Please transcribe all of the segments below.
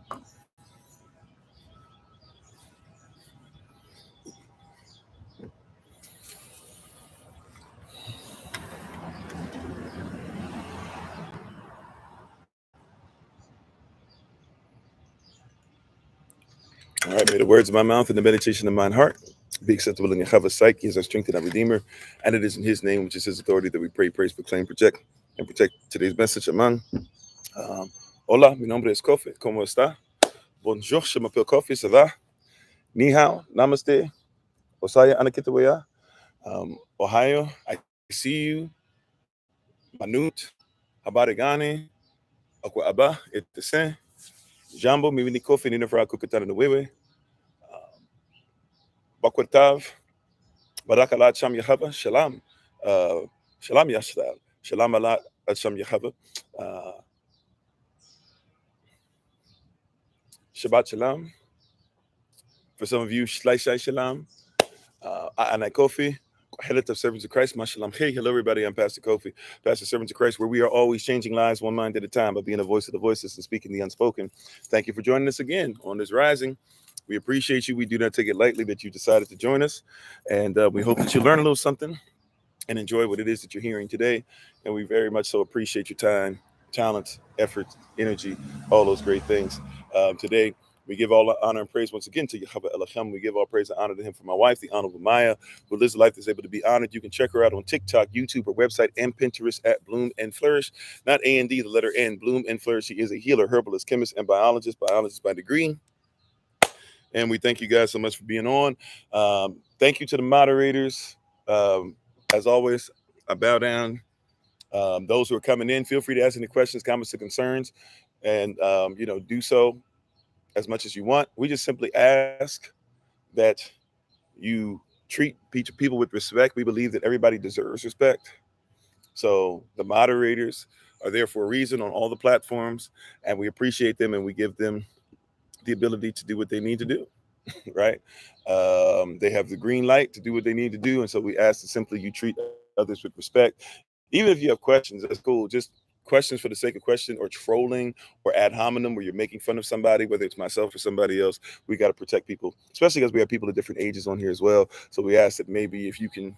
All right, may the words of my mouth and the meditation of mine heart be acceptable in Yahweh's sight. He is our strength and our redeemer, and it is in his name, which is his authority, that we pray, praise, proclaim, project, and protect today's message. Among. Hola, mi nombre es Kofi. ¿Cómo está? Bonjour, je m'appelle Kofi. Ça va? Ni hao, namaste. Osaya anakitawaya. Ohio, I see you. Manut, habarigani, akwa aba, etesen. Jambo, mimi ni Kofi, ninafura kukutana na wewe. Bakwatav, Barakalat Sham Yahava, Shalom. Shalom Yashtal. Shalom Alat Sham Yahava. Shabbat Shalom. For some of you, Shlai Shai Shalom. Anai Kofi. Hello to Servants of Christ. Mashalom. Hey, hello everybody. I'm Pastor Kofi, Pastor Servants of Christ, where we are always changing lives one mind at a time by being a voice of the voiceless and speaking the unspoken. Thank you for joining us again on this rising. We appreciate you. We do not take it lightly that you decided to join us. And we hope that you learn a little something and enjoy what it is that you're hearing today. And we very much so appreciate your time, talent, effort, energy, all those great things. Today, we give all honor and praise once again to Yahweh Elohim. We give all praise and honor to him for my wife, the Honorable Maya, who lives a life that's able to be honored. You can check her out on TikTok, YouTube, her website, and Pinterest at Bloom and Flourish. Not A&D, the letter N, Bloom and Flourish. She is a healer, herbalist, chemist, and biologist by degree. And we thank you guys so much for being on. Thank you to the moderators. As always, I bow down. Those who are coming in, feel free to ask any questions, comments, or concerns, and do so as much as you want. We just simply ask that you treat people with respect. We believe that everybody deserves respect. So the moderators are there for a reason on all the platforms, and we appreciate them, and we give them the ability to do what they need to do. Right? They have the green light to do what they need to do, and so we ask that simply you treat others with respect. Even if you have questions, that's cool. Just questions for the sake of question, or trolling, or ad hominem, where you're making fun of somebody, whether it's myself or somebody else. We got to protect people, especially because we have people of different ages on here as well. So we ask that maybe if you can,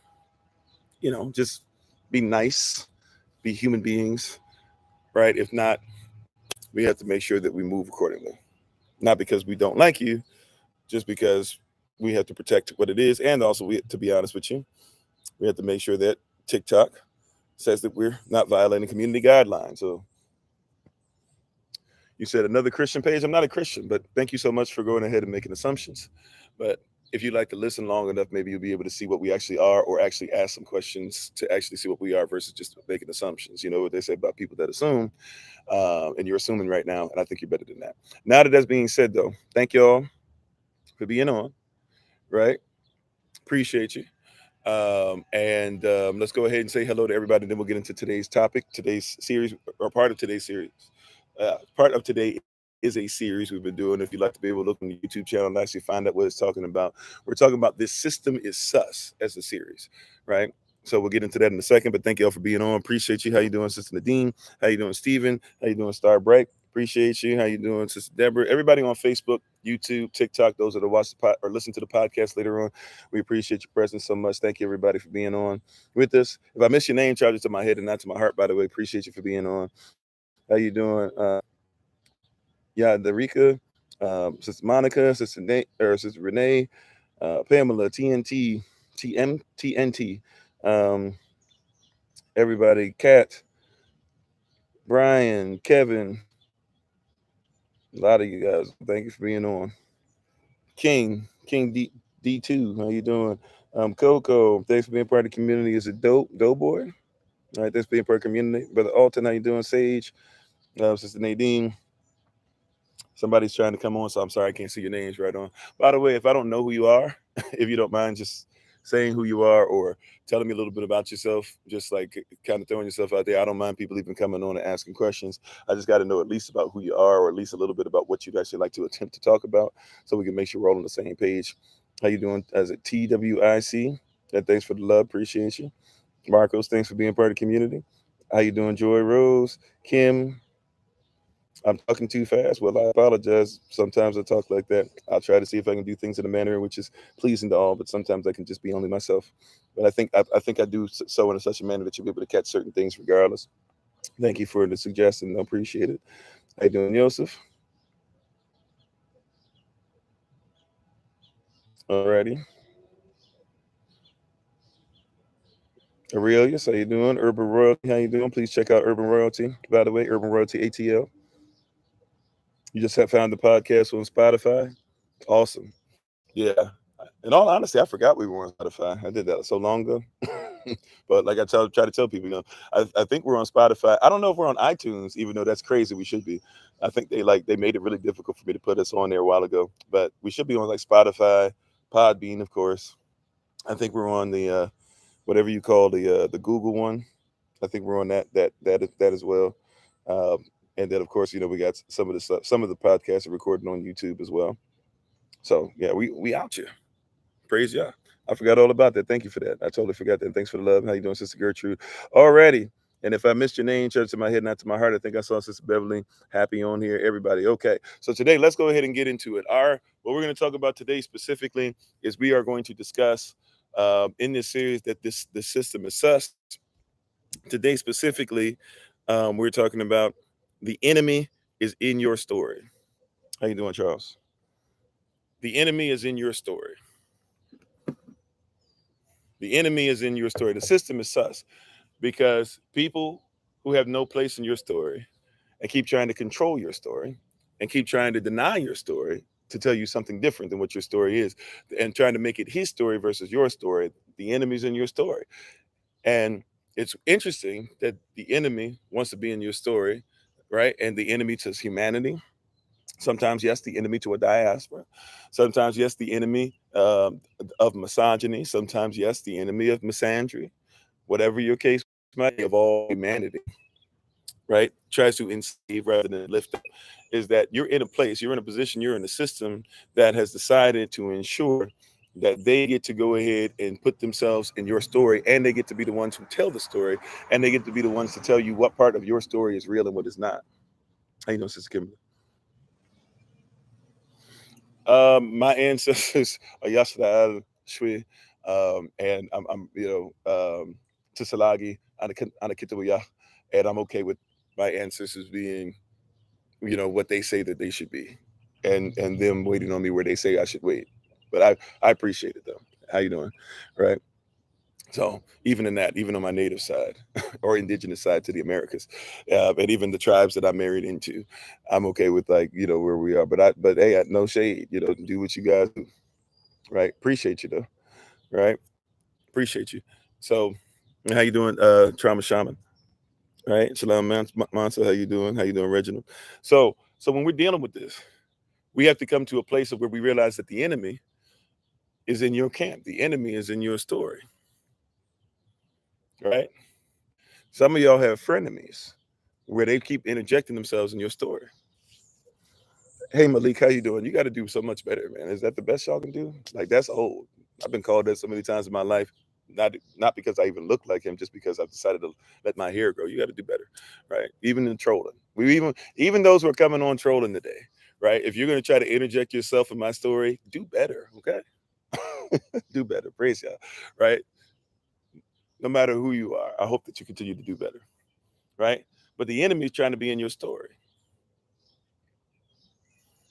just be nice, be human beings, right? If not, we have to make sure that we move accordingly. Not because we don't like you, just because we have to protect what it is. And also, to be honest with you, we have to make sure that TikTok says that we're not violating community guidelines. So you said another Christian page. I'm not a Christian, but thank you so much for going ahead and making assumptions. But if you'd like to listen long enough, maybe you'll be able to see what we actually are, or actually ask some questions to actually see what we are versus just making assumptions. You know what they say about people that assume, and you're assuming right now, and I think you're better than that. Now that that's being said, though, thank y'all for being on, right? Appreciate you. And let's go ahead and say hello to everybody. Then we'll get into today's topic, today's series, or part of today's series. Part of today is a series we've been doing. If you'd like to be able to look on the YouTube channel and actually find out what it's talking about, we're talking about This System is Sus as a series, right? So we'll get into that in a second, but thank you all for being on. Appreciate you. How you doing, Sister Nadine? How you doing, Steven? How you doing, Star Bright? Appreciate you. How you doing, Sister Deborah? Everybody on Facebook, YouTube, TikTok, those that are watch or listen to the podcast later on, we appreciate your presence so much. Thank you, everybody, for being on with us. If I miss your name, charge it to my head and not to my heart, by the way. Appreciate you for being on. How you doing? Darika, Sister Monica, Sister Nate, or Sister Renee, Pamela, TNT, TNT, everybody, Kat, Brian, Kevin, a lot of you guys. Thank you for being on. King D2, how you doing? Coco, thanks for being part of the community. Is it Doughboy? All right, thanks for being part of the community. Brother Alton, how you doing? Sage, Sister Nadine. Somebody's trying to come on, so I'm sorry I can't see your names right on. By the way, if I don't know who you are, if you don't mind just saying who you are or telling me a little bit about yourself, just like kind of throwing yourself out there. I don't mind people even coming on and asking questions. I just got to know at least about who you are, or at least a little bit about what you'd actually like to attempt to talk about, so we can make sure we're all on the same page. How you doing? As a TWIC? Thanks for the love. Appreciate you. Marcos, thanks for being part of the community. How you doing, Joy Rose? Kim, I'm talking too fast. Well, I apologize. Sometimes I talk like that. I'll try to see if I can do things in a manner in which is pleasing to all, but sometimes I can just be only myself. But I think I do so in such a manner that you'll be able to catch certain things regardless. Thank you for the suggestion. I appreciate it. How you doing, Joseph? Alrighty. Aurelius, how you doing? Urban Royalty, how you doing? Please check out Urban Royalty. By the way, Urban Royalty ATL. You just have found the podcast on Spotify. Awesome. Yeah. In all honesty, I forgot we were on Spotify. I did that so long ago. But like try to tell people, I think we're on Spotify. I don't know if we're on iTunes, even though that's crazy. We should be. I think they made it really difficult for me to put us on there a while ago. But we should be on like Spotify, Podbean, of course. I think we're on the whatever you call the Google one. I think we're on that as well. Um, and then of course, we got some of the stuff, some of the podcasts are recorded on YouTube as well. So yeah, we out here. Praise y'all. I forgot all about that. Thank you for that. I totally forgot that. Thanks for the love. How you doing, Sister Gertrude? Alrighty. And if I missed your name, church to my head, not to my heart, I think I saw Sister Beverly happy on here. Everybody, okay. So today, let's go ahead and get into it. What we're going to talk about today specifically is we are going to discuss in this series that this system is sus. Today specifically, we're talking about the enemy is in your story. How you doing, Charles? The enemy is in your story. The enemy is in your story. The system is sus because people who have no place in your story and keep trying to control your story and keep trying to deny your story to tell you something different than what your story is and trying to make it his story versus your story. The enemy's in your story. And it's interesting that the enemy wants to be in your story, right? And the enemy to humanity. Sometimes, yes, the enemy to a diaspora. Sometimes, yes, the enemy of misogyny. Sometimes, yes, the enemy of misandry. Whatever your case might be, of all humanity, right? Tries to enslave rather than lift up. Is that you're in a place, you're in a position, you're in a system that has decided to ensure that they get to go ahead and put themselves in your story, and they get to be the ones who tell the story, and they get to be the ones to tell you what part of your story is real and what is not. How you doing, Sister Kimberly? My ancestors are Yashda Shwi, and I'm Tisalagi, Anakitabuya, and I'm okay with my ancestors being, what they say that they should be, and them waiting on me where they say I should wait. But I appreciate it though. How you doing? Right. So even in that, even on my native side or indigenous side to the Americas, and even the tribes that I married into, I'm okay with like where we are. But hey, no shade. Do what you guys do. Right. Appreciate you though. Right. Appreciate you. So how you doing, Trauma Shaman? Right. Shalom, Mansa. How you doing? How you doing, Reginald? So when we're dealing with this, we have to come to a place of where we realize that the enemy is in your camp. The enemy is in your story. Right. Some of y'all have frenemies where they keep interjecting themselves in your story. Hey Malik, how you doing? You got to do so much better, man. Is that the best y'all can do? Like that's old. I've been called that so many times in my life. Not because I even look like him, just because I've decided to let my hair grow. You got to do better, right? Even in trolling, even those who are coming on trolling today, right? If you're going to try to interject yourself in my story, do better, okay? Do better. Praise y'all, right? No matter who you are, I hope that you continue to do better, right? But the enemy is trying to be in your story,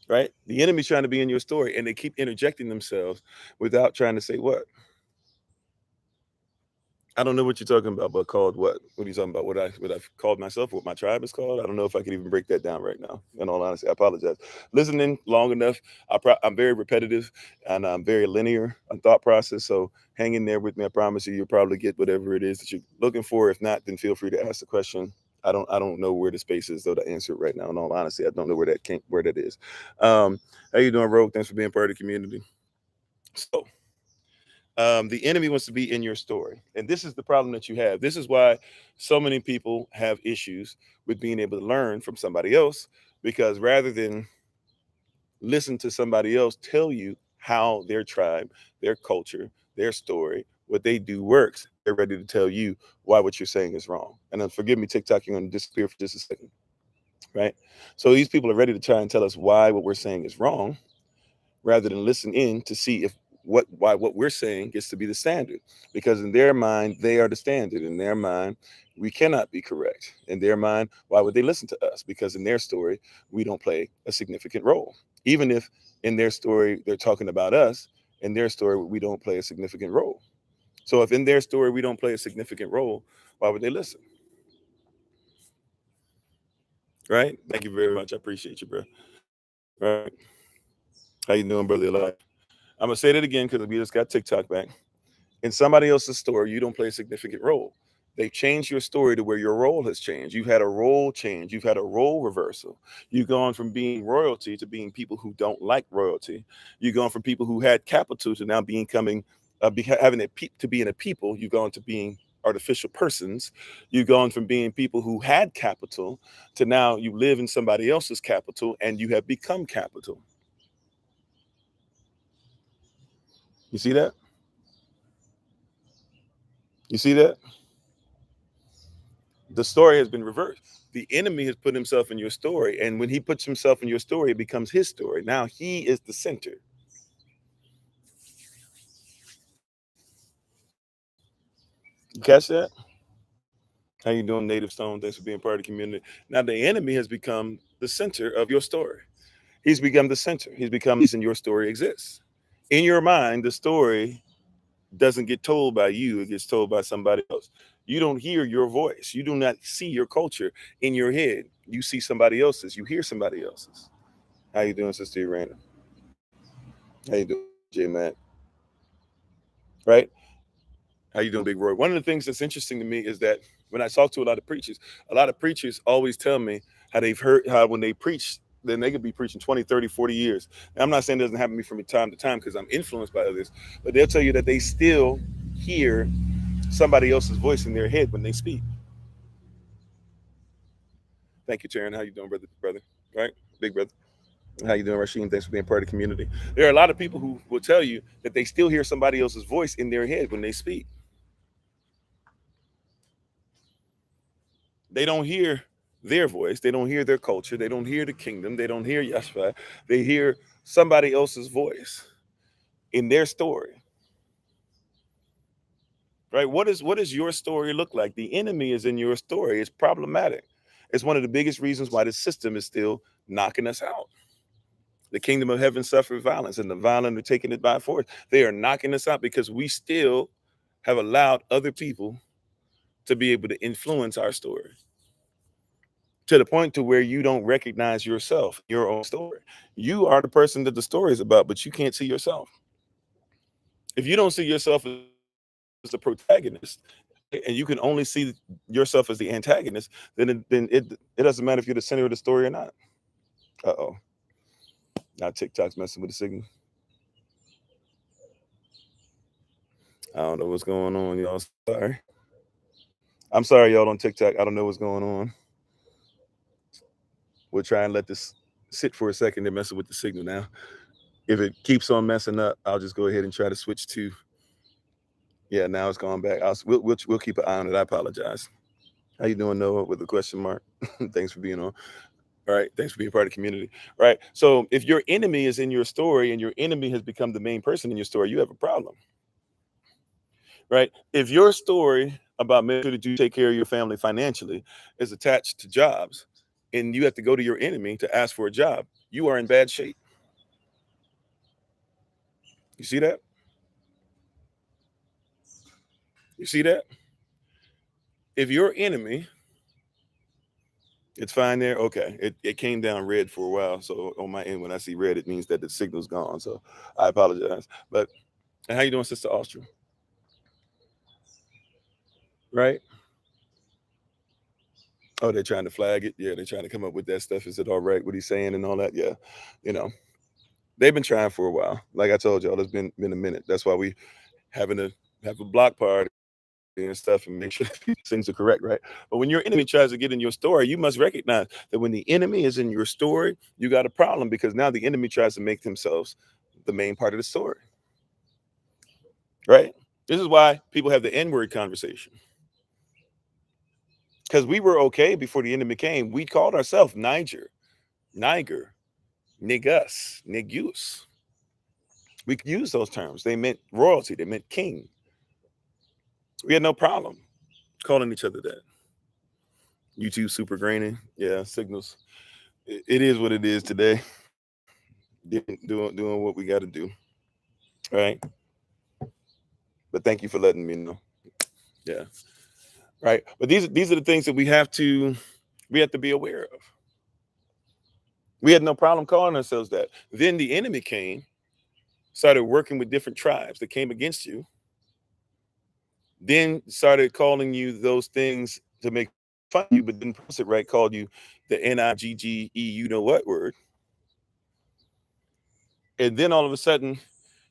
right? The enemy's trying to be in your story, and they keep interjecting themselves without trying to say what. I don't know what you're talking about, but called what? What are you talking about? What I've called myself, what my tribe is called? I don't know if I can even break that down right now. In all honesty, I apologize. Listening long enough, I'm very repetitive and I'm very linear on thought process. So hang in there with me. I promise you, you'll probably get whatever it is that you're looking for. If not, then feel free to ask the question. I don't know where the space is though to answer it right now. In all honesty, I don't know where that is. How you doing, Rogue? Thanks for being part of the community. So the enemy wants to be in your story, and this is the problem that you have. This is why so many people have issues with being able to learn from somebody else, because rather than listen to somebody else tell you how their tribe, their culture, their story, what they do works, they're ready to tell you why what you're saying is wrong. And then forgive me, TikTok, you're going to disappear for just a second. right? So these people are ready to try and tell us why what we're saying is wrong, rather than listen in to see if why what we're saying gets to be the standard. Because in their mind, they are the standard. In their mind, we cannot be correct. In their mind, why would they listen to us? Because in their story, we don't play a significant role. Even if in their story they're talking about us, in their story we don't play a significant role. So if in their story we don't play a significant role, why would they listen? Right? Thank you very much. I appreciate you, bro. Right? How you doing, brother? Alive? I'm gonna say that again because we just got TikTok back. In somebody else's story, you don't play a significant role. They've changed your story to where your role has changed. You've had a role change. You've had a role reversal. You've gone from being royalty to being people who don't like royalty. You've gone from people who had capital to now becoming, having to being a people. You've gone to being artificial persons. You've gone from being people who had capital to now you live in somebody else's capital and you have become capital. You see that? You see that? The story has been reversed. The enemy has put himself in your story. And when he puts himself in your story, it becomes his story. Now he is the center. You catch that? How you doing, Native Stone? Thanks for being part of the community. Now the enemy has become the center of your story. He's become the center. He's become the reason your story exists. In your mind, the story doesn't get told by you, it gets told by somebody else. You don't hear your voice. You do not see your culture in your head. You see somebody else's. You hear somebody else's. How you doing, Sister Irana? How you doing, J Matt? Right? How you doing, Big Roy? One of the things that's interesting to me is that when I talk to a lot of preachers always tell me how they've heard how when they preach, then they could be preaching 20, 30, 40 years. And I'm not saying it doesn't happen to me from time to time because I'm influenced by others, but they'll tell you that they still hear somebody else's voice in their head when they speak. Thank you, Taryn. How you doing, brother? Right? Big brother. How you doing, Rasheen? Thanks for being part of the community. There are a lot of people who will tell you that they still hear somebody else's voice in their head when they speak. They don't hear their voice. They don't hear their culture. They don't hear the kingdom. They don't hear Yeshua. They hear somebody else's voice in their story. Right? What does your story look like? The enemy is in your story. It's problematic. It's one of the biggest reasons why the system is still knocking us out. The kingdom of heaven suffered violence, and the violent are taking it by force. They are knocking us out because we still have allowed other people to be able to influence our story, to the point to where you don't recognize yourself, your own story. You are the person that the story is about, but you can't see yourself. If you don't see yourself as the protagonist and you can only see yourself as the antagonist, then it doesn't matter if you're the center of the story or not. Uh-oh. Now TikTok's messing with the signal. I don't know what's going on, y'all. Sorry. I'm sorry, y'all, on TikTok. I don't know what's going on. We'll try and let this sit for a second. They're messing with the signal now. If it keeps on messing up, I'll just go ahead and try to switch to. Yeah, now it's going back. We'll keep an eye on it. I apologize. How you doing, Noah? With a question mark. Thanks for being on. All right. Thanks for being part of the community. Right. So if your enemy is in your story and your enemy has become the main person in your story, you have a problem. Right. If your story about making sure that you take care of your family financially is attached to jobs, and you have to go to your enemy to ask for a job, you are in bad shape. You see that? You see that? If your enemy, it's fine there. Okay. It came down red for a while. So on my end, when I see red, it means that the signal's gone. So I apologize. But and how you doing, Sister Austria? Right? Oh, they're trying to flag it. Yeah, they're trying to come up with that stuff. Is it all right? What he's saying and all that? Yeah. You know, they've been trying for a while. Like I told y'all, it's been a minute. That's why we having to have a block party and stuff and make sure things are correct, right? But when your enemy tries to get in your story, you must recognize that when the enemy is in your story, you got a problem because now the enemy tries to make themselves the main part of the story, right? This is why people have the N-word conversation. Because we were okay before the enemy came. We called ourselves Niger, Negus, Negus. We could use those terms. They meant royalty. They meant king. We had no problem calling each other that. YouTube super grainy. Yeah, signals. It is what it is today. Doing what we got to do. All right. But thank you for letting me know. Yeah. Right. But these are the things that we have to be aware of. We had no problem calling ourselves that. Then the enemy came, started working with different tribes that came against you, then started calling you those things to make fun of you, but didn't pronounce it right, called you the Nigge, you know what word. And then all of a sudden,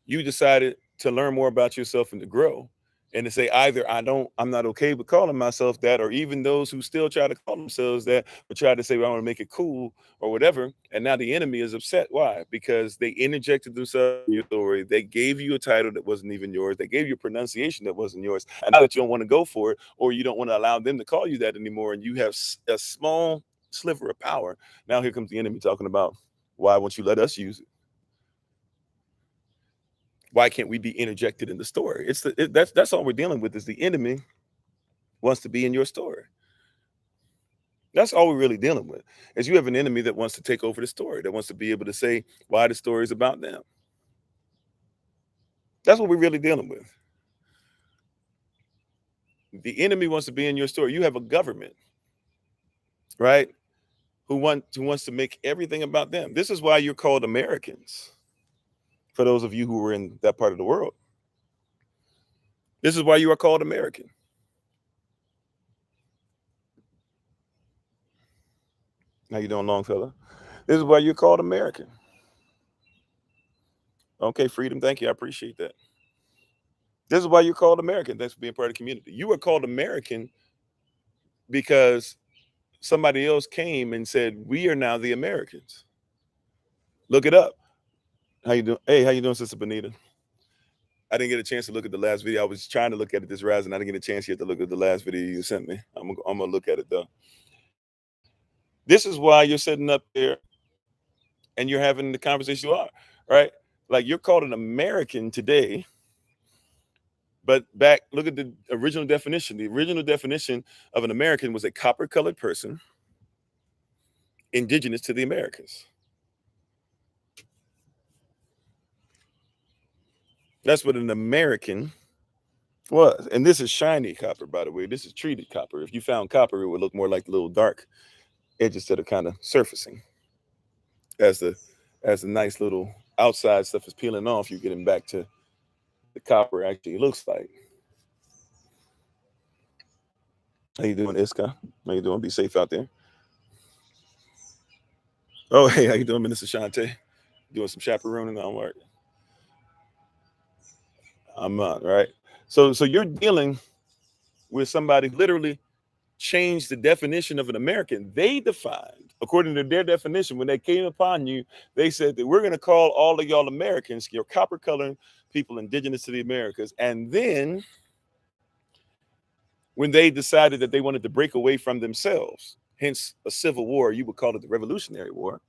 you decided to learn more about yourself and to grow. And to say either I'm not okay with calling myself that, or even those who still try to call themselves that, but try to say, well, I want to make it cool or whatever. And now the enemy is upset. Why? Because they interjected themselves in your story. They gave you a title that wasn't even yours. They gave you a pronunciation that wasn't yours. And now that you don't want to go for it, or you don't want to allow them to call you that anymore, and you have a small sliver of power, now here comes the enemy talking about, why won't you let us use it? Why can't we be interjected in the story? That's all we're dealing with, is the enemy wants to be in your story. That's all we're really dealing with, is you have an enemy that wants to take over the story, that wants to be able to say why the story is about them. That's what we're really dealing with. The enemy wants to be in your story. You have a government, right, who wants to make everything about them. This is why you're called Americans. For those of you who were in that part of the world, this is why you are called American. How you doing, Longfellow? This is why you're called American. Okay, Freedom, thank you. I appreciate that. This is why you're called American. Thanks for being part of the community. You were called American because somebody else came and said, we are now the Americans. Look it up. How you doing? Hey, how you doing, Sister Benita? I didn't get a chance to look at the last video. I was trying to look at it this rise, and I didn't get a chance yet to look at the last video you sent me. I'm gonna look at it though. This is why you're sitting up there and you're having the conversation you are, right? Like, you're called an American today, but back, look at the original definition. The original definition of an American was a copper-colored person indigenous to the Americas. That's what an American was. And this is shiny copper, by the way. This is treated copper. If you found copper, it would look more like little dark edges that are kind of surfacing. As the nice little outside stuff is peeling off, you're getting back to the copper actually looks like. How you doing, Iska? How you doing? Be safe out there. Oh, hey, how you doing, Minister Shante? Doing some chaperoning? I'm working. I'm not, right? So you're dealing with somebody who literally changed the definition of an American. They defined, according to their definition, when they came upon you, they said that we're going to call all of y'all Americans, your copper colored people indigenous to the Americas. And then when they decided that they wanted to break away from themselves, hence a civil war, you would call it the Revolutionary War.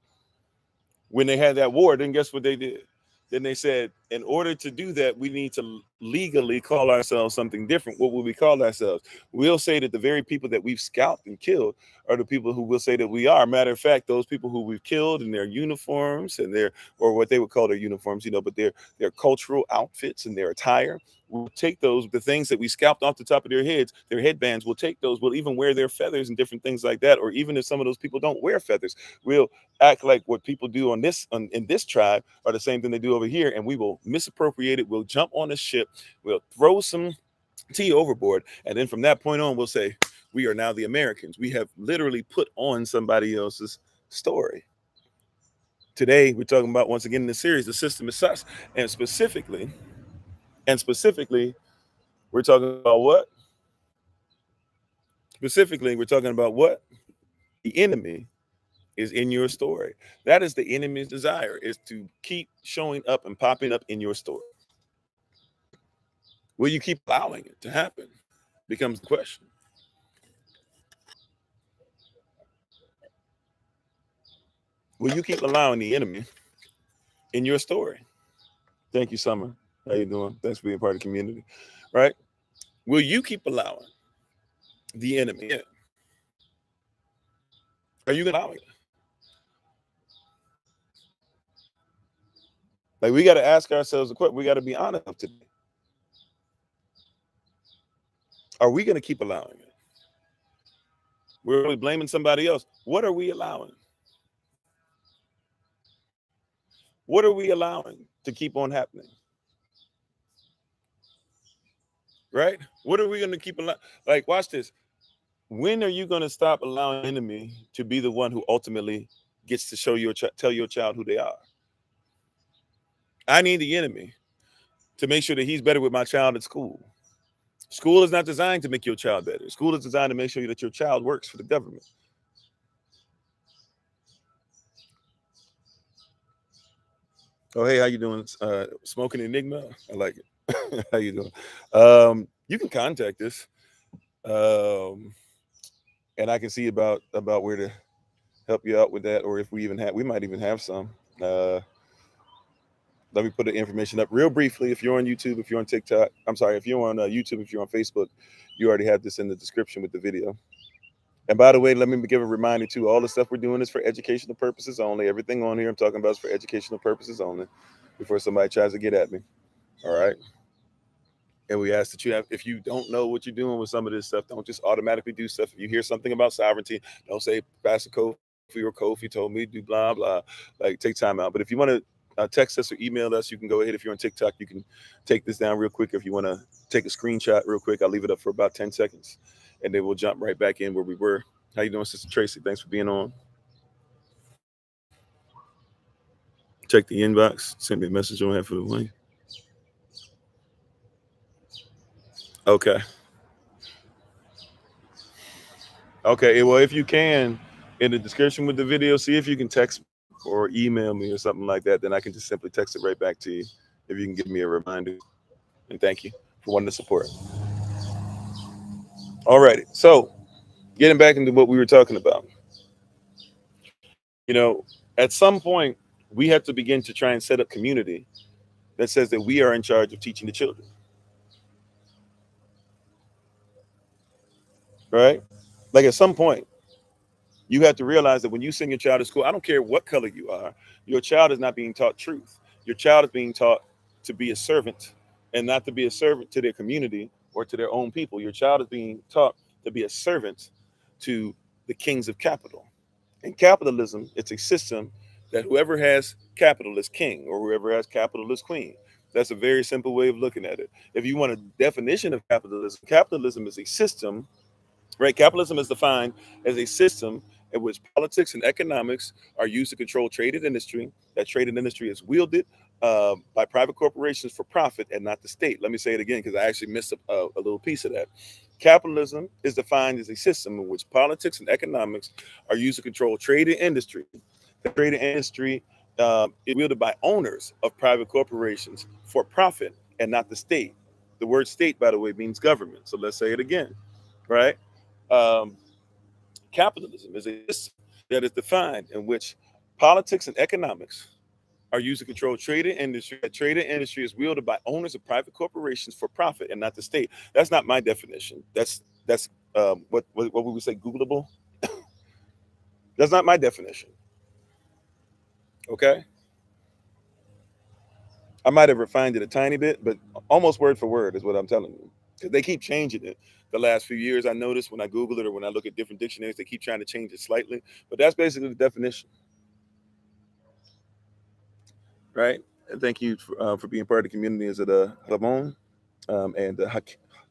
When they had that war, then guess what they did? Then they said, in order to do that, we need to legally call ourselves something different. What will we call ourselves? We'll say that the very people that we've scalped and killed are the people who will say that we are. Matter of fact, those people who we've killed in their uniforms and or what they would call their uniforms, but their cultural outfits and their attire, we'll take the things that we scalped off the top of their heads, their headbands, we'll take those, we'll even wear their feathers and different things like that. Or even if some of those people don't wear feathers, we'll act like what people do in this tribe are the same thing they do over here, and we will misappropriate it. We'll jump on a ship, we'll throw some tea overboard, and then from that point on, we'll say we are now the Americans. We have literally put on somebody else's story. Today, we're talking about, once again in the series, the system is sus, and specifically, we're talking about what? Specifically, we're talking about what? The enemy is in your story. That is the enemy's desire, is to keep showing up and popping up in your story. Will you keep allowing it to happen? Becomes the question. Will you keep allowing the enemy in your story? Thank you, Summer. How you doing? Thanks for being part of the community. Right? Will you keep allowing the enemy in? Are you gonna allow it? Like, we got to ask ourselves a question. We got to be honest today. Are we gonna keep allowing it? We're really blaming somebody else. What are we allowing? What are we allowing to keep on happening? Right? What are we going to keep allowing? Like, watch this. When are you going to stop allowing the enemy to be the one who ultimately gets to show your tell your child who they are? I need the enemy to make sure that he's better with my child at school. School is not designed to make your child better. School is designed to make sure that your child works for the government. Oh, hey, how you doing? Smoking Enigma? I like it. How you doing? You can contact us, and I can see about where to help you out with that, or if we might even have some. Uh, Let me put the information up real briefly. If you're on YouTube, if you're on TikTok, I'm sorry, if you're on YouTube, if you're on Facebook, you already have this in the description with the video. And by the way, let me give a reminder too. All the stuff we're doing is for educational purposes only. Everything on here I'm talking about is for educational purposes only. Before somebody tries to get at me. All right. And we ask that if you don't know what you're doing with some of this stuff, don't just automatically do stuff. If you hear something about sovereignty, don't say Pastor Kofi or Kofi told me to do blah, blah. Like, take time out. But if you want to text us or email us, you can go ahead. If you're on TikTok, you can take this down real quick. If you want to take a screenshot real quick, I'll leave it up for about 10 seconds. And then we'll jump right back in where we were. How you doing, Sister Tracy? Thanks for being on. Check the inbox. Send me a message on that for the link. Okay. Okay. Well, if you can, in the description with the video, see if you can text or email me or something like that. Then I can just simply text it right back to you. If you can give me a reminder. And thank you for wanting to support. All righty. So, getting back into what we were talking about. You know, at some point, we have to begin to try and set up community that says that we are in charge of teaching the children. Right? Like, at some point, you have to realize that when you send your child to school, I don't care what color you are, your child is not being taught truth. Your child is being taught to be a servant, and not to be a servant to their community or to their own people. Your child is being taught to be a servant to the kings of capital. In capitalism, it's a system that whoever has capital is king, or whoever has capital is queen. That's a very simple way of looking at it. If you want a definition of capitalism, capitalism is a system, right? Capitalism is defined as a system in which politics and economics are used to control trade and industry. That trade and industry is wielded by private corporations for profit and not the state. Let me say it again because I actually missed a little piece of that. Capitalism is defined as a system in which politics and economics are used to control trade and industry. The trade and industry is wielded by owners of private corporations for profit and not the state. The word state, by the way, means government. So let's say it again, right? Um, Capitalism is a system that is defined in which politics and economics are used to control trade and industry. That trade and industry is wielded by owners of private corporations for profit and not the state. That's not my definition. That's what would we say? Googleable. That's not my definition. Okay, I might have refined it a tiny bit, but almost word for word is what I'm telling you. Because they keep changing it. The last few years, I noticed when I Google it or when I look at different dictionaries, they keep trying to change it slightly. But that's basically the definition, right? And thank you for being part of the community. Is it Ramon and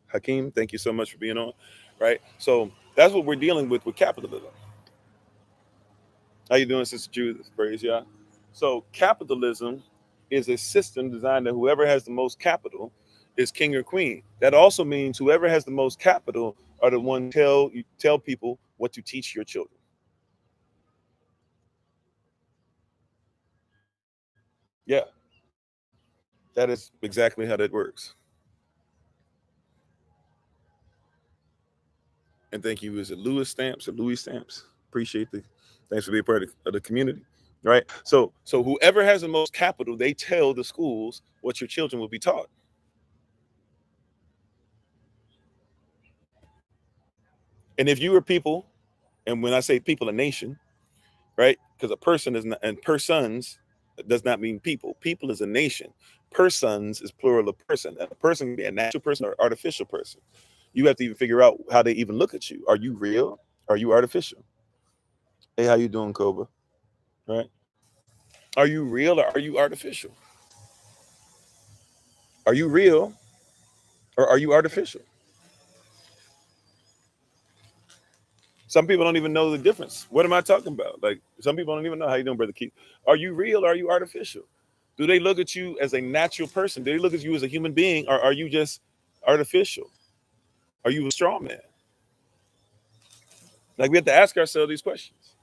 Hakeem? Thank you so much for being on, right? So that's what we're dealing with capitalism. How you doing, Sister Judith? Praise y'all. So capitalism is a system designed that whoever has the most capital is king or queen. That also means whoever has the most capital are the one tell people what to teach your children. Yeah, that is exactly how that works. And thank you. Is it Louis Stamps or Louis Stamps? Appreciate the thanks for being part of the community. right? So whoever has the most capital, they tell the schools what your children will be taught. And if you were people, and when I say people, a nation, right? Because a person is not, and persons does not mean people. People is a nation. Persons is plural of person. And a person can be a natural person or artificial person. You have to even figure out how they even look at you. Are you real? Are you artificial? Hey, how you doing, Cobra? Right? Are you real or are you artificial? Are you real or are you artificial? Some people don't even know the difference. What am I talking about? Like, some people don't even know. How you doing, Brother Keith? Are you real or are you artificial? Do they look at you as a natural person? Do they look at you as a human being, or are you just artificial? Are you a straw man? Like, we have to ask ourselves these questions.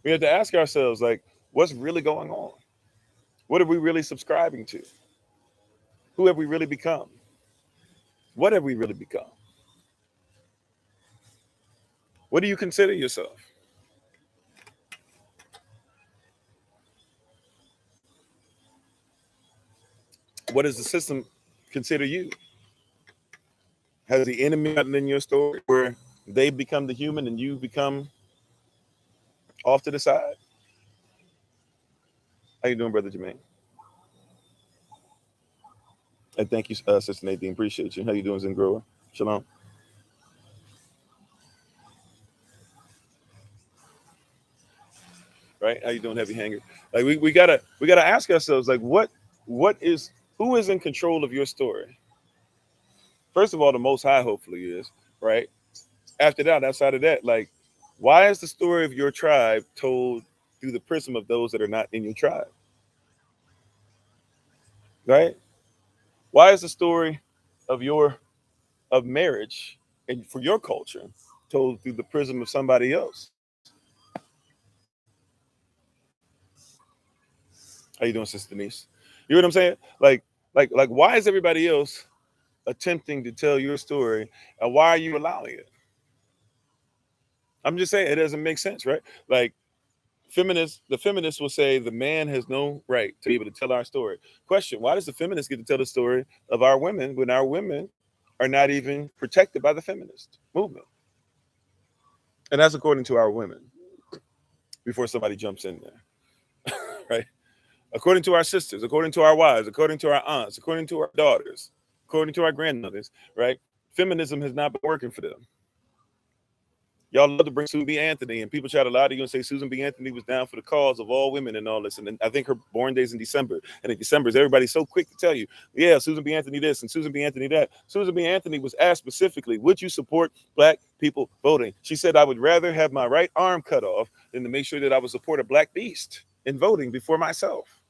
We have to ask ourselves, like, what's really going on? What are we really subscribing to? Who have we really become? What have we really become? What do you consider yourself? What does the system consider you? Has the enemy gotten in your story where they become the human and you become off to the side? How you doing, Brother Jermaine? And thank you, Sister Nadine. Appreciate you. How you doing, Zengrower? Shalom. Right? How you doing, Heavy Hanger? Like, we gotta ask ourselves, like, who is in control of your story? First of all, the Most High hopefully is, right? After that, outside of that, like, why is the story of your tribe told through the prism of those that are not in your tribe? Right? Why is the story of marriage and for your culture told through the prism of somebody else? How you doing, Sister Denise? You know what I'm saying? Like, why is everybody else attempting to tell your story, and why are you allowing it? I'm just saying it doesn't make sense, right? Like, the feminists will say the man has no right to be able to tell our story. Question: why does the feminist get to tell the story of our women when our women are not even protected by the feminist movement? And that's according to our women. Before somebody jumps in there, right? According to our sisters, according to our wives, according to our aunts, according to our daughters, according to our grandmothers, right? Feminism has not been working for them. Y'all love to bring Susan B. Anthony, and people try to lie to you and say Susan B. Anthony was down for the cause of all women and all this. And then I think her born day's in December. And in December, everybody's so quick to tell you, yeah, Susan B. Anthony this and Susan B. Anthony that. Susan B. Anthony was asked specifically, would you support black people voting? She said, I would rather have my right arm cut off than to make sure that I would support a black beast in voting before myself.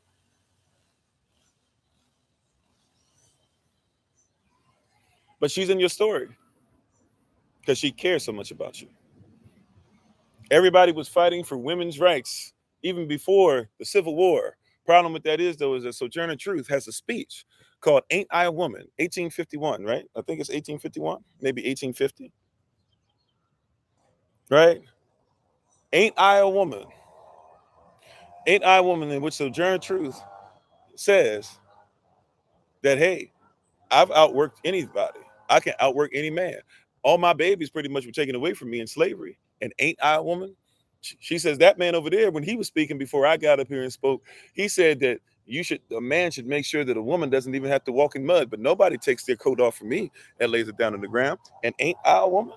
But she's in your story because she cares so much about you. Everybody was fighting for women's rights even before the Civil War. Problem with that is, though, is that Sojourner Truth has a speech called Ain't I a Woman, 1851, right? I think it's 1851, maybe 1850, right? Ain't I a Woman? Ain't I a Woman, in which Sojourner Truth says that, hey, I've outworked anybody. I can outwork any man. All my babies pretty much were taken away from me in slavery. And ain't I a woman? She says that man over there, when he was speaking before I got up here and spoke, he said that a man should make sure that a woman doesn't even have to walk in mud, but nobody takes their coat off for me and lays it down on the ground. And ain't I a woman?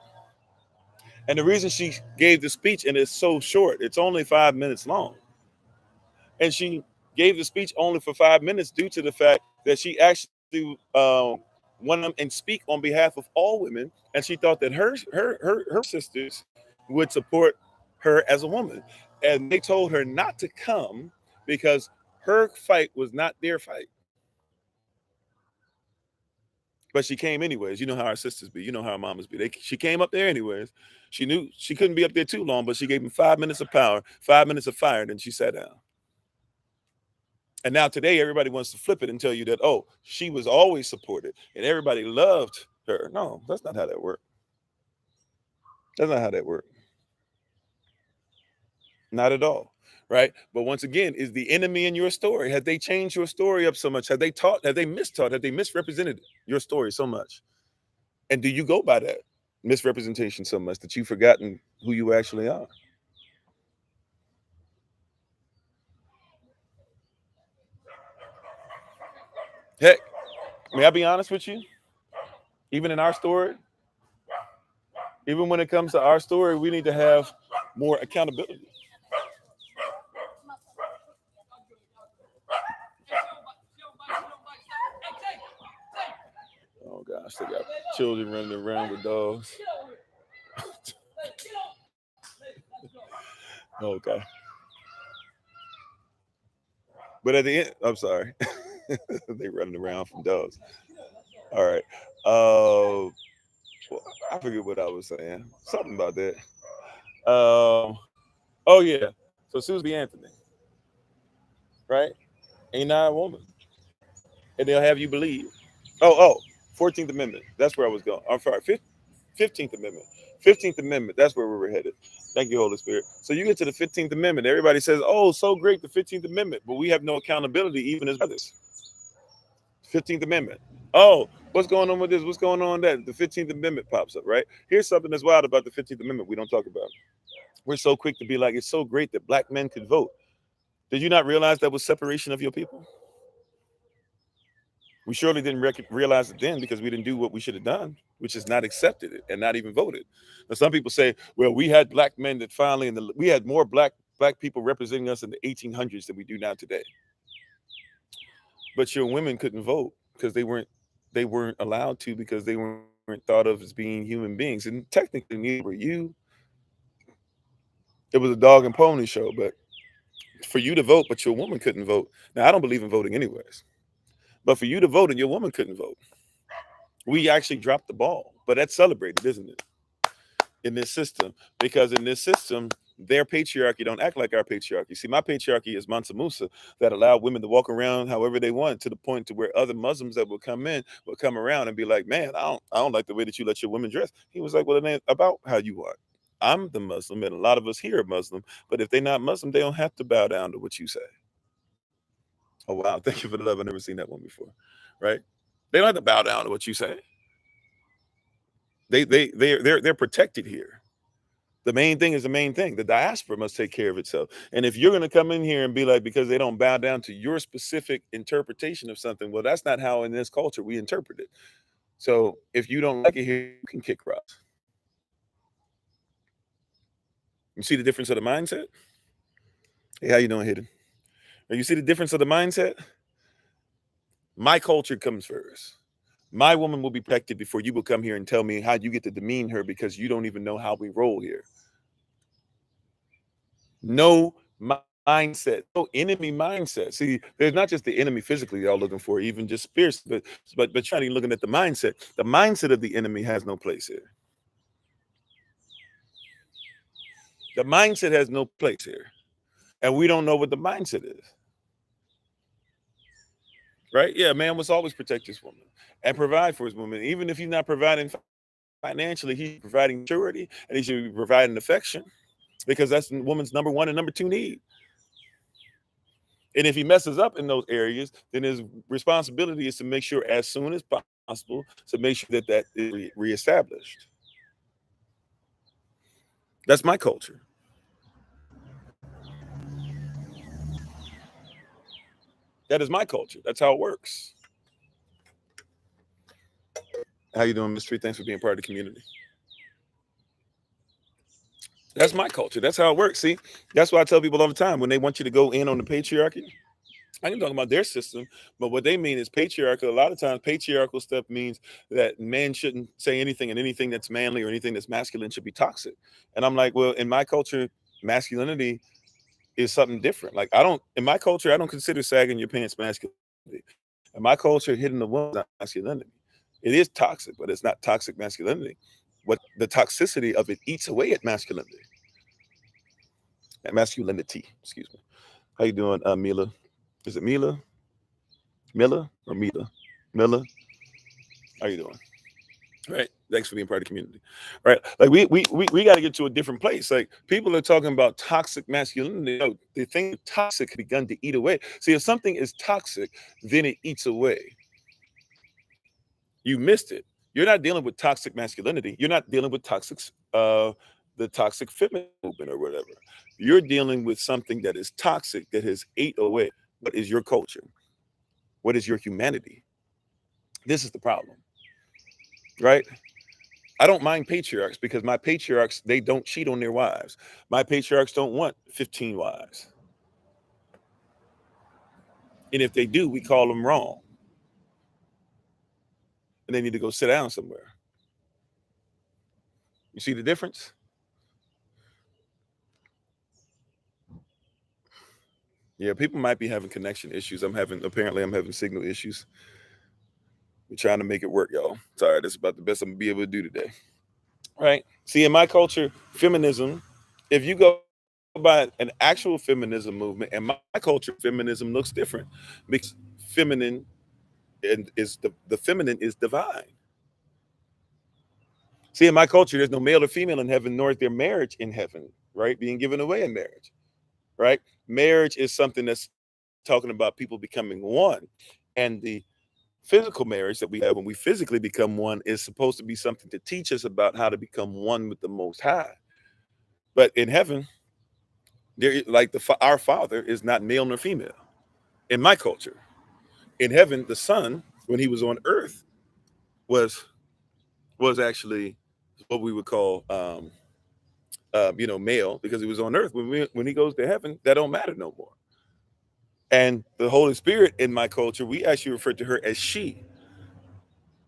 And the reason she gave the speech, and it's so short, it's only 5 minutes long. And she gave the speech only for 5 minutes due to the fact that she actually went up and speak on behalf of all women, and she thought that her sisters would support her as a woman, and they told her not to come because her fight was not their fight. But she came anyways. You know how our sisters be. You know how our mamas be. She came up there anyways. She knew she couldn't be up there too long, but she gave him 5 minutes of power, 5 minutes of fire, and then she sat down. And now today, everybody wants to flip it and tell you that, oh, she was always supported and everybody loved her. No, that's not how that worked. That's not how that worked. Not at all. Right. But once again, is the enemy in your story? Have they changed your story up so much? Have they taught? Have they mistaught? Have they misrepresented your story so much? And do you go by that misrepresentation so much that you've forgotten who you actually are? Heck, may I be honest with you? Even in our story, even when it comes to our story, we need to have more accountability. Oh gosh, they got children running around with dogs. Okay. But at the end, I'm sorry. They running around from dogs. All right. Well, I forget what I was saying. Something about that. Oh yeah. So Susan B. Anthony, right? Ain't not a woman. And they'll have you believe. Oh, 14th Amendment. That's where I was going. I'm sorry, 15th Amendment. 15th Amendment. That's where we were headed. Thank you, Holy Spirit. So you get to the 15th Amendment. Everybody says, oh, so great, the 15th Amendment. But we have no accountability even as brothers. 15th Amendment. Oh, what's going on with this? What's going on with that? The 15th Amendment pops up, right? Here's something that's wild about the 15th Amendment we don't talk about. We're so quick to be like, it's so great that black men could vote. Did you not realize that was separation of your people? We surely didn't realize it then because we didn't do what we should have done, which is not accepted it and not even voted. Now, some people say, well, we had black men that finally, we had more black people representing us in the 1800s than we do now today. But your women couldn't vote because they weren't allowed to because they weren't thought of as being human beings. And technically, neither were you. It was a dog and pony show, but for you to vote, but your woman couldn't vote. Now, I don't believe in voting anyways, but for you to vote and your woman couldn't vote, we actually dropped the ball. But that's celebrated, isn't it? In this system, because in this system, their patriarchy don't act like our patriarchy. See, my patriarchy is Mansa Musa that allowed women to walk around however they want, to the point to where other Muslims that would come in would come around and be like, man, I don't like the way that you let your women dress. He was like, well, it ain't about how you are. I'm the Muslim, and a lot of us here are Muslim, but if they're not Muslim, they don't have to bow down to what you say. Oh wow, thank you for the love. I've never seen that one before. Right? They don't have to bow down to what you say. They're protected here. The main thing is the main thing. The diaspora must take care of itself. And if you're going to come in here and be like, because they don't bow down to your specific interpretation of something, well, that's not how in this culture we interpret it. So if you don't like it here, you can kick rocks. You see the difference of the mindset? Hey, how you doing, Hayden? You see the difference of the mindset? My culture comes first. My woman will be protected before you will come here and tell me how you get to demean her because you don't even know how we roll here. No mindset, no enemy mindset. See, there's not just the enemy physically y'all looking for, even just spirits, but trying to looking at the mindset. The mindset of the enemy has no place here. The mindset has no place here. And we don't know what the mindset is. Right? Yeah, man must always protect his woman and provide for his woman. Even if he's not providing financially, he's providing maturity and he should be providing affection because that's the woman's number one and number two need. And if he messes up in those areas, then his responsibility is to make sure as soon as possible to make sure that that is reestablished. That's my culture. That is my culture. That's how it works. How you doing, Mystery? Thanks for being part of the community. That's my culture. That's how it works. See, that's why I tell people all the time when they want you to go in on the patriarchy. I can talk about their system, but what they mean is patriarchal. A lot of times, patriarchal stuff means that men shouldn't say anything, and anything that's manly or anything that's masculine should be toxic. And I'm like, well, in my culture, masculinity is something different. Like, in my culture, I don't consider sagging your pants masculinity. In my culture, hitting the woman is not masculinity. It is toxic, but it's not toxic masculinity. What the toxicity of it eats away at masculinity. At masculinity, excuse me. How you doing, Mila? Is it Mila? Mila or Mila? Mila? How you doing? Right. Thanks for being part of the community, right? Like we got to get to a different place. Like people are talking about toxic masculinity. No, the thing toxic begun to eat away. See, if something is toxic, then it eats away. You missed it. You're not dealing with toxic masculinity. You're not dealing with the toxic feminine movement or whatever. You're dealing with something that is toxic that has ate away. What is your culture? What is your humanity? This is the problem, right? I don't mind patriarchs because my patriarchs, they don't cheat on their wives. My patriarchs don't want 15 wives. And if they do, we call them wrong. And they need to go sit down somewhere. You see the difference? Yeah, people might be having connection issues. Apparently I'm having signal issues. We're trying to make it work, y'all. Sorry, that's about the best I'm gonna be able to do today. Right? See, in my culture, feminism, if you go by an actual feminism movement, and my culture, feminism looks different because feminine and is the feminine is divine. See, in my culture, there's no male or female in heaven, nor is there marriage in heaven, right? Being given away in marriage, right? Marriage is something that's talking about people becoming one. And the physical marriage that we have when we physically become one is supposed to be something to teach us about how to become one with the Most High. But in heaven, our Father is not male nor female. In my culture, in heaven, the Son, when he was on earth, was actually what we would call male because he was on earth. When he goes to heaven, that don't matter no more. And the Holy Spirit in my culture, we actually refer to her as she.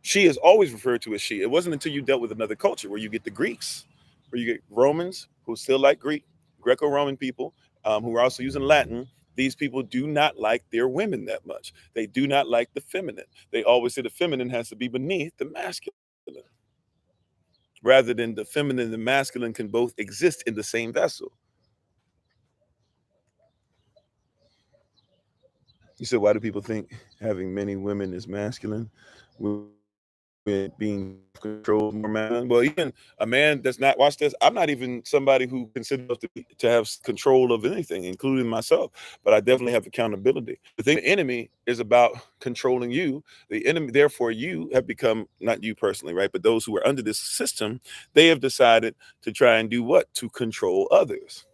She is always referred to as she. It wasn't until you dealt with another culture where you get the Greeks, where you get Romans who still like Greco-Roman people who are also using Latin. These people do not like their women that much. They do not like the feminine. They always say the feminine has to be beneath the masculine, rather than the feminine and the masculine can both exist in the same vessel. You said, why do people think having many women is masculine? Being controlled more masculine. Well, even a man that's not, watch this. I'm not even somebody who considers to have control of anything, including myself. But I definitely have accountability. The thing, the enemy is about controlling you. The enemy, therefore, you have become, not you personally, right? But those who are under this system, they have decided to try and do what? To control others,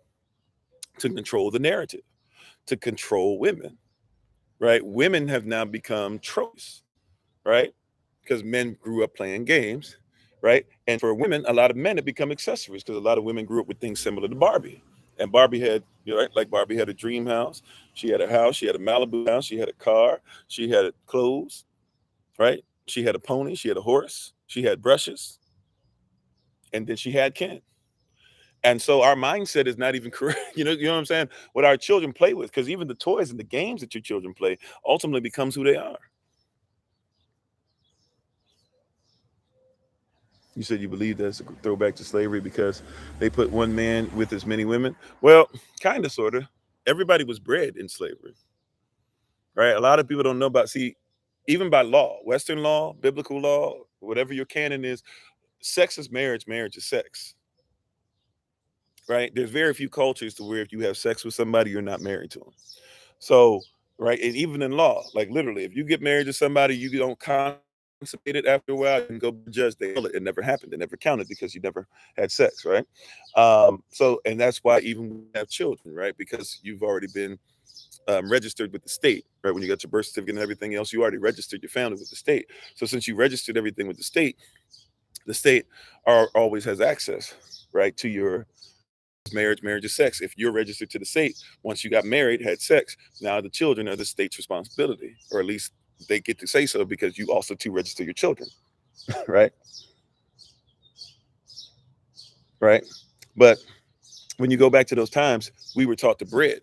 to control the narrative, to control women, right? Women have now become trophies, right? Because men grew up playing games, right? And for women, a lot of men have become accessories because a lot of women grew up with things similar to Barbie. And Barbie had, right, like Barbie had a dream house. She had a house. She had a Malibu house. She had a car. She had clothes, right? She had a pony. She had a horse. She had brushes. And then she had Ken. And so our mindset is not even correct. You know what I'm saying? What our children play with, because even the toys and the games that your children play ultimately becomes who they are. You said you believe that's a throwback to slavery because they put one man with as many women. Well, kind of, sort of. Everybody was bred in slavery, right? A lot of people don't know about, see, even by law, Western law, biblical law, whatever your canon is, sex is marriage, marriage is sex, right? There's very few cultures to where if you have sex with somebody, you're not married to them. So, right, and even in law, like literally, if you get married to somebody, you don't consummate it after a while, you can go judge. It never happened. It never counted because you never had sex, right? So, and that's why even when you have children, right? Because you've already been registered with the state, right? When you got your birth certificate and everything else, you already registered your family with the state. So, since you registered everything with the state always has access, right, to your marriage is sex. If you're registered to the state, once you got married, had sex, now the children are the state's responsibility, or at least they get to say so because you also to register your children. right right but when you go back to those times, we were taught to bread.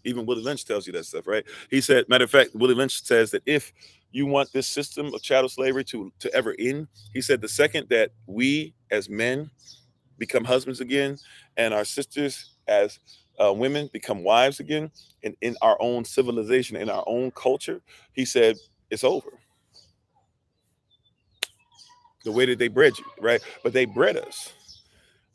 Even Willie Lynch tells you that stuff, right? He said, matter of fact, Willie Lynch says that if you want this system of chattel slavery to ever end, he said the second that we as men become husbands again, and our sisters as women become wives again, and in our own civilization, in our own culture, he said it's over. the way that they bred you, right? But they bred us,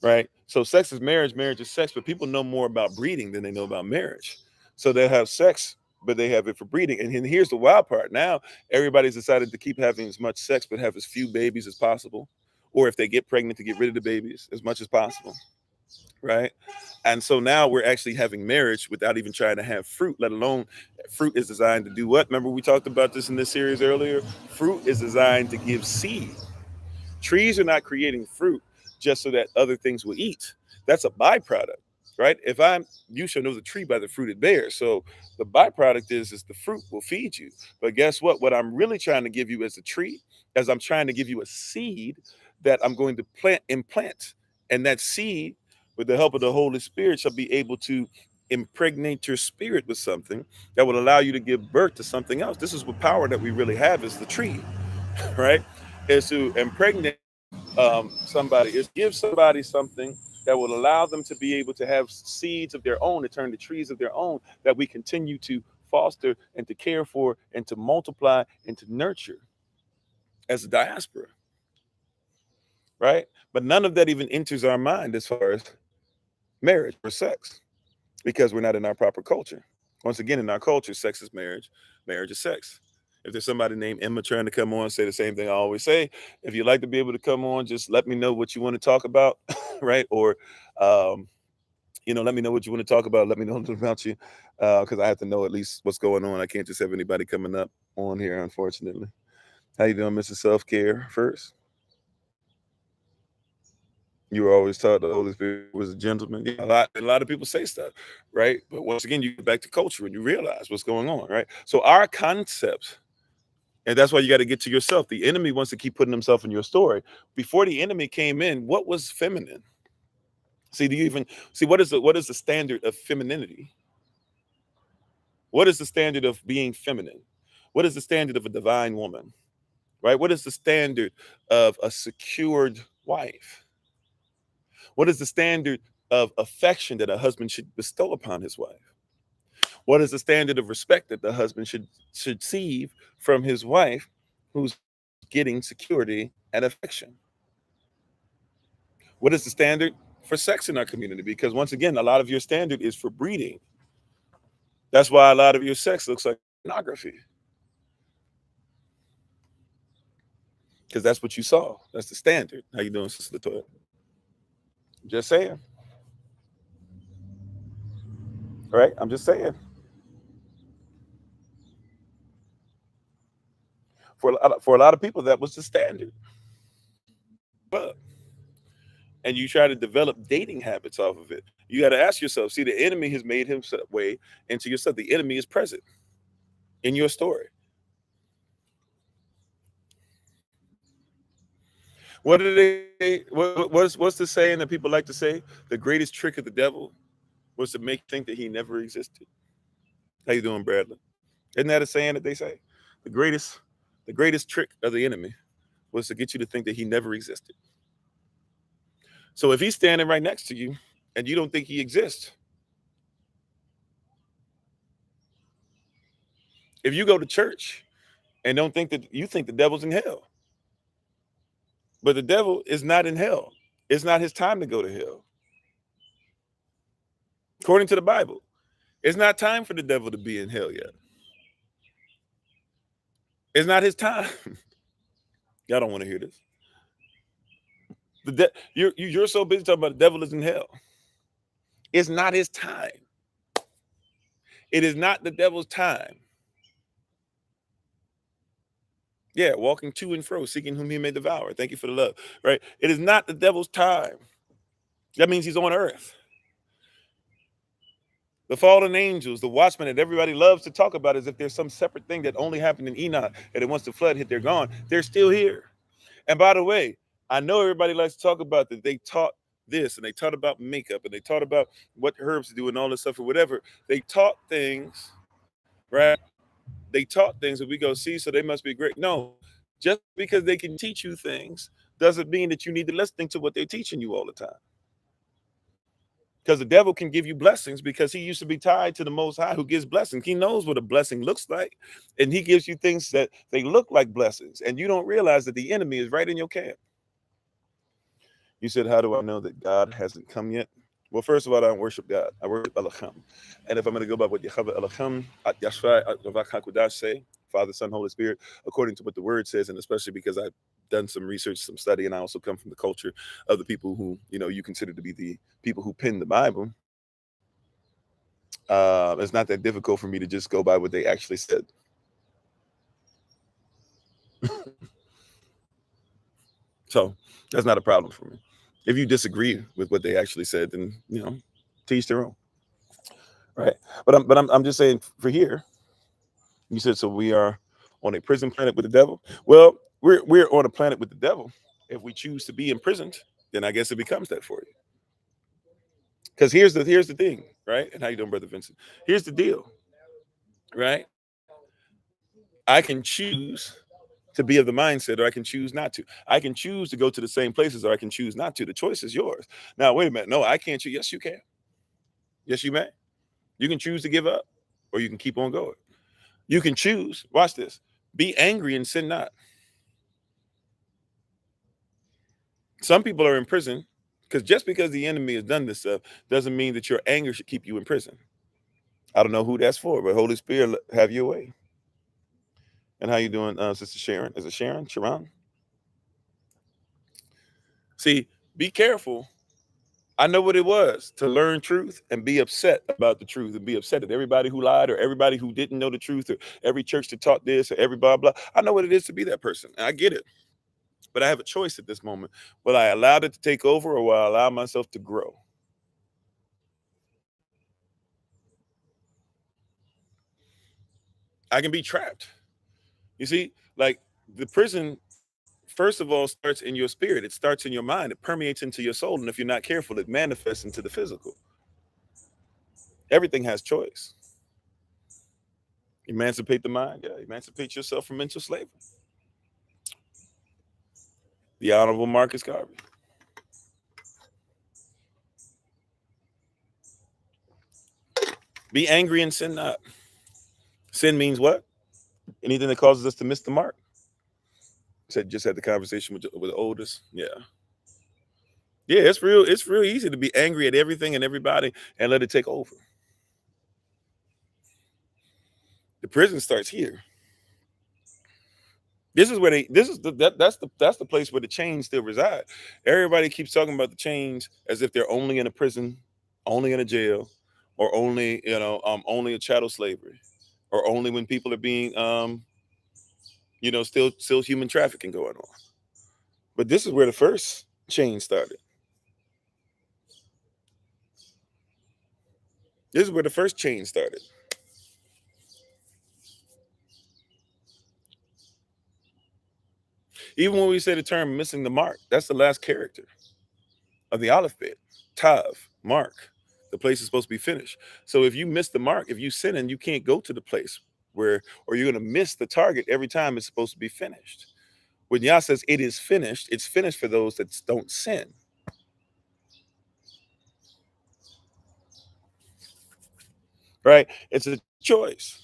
right? So sex is marriage, marriage is sex, but people know more about breeding than they know about marriage. So they have sex, but they have it for breeding. And here's the wild part. Now everybody's decided to keep having as much sex, but have as few babies as possible. Or if they get pregnant, to get rid of the babies as much as possible, right? And so now we're actually having marriage without even trying to have fruit, let alone fruit is designed to do what? Remember we talked about this in this series earlier? Fruit is designed to give seed. Trees are not creating fruit just so that other things will eat. That's a byproduct, right? You shall know the tree by the fruit it bears. So the byproduct is the fruit will feed you. But guess what? What I'm really trying to give you as a tree, as I'm trying to give you a seed that I'm going to implant. And that seed, with the help of the Holy Spirit, shall be able to impregnate your spirit with something that will allow you to give birth to something else. This is what power that we really have is the tree, right? Is to impregnate somebody, is give somebody something that will allow them to be able to have seeds of their own, to turn to trees of their own, that we continue to foster and to care for and to multiply and to nurture as a diaspora, right? But none of that even enters our mind as far as marriage or sex, because we're not in our proper culture. Once again, in our culture, sex is marriage, marriage is sex. If there's somebody named Emma trying to come on, say the same thing I always say. If you'd like to be able to come on, just let me know what you want to talk about, right? Or, let me know what you want to talk about. Let me know about you, because I have to know at least what's going on. I can't just have anybody coming up on here, unfortunately. How you doing, Mr. Self-Care first? You were always taught the Holy Spirit was a gentleman. Yeah, a lot of people say stuff, right? But once again, you get back to culture and you realize what's going on, right? So our concepts, and that's why you got to get to yourself. The enemy wants to keep putting himself in your story. Before the enemy came in, what was feminine? See, do you even see what is the standard of femininity? What is the standard of being feminine? What is the standard of a divine woman? Right? What is the standard of a secured wife? What is the standard of affection that a husband should bestow upon his wife? What is the standard of respect that the husband should receive from his wife who's getting security and affection? What is the standard for sex in our community? Because once again, a lot of your standard is for breeding. That's why a lot of your sex looks like pornography. Because that's what you saw. That's the standard. How you doing, Sister Latoya? Just saying. Right? I'm just saying. For a lot of people, that was the standard. But and you try to develop dating habits off of it. You got to ask yourself, see, the enemy has made himself way into yourself. The enemy is present in your story. What do they what's the saying that people like to say? The greatest trick of the devil was to make you think that he never existed. How you doing, Bradley? Isn't that a saying that they say? The greatest trick of the enemy was to get you to think that he never existed. So if he's standing right next to you and you don't think he exists, if you go to church and don't think that you think the devil's in hell, but the devil is not in hell. It's not his time to go to hell. According to the Bible, it's not time for the devil to be in hell yet. It's not his time. Y'all don't want to hear this. You're so busy talking about the devil is in hell. It's not his time. It is not the devil's time. Yeah, walking to and fro, seeking whom he may devour. Thank you for the love. Right? It is not the devil's time. That means he's on earth. The fallen angels, the watchmen that everybody loves to talk about as if there's some separate thing that only happened in Enoch, and once the flood hit, they're gone. They're still here. And by the way, I know everybody likes to talk about that. They taught this and they taught about makeup and they taught about what herbs to do and all this stuff or whatever. They taught things, right? They taught things that we go, see, so they must be great. No, just because they can teach you things doesn't mean that you need to listen to what they're teaching you all the time. Because the devil can give you blessings because he used to be tied to the Most High who gives blessings. He knows what a blessing looks like. And he gives you things that they look like blessings. And you don't realize that the enemy is right in your camp. You said, how do I know that God hasn't come yet? Well, first of all, I don't worship God. I worship Elohim. And if I'm going to go by what Yahweh Elohim, at Yashua, at Ravak HaKodash say, Father, Son, Holy Spirit, according to what the word says, and especially because I've done some research, some study, and I also come from the culture of the people who, you consider to be the people who penned the Bible. It's not that difficult for me to just go by what they actually said. So that's not a problem for me. If you disagree with what they actually said, then teach their own, right? But I'm just saying for here. You said so we are on a prison planet with the devil. Well, we're on a planet with the devil. If we choose to be imprisoned, then I guess it becomes that for you. Because here's the thing, right? And how you doing, Brother Vincent? Here's the deal, right? I can choose to be of the mindset, or I can choose not to. I can choose to go to the same places, or I can choose not to. The choice is yours. Now, wait a minute. No, I can't choose. Yes, you can. Yes, you may. You can choose to give up, or you can keep on going. You can choose. Watch this. Be angry and sin not. Some people are in prison because just because the enemy has done this stuff doesn't mean that your anger should keep you in prison. I don't know who that's for, but Holy Spirit, have your way. And how you doing, Sister Sharon? Is it Sharon? Sharon? See, be careful. I know what it was to learn truth and be upset about the truth and be upset at everybody who lied or everybody who didn't know the truth or every church that taught this or every blah, blah. I know what it is to be that person. And I get it. But I have a choice at this moment. Will I allow it to take over or will I allow myself to grow? I can be trapped. You see, like the prison, first of all, starts in your spirit. It starts in your mind. It permeates into your soul. And if you're not careful, it manifests into the physical. Everything has choice. Emancipate the mind. Yeah, emancipate yourself from mental slavery. The Honorable Marcus Garvey. Be angry and sin not. Sin means what? Anything that causes us to miss the mark. Said just had the conversation with the oldest. Yeah. Yeah, it's real. It's real easy to be angry at everything and everybody and let it take over. The prison starts here. This is where that's the place where the chains still reside. Everybody keeps talking about the chains as if they're only in a prison, only in a jail, or only only a chattel slavery, or only when people are being still human trafficking going on. But this is where the first chain started. This is where the first chain started. Even when we say the term missing the mark, that's the last character of the alphabet. Tav, mark. The place is supposed to be finished. So if you miss the mark, if you sin and you can't go to the place where, or you're going to miss the target every time it's supposed to be finished. When Yah says it is finished, it's finished for those that don't sin. Right? It's a choice.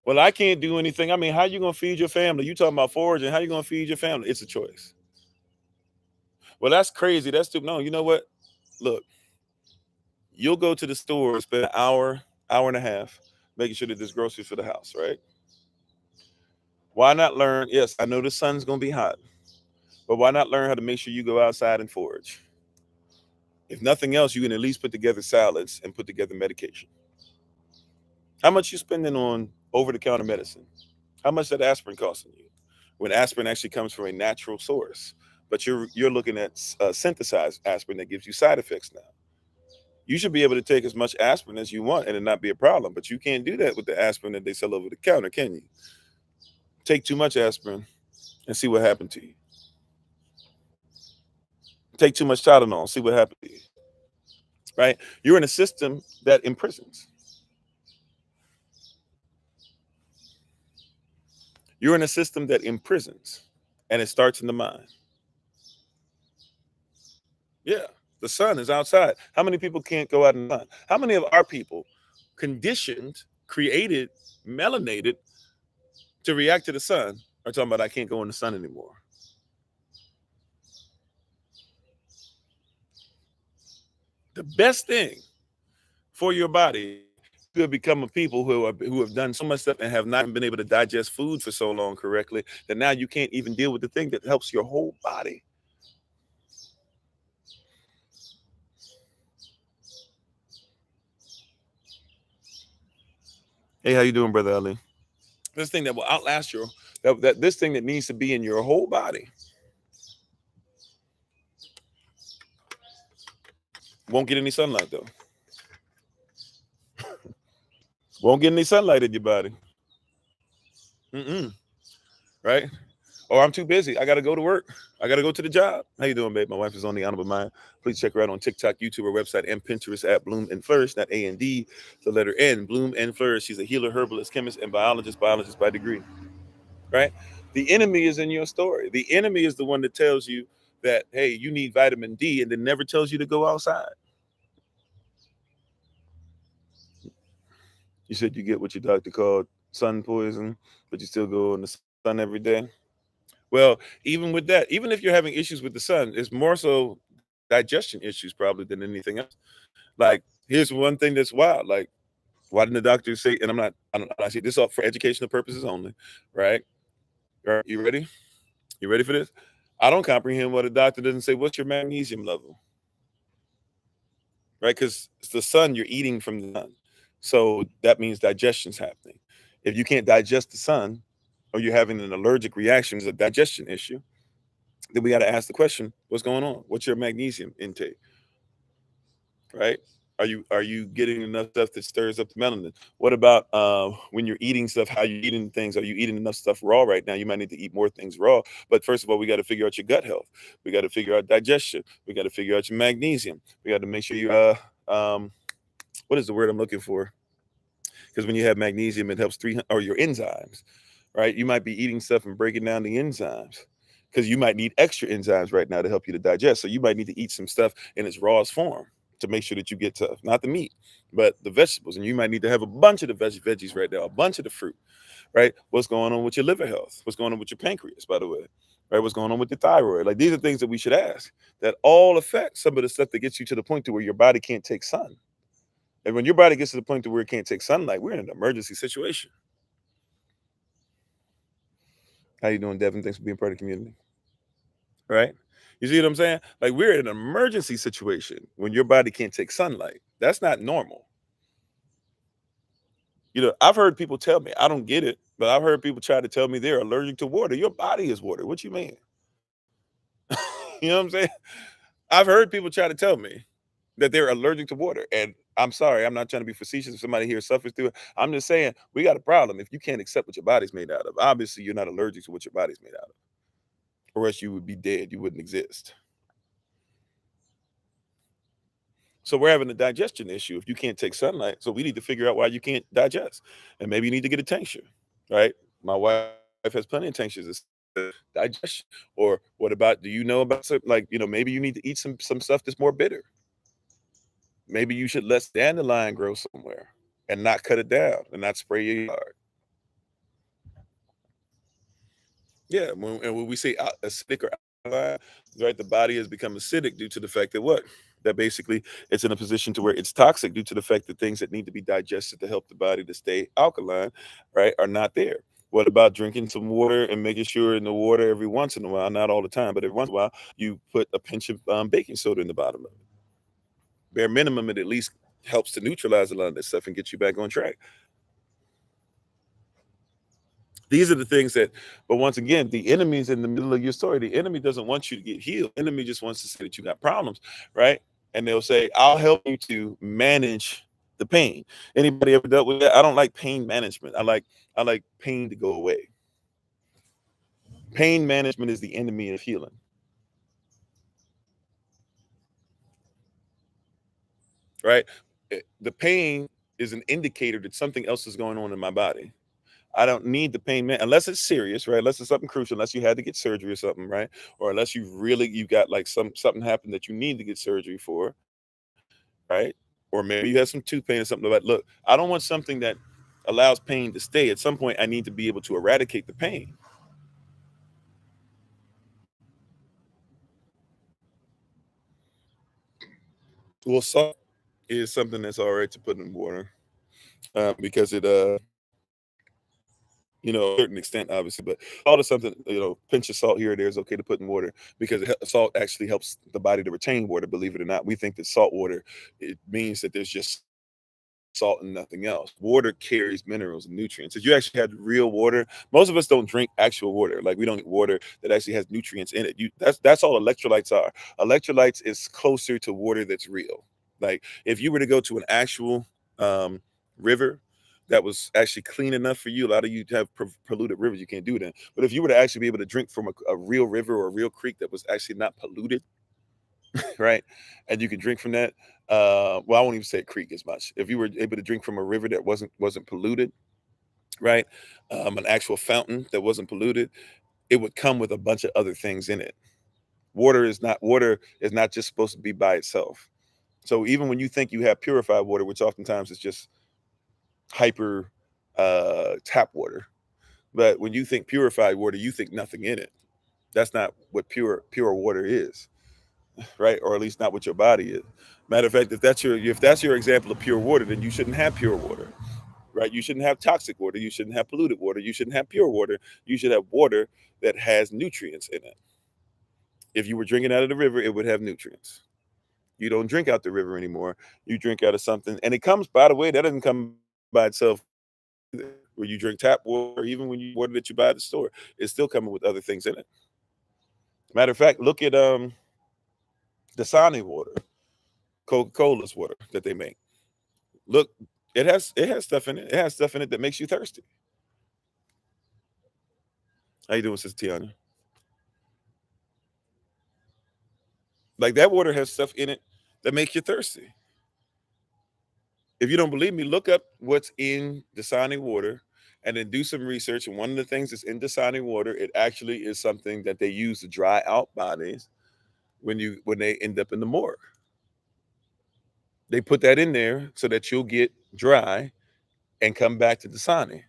Well, I can't do anything. I mean, how you going to feed your family? You talking about foraging. How you going to feed your family? It's a choice. Well, that's crazy. That's stupid. No, you know what? Look, you'll go to the store, spend an hour and a half, making sure that there's groceries for the house, right? Why not learn? Yes, I know the sun's gonna be hot, but why not learn how to make sure you go outside and forage? If nothing else, you can at least put together salads and put together medication. How much you spending on over-the-counter medicine? How much that aspirin costing you? When aspirin actually comes from a natural source, but you're looking at synthesized aspirin that gives you side effects now. You should be able to take as much aspirin as you want and it not be a problem, but you can't do that with the aspirin that they sell over the counter, can you? Take too much aspirin and see what happened to you. Take too much Tylenol, see what happened to you. Right? You're in a system that imprisons. You're in a system that imprisons, and it starts in the mind. Yeah. The sun is outside. How many people can't go out in the sun? How many of our people conditioned, created, melanated to react to the sun are talking about I can't go in the sun anymore? The best thing for your body, you have become a people who have done so much stuff and have not been able to digest food for so long correctly that now you can't even deal with the thing that helps your whole body. Hey, how you doing, Brother Ali? This thing that will outlast your that this thing that needs to be in your whole body won't get any sunlight though. Won't get any sunlight in your body. Right? Or I'm too busy. I got to go to work. I got to go to the job. How you doing, babe? My wife is on the Honorable Mind. Please check her out on TikTok, YouTube, her website, and Pinterest at Bloom and Flourish, not A&D, the letter N, Bloom and Flourish. She's a healer, herbalist, chemist, and biologist by degree. Right? The enemy is in your story. The enemy is the one that tells you that, hey, you need vitamin D, and then never tells you to go outside. You said you get what your doctor called sun poison, but you still go in the sun every day. Well, even with that, even if you're having issues with the sun, it's more so digestion issues probably than anything else. Like, here's one thing that's wild. Like, why didn't the doctor say, and I say this up for educational purposes only, right? All right, you ready? You ready for this? I don't comprehend why the doctor doesn't say, what's your magnesium level? Right? Because it's the sun, you're eating from the sun. So that means digestion's happening. If you can't digest the sun, or you're having an allergic reaction, it's a digestion issue, then we got to ask the question, what's going on? What's your magnesium intake? Right? Are you getting enough stuff that stirs up the melanin? What about when you're eating stuff, how you eating things? Are you eating enough stuff raw right now? You might need to eat more things raw. But first of all, we got to figure out your gut health. We got to figure out digestion. We got to figure out your magnesium. We got to make sure you what is the word I'm looking for? Because when you have magnesium, it helps or your enzymes, right? You might be eating stuff and breaking down the enzymes because you might need extra enzymes right now to help you to digest. So you might need to eat some stuff in its rawest form to make sure that you get tough, not the meat, but the vegetables. And you might need to have a bunch of the veggies right now, a bunch of the fruit, right? What's going on with your liver health? What's going on with your pancreas, by the way? Right? What's going on with the thyroid? Like, these are things that we should ask that all affect some of the stuff that gets you to the point to where your body can't take sun. And when your body gets to the point to where it can't take sunlight, we're in an emergency situation. How you doing, Devin? Thanks for being part of the community. Right? You see what I'm saying? Like, we're in an emergency situation when your body can't take sunlight. That's not normal. I've heard people tell me, I don't get it, but I've heard people try to tell me they're allergic to water. Your body is water. What you mean? You know what I'm saying? I've heard people try to tell me that they're allergic to water. And I'm sorry, I'm not trying to be facetious. If somebody here suffers through it, I'm just saying we got a problem if you can't accept what your body's made out of. Obviously, you're not allergic to what your body's made out of, or else you would be dead. You wouldn't exist. So we're having a digestion issue if you can't take sunlight. So we need to figure out why you can't digest. And maybe you need to get a tincture, right? My wife has plenty of tinctures of digestion. Or what about, do you know about like, maybe you need to eat some stuff that's more bitter. Maybe you should let dandelion grow somewhere and not cut it down and not spray your yard. Yeah, when we say acidic or alkaline, right, the body has become acidic due to the fact that what? That basically it's in a position to where it's toxic due to the fact that things that need to be digested to help the body to stay alkaline, right, are not there. What about drinking some water and making sure in the water every once in a while, not all the time, but every once in a while, you put a pinch of baking soda in the bottom of it. Bare minimum, it at least helps to neutralize a lot of this stuff and get you back on track. These are the things that, but once again, the enemy's in the middle of your story. The enemy doesn't want you to get healed. The enemy just wants to say that you got problems, right? And they'll say, I'll help you to manage the pain. Anybody ever dealt with that? I don't like pain management. I like pain to go away. Pain management is the enemy of healing, right? The pain is an indicator that something else is going on in my body. I don't need the pain man unless it's serious, right? Unless it's something crucial, unless you had to get surgery or something, right? Or unless you got like something happened that you need to get surgery for, right? Or maybe you have some tooth pain or something like that. Look, I don't want something that allows pain to stay. At some point, I need to be able to eradicate the pain. Well, salt is something that's all right to put in water because it a certain extent, obviously, but salt is something, pinch of salt here or there is okay to put in water because salt actually helps the body to retain water, believe it or not. We think that salt water, it means that there's just salt and nothing else. Water carries minerals and nutrients. If you actually had real water, most of us don't drink actual water. Like we don't get water that actually has nutrients in it. That's all electrolytes are. Electrolytes is closer to water that's real. Like if you were to go to an actual river that was actually clean enough for you, a lot of you have polluted rivers you can't do that. But if you were to actually be able to drink from a real river or a real creek that was actually not polluted, right? And you can drink from that. Well, I won't even say creek as much. If you were able to drink from a river that wasn't polluted, right? An actual fountain that wasn't polluted, it would come with a bunch of other things in it. Water is not just supposed to be by itself. So even when you think you have purified water, which oftentimes is just hyper tap water, but when you think purified water, you think nothing in it. That's not what pure water is, right? Or at least not what your body is. Matter of fact, if that's your example of pure water, then you shouldn't have pure water, right? You shouldn't have toxic water. You shouldn't have polluted water. You shouldn't have pure water. You should have water that has nutrients in it. If you were drinking out of the river, it would have nutrients. You don't drink out the river anymore. You drink out of something, and it comes. By the way, that doesn't come by itself. Where you drink tap water, even when you water that you buy at the store, it's still coming with other things in it. Matter of fact, look at Dasani water, Coca-Cola's water that they make. Look, it has stuff in it. It has stuff in it that makes you thirsty. How you doing, Sister Tiana? Like that water has stuff in it that makes you thirsty. If you don't believe me, look up what's in Dasani water and then do some research. And one of the things that's in Dasani water, it actually is something that they use to dry out bodies when they end up in the morgue. They put that in there so that you'll get dry and come back to Dasani.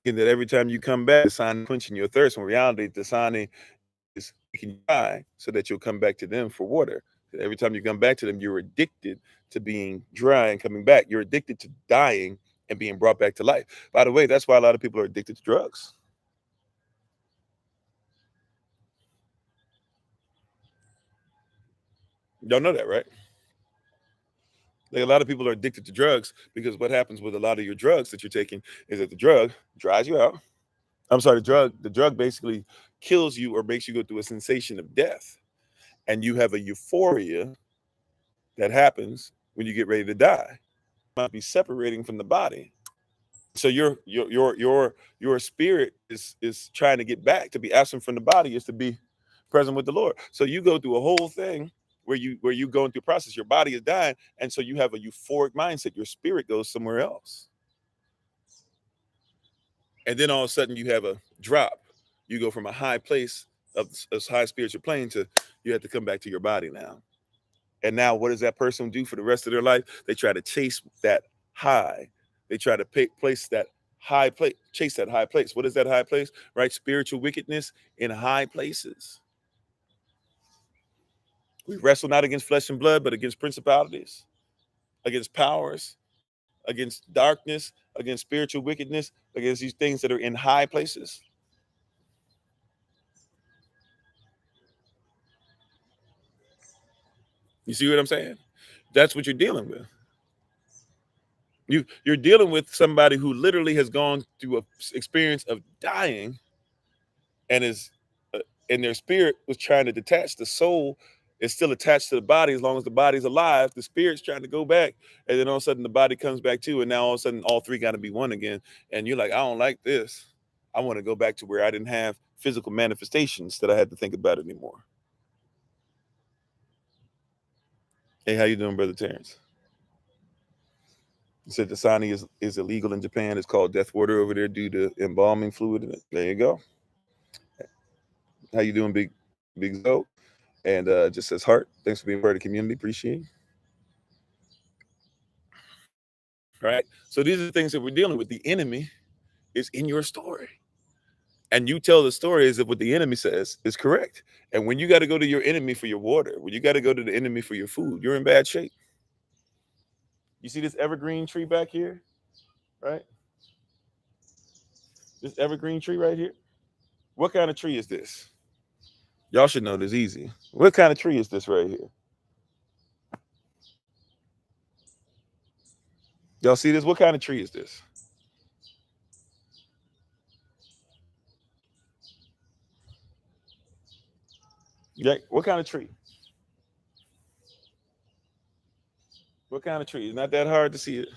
And that every time you come back, Dasani quenching your thirst. In reality, Dasani is making you dry so that you'll come back to them for water. Every time you come back to them, you're addicted to being dry and coming back. You're addicted to dying and being brought back to life. By the way, that's why a lot of people are addicted to drugs. You don't know that, right? Like a lot of people are addicted to drugs because what happens with a lot of your drugs that you're taking is that the drug dries you out. I'm sorry, the drug basically kills you or makes you go through a sensation of death. And you have a euphoria that happens when you get ready to die. You might be separating from the body. So your spirit is trying to get back. To be absent from the body is to be present with the Lord. So you go through a whole thing where you going through a process. Your body is dying, and so you have a euphoric mindset. Your spirit goes somewhere else, and then all of a sudden you have a drop. You go from a high place of a high spiritual plane to you have to come back to your body now. And now, what does that person do for the rest of their life? They try to chase that high. They try to place that high place, chase that high place. What is that high place? Right? Spiritual wickedness in high places. We wrestle not against flesh and blood, but against principalities, against powers, against darkness, against spiritual wickedness, against these things that are in high places. You see what I'm saying? That's what you're dealing with. You're dealing with somebody who literally has gone through a experience of dying and is and their spirit was trying to detach. The soul is still attached to the body as long as the body's alive. The spirit's trying to go back, and then all of a sudden the body comes back too, and now all of a sudden all three got to be one again. And you're like, I don't like this. I want to go back to where I didn't have physical manifestations that I had to think about anymore. Hey, how you doing, Brother Terrence? You said Dasani is illegal in Japan. It's called death water over there due to embalming fluid in it. There you go. How you doing, Big Zo? And just says heart. Thanks for being part of the community. Appreciate it. Right. So these are the things that we're dealing with. The enemy is in your story. And you tell the story as if what the enemy says is correct. And when you got to go to your enemy for your water, when you got to go to the enemy for your food, you're in bad shape. You see this evergreen tree back here, right? This evergreen tree right here. What kind of tree is this? Y'all should know this easy. What kind of tree is this right here? Y'all see this? What kind of tree is this? Yeah, what kind of tree? What kind of tree? It's not that hard to see it.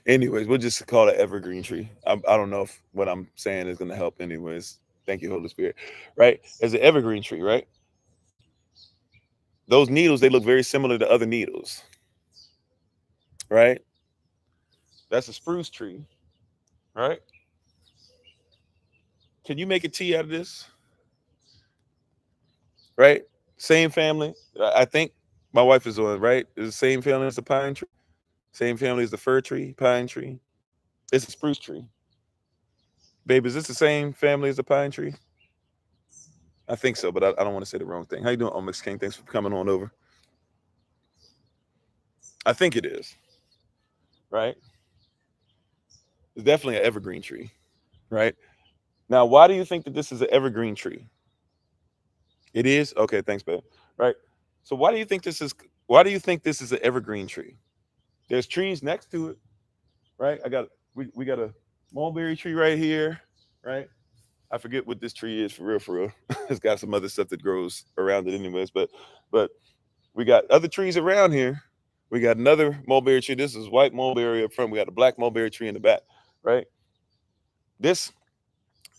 Anyways, we'll just call it evergreen tree. I don't know if what I'm saying is going to help. Anyways, thank you, Holy Spirit. Right? As an evergreen tree, right? Those needles, they look very similar to other needles, right? That's a spruce tree, right? Can you make a tea out of this? Right? Same family. I think my wife is on, right? It's the same family as the pine tree. Same family as the fir tree, pine tree. It's a spruce tree. Babe, is this the same family as the pine tree? I think so, but I don't want to say the wrong thing. How you doing, Omix King? Thanks for coming on over. I think it is, right? It's definitely an evergreen tree, right? Now, why do you think that this is an evergreen tree? It is? Okay, thanks, babe. Right. So why do you think this is an evergreen tree? There's trees next to it, right? We got a mulberry tree right here, right? I forget what this tree is for real, for real. It's got some other stuff that grows around it anyways, but we got other trees around here. We got another mulberry tree. This is white mulberry up front. We got a black mulberry tree in the back, right? This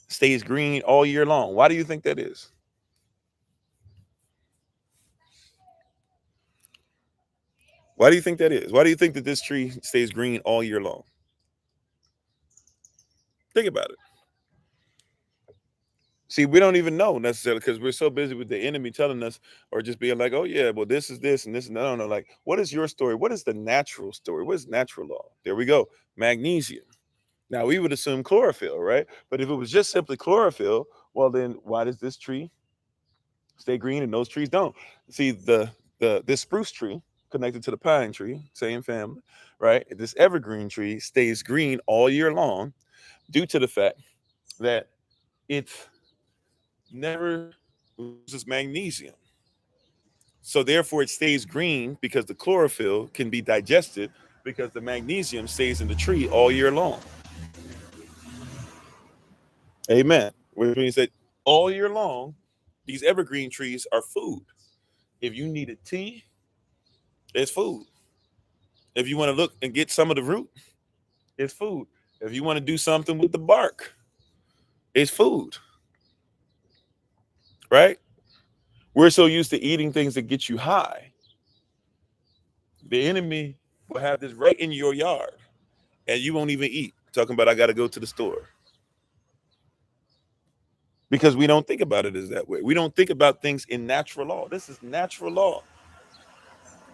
stays green all year long. Why do you think that is? Why do you think that is? Why do you think that this tree stays green all year long? Think about it. See, we don't even know necessarily because we're so busy with the enemy telling us or just being like, oh, yeah, well, this is this and this. And no, no, like, what is your story? What is the natural story? What is natural law? There we go. Magnesium. Now, we would assume chlorophyll, right? But if it was just simply chlorophyll, well, then why does this tree stay green and those trees don't? See, this spruce tree connected to the pine tree, same family, right? This evergreen tree stays green all year long due to the fact that it never loses magnesium. So therefore it stays green because the chlorophyll can be digested because the magnesium stays in the tree all year long. Amen. Which means that all year long, these evergreen trees are food. If you need a tea, it's food. If you want to look and get some of the root, it's food. If you want to do something with the bark, it's food. Right? We're so used to eating things that get you high. The enemy will have this right in your yard and you won't even eat. Talking about I got to go to the store. Because we don't think about it as that way. We don't think about things in natural law. This is natural law.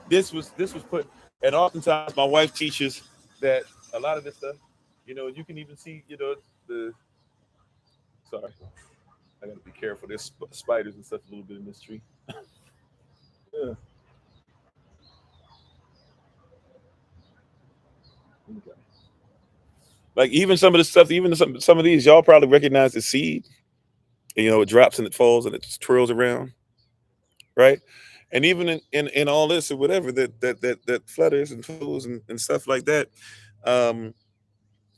This was put, and oftentimes my wife teaches that a lot of this stuff, you can even see, the sorry, I gotta be careful. There's spiders and stuff a little bit in this tree. Yeah. Okay. Like even some of the stuff, even some of these, y'all probably recognize the seed. And, it drops and it falls and it just twirls around, right? And even in all this or whatever that flutters and flows and stuff like that, um,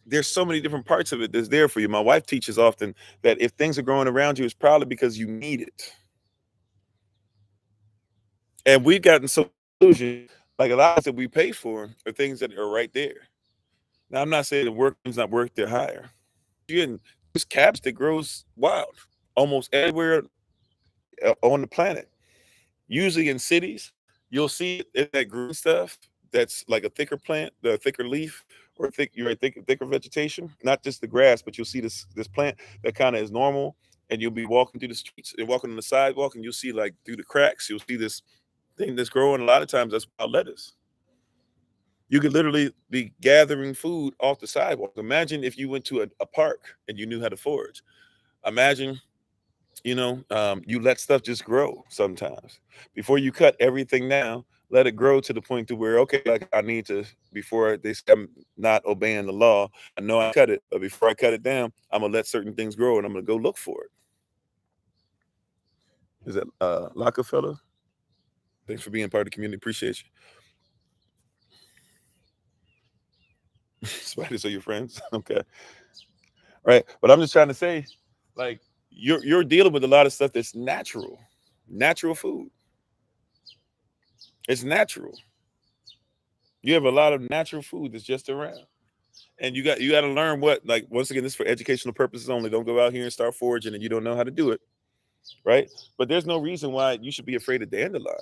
there's so many different parts of it that's there for you. My wife teaches often that if things are growing around you, it's probably because you need it. And we've gotten so illusion, like a lot of that we pay for are things that are right there. Now, I'm not saying the workman's not worth their hire. You're getting this cabbage that grows wild almost everywhere on the planet. Usually in cities, you'll see that green stuff that's like a thicker plant, the thicker leaf, or thicker vegetation, not just the grass, but you'll see this plant that kind of is normal, and you'll be walking through the streets and walking on the sidewalk, and you'll see like through the cracks, you'll see this thing that's growing. A lot of times that's wild lettuce. You could literally be gathering food off the sidewalk. Imagine if you went to a park and you knew how to forage. Imagine, you let stuff just grow sometimes. Before you cut everything down, let it grow to the point to where, okay, like I need to, before they say I'm not obeying the law, I know I cut it, but before I cut it down, I'm gonna let certain things grow and I'm gonna go look for it. Is that Rockefeller? Thanks for being part of the community. Appreciate you. Spiders are your friends. Okay. Right. But I'm just trying to say, like, you're dealing with a lot of stuff that's natural food. It's natural. You have a lot of natural food that's just around. And you got to learn what, like, once again, this is for educational purposes only. Don't go out here and start foraging and you don't know how to do it. Right. But there's no reason why you should be afraid of dandelion.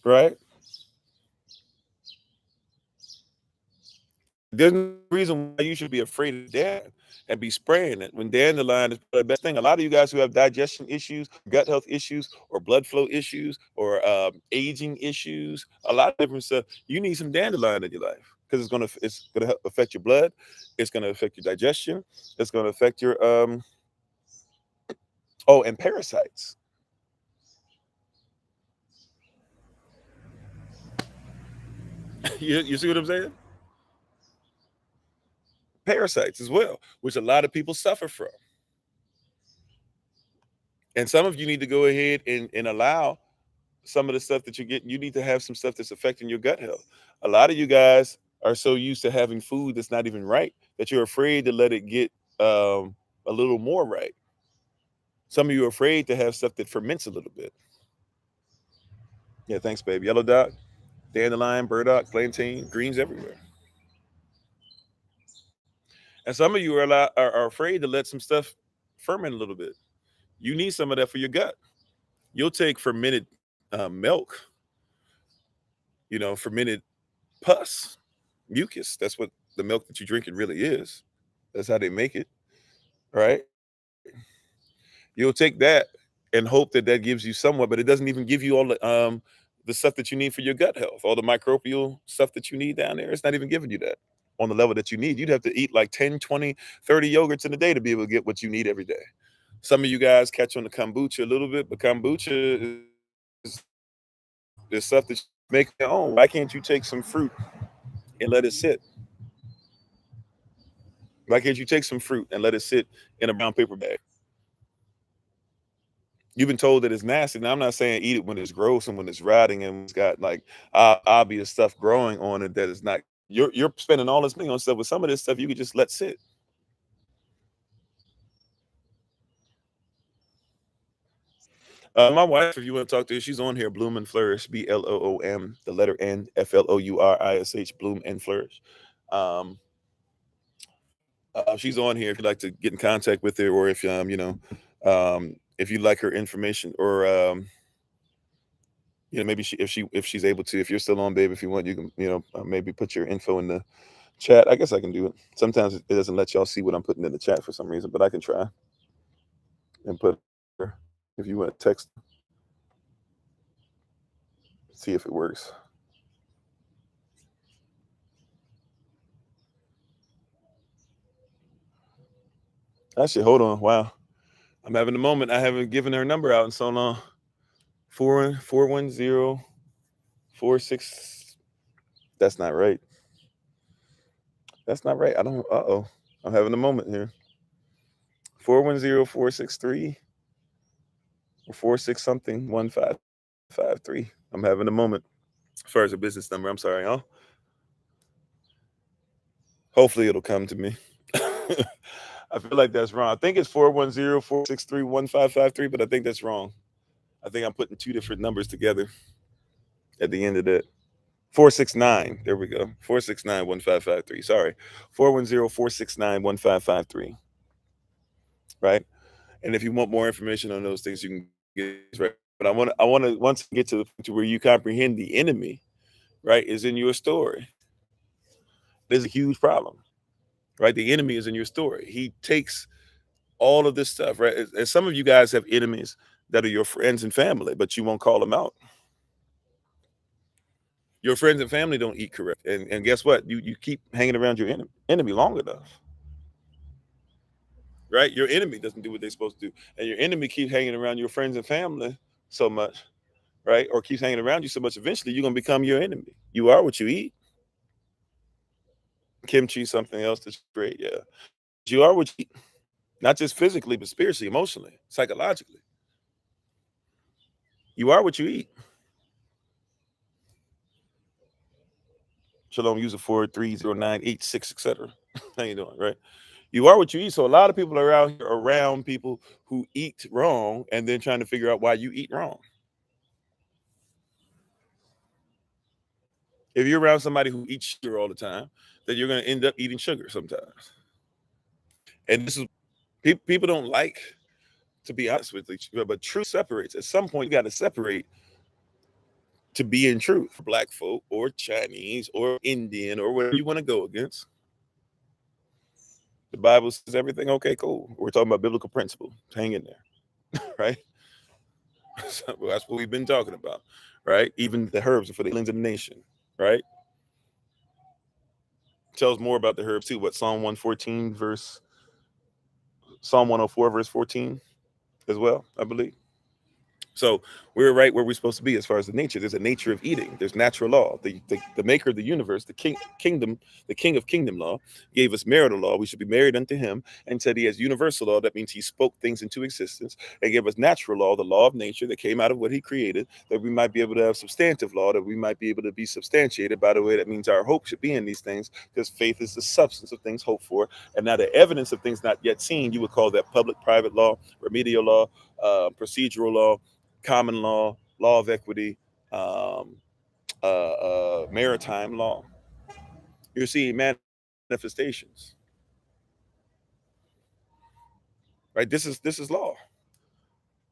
Right. There's no reason why you should be afraid of that and be spraying it when dandelion is the best thing. A lot of you guys who have digestion issues, gut health issues, or blood flow issues, or aging issues, a lot of different stuff. You need some dandelion in your life because it's gonna help affect your blood. It's gonna affect your digestion. It's gonna affect your and parasites. You see what I'm saying? Parasites as well, which a lot of people suffer from. And some of you need to go ahead and allow some of the stuff that you're getting. You need to have some stuff that's affecting your gut health. A lot of you guys are so used to having food that's not even right that you're afraid to let it get a little more right. Some of you are afraid to have stuff that ferments a little bit. Yeah, thanks, babe. Yellow dot, dandelion, burdock, plantain, greens everywhere. And some of you are afraid to let some stuff ferment a little bit. You need some of that for your gut. You'll take fermented milk, fermented pus, mucus. That's what the milk that you drink it really is. That's how they make it, right? You'll take that and hope that that gives you somewhat, but it doesn't even give you all the stuff that you need for your gut health, all the microbial stuff that you need down there. It's not even giving you that on the level that you need. You'd have to eat like 10, 20, 30 yogurts in a day to be able to get what you need every day. Some of you guys catch on the kombucha a little bit, but kombucha is stuff that you make your own. Why can't you take some fruit and let it sit? Why can't you take some fruit and let it sit in a brown paper bag? You've been told that it's nasty. Now, I'm not saying eat it when it's gross and when it's rotting and it's got like obvious stuff growing on it that is not. You're spending all this money on stuff. With some of this stuff, you could just let sit. My wife, if you want to talk to her, she's on here. Bloom and Flourish, BLOOM, the letter N, FLOURISH, Bloom and Flourish. She's on here if you'd like to get in contact with her, or if you like her information, or maybe if she's able to, if you're still on, babe, if you want, you can, maybe put your info in the chat. I guess I can do it. Sometimes it doesn't let y'all see what I'm putting in the chat for some reason, but I can try and put her, if you want to text, see if it works. Actually, hold on. Wow. I'm having a moment. I haven't given her number out in so long. 41046. That's not right. That's not right. I don't. I'm having a moment here. 410-463 or 46 something 1553. I'm having a moment. As far as a business number, I'm sorry, y'all. Hopefully it'll come to me. I feel like that's wrong. I think it's 410-463-1553, but I think that's wrong. I think I'm putting two different numbers together at the end of that. 469. There we go. 469-1553. Sorry. 410-469-1553. Right. And if you want more information on those things, you can get it, right. But I want to once get to the point to where you comprehend the enemy, right, is in your story. There's a huge problem, right? The enemy is in your story. He takes all of this stuff, right? And some of you guys have enemies that are your friends and family, but you won't call them out. Your friends and family don't eat correct. And guess what? You keep hanging around your enemy long enough, right? Your enemy doesn't do what they're supposed to do. And your enemy keeps hanging around your friends and family so much, right? Or keeps hanging around you so much, eventually you're going to become your enemy. You are what you eat. Kimchi, something else that's great. Yeah. You are what you eat. Not just physically, but spiritually, emotionally, psychologically. You are what you eat. Shalom, user 4309886, etc. How you doing, right? You are what you eat. So a lot of people are out here around people who eat wrong and then trying to figure out why you eat wrong. If you're around somebody who eats sugar all the time, then you're going to end up eating sugar sometimes. And this is people don't like to be honest with each other, but truth separates. At some point, you got to separate to be in truth. Black folk or Chinese or Indian or whatever you want to go against. The Bible says everything okay, cool. We're talking about biblical principle. Hang in there, right? So that's what we've been talking about, right? Even the herbs are for the healings of the nation, right? Tells more about the herbs too. What Psalm 114 verse Psalm 104 verse 14 as well, I believe. So we're right where we're supposed to be as far as the nature. There's a nature of eating. There's natural law. The maker of the universe, the kingdom, the king of kingdom law, gave us marital law. We should be married unto him, and said he has universal law. That means he spoke things into existence, and gave us natural law, the law of nature that came out of what he created, that we might be able to have substantive law, that we might be able to be substantiated. By the way, that means our hope should be in these things, because faith is the substance of things hoped for, and now the evidence of things not yet seen. You would call that public-private law, remedial law, procedural law, common law, law of equity, um, maritime law. You're seeing manifestations, right? This is law.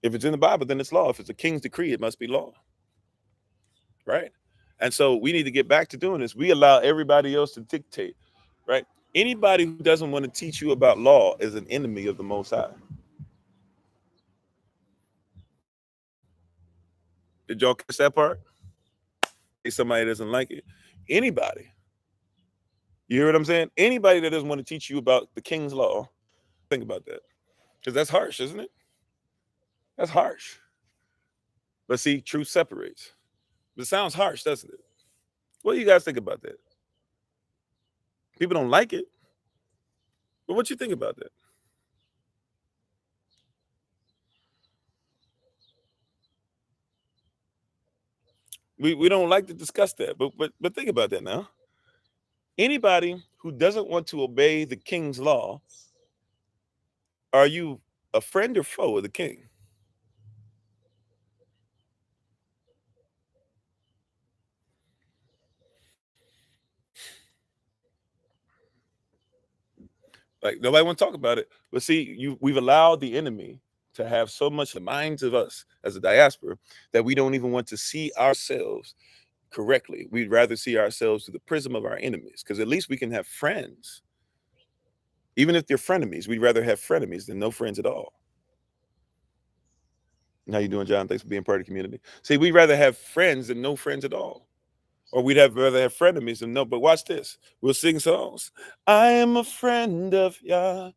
If it's in the Bible, then it's law. If it's a king's decree, it must be law, right? And so we need to get back to doing this. We allow everybody else to dictate, right? Anybody who doesn't want to teach you about law is an enemy of the Most High. Did y'all catch that part? Somebody doesn't like it. Anybody. You hear what I'm saying? Anybody that doesn't want to teach you about the king's law, think about that. Because that's harsh, isn't it? That's harsh. But see, truth separates. It sounds harsh, doesn't it? What do you guys think about that? People don't like it. But what you think about that? We don't like to discuss that, but think about that now. Anybody who doesn't want to obey the king's law, are you a friend or foe of the king? Like nobody want to talk about it. But see, we've allowed the enemy to have so much in the minds of us as a diaspora that we don't even want to see ourselves correctly. We'd rather see ourselves through the prism of our enemies, because at least we can have friends. Even if they're frenemies, we'd rather have frenemies than no friends at all. How you doing, John? Thanks for being part of the community. See, we'd rather have friends than no friends at all. Or we'd rather have frenemies than no. But watch this. We'll sing songs. I am a friend of Yah.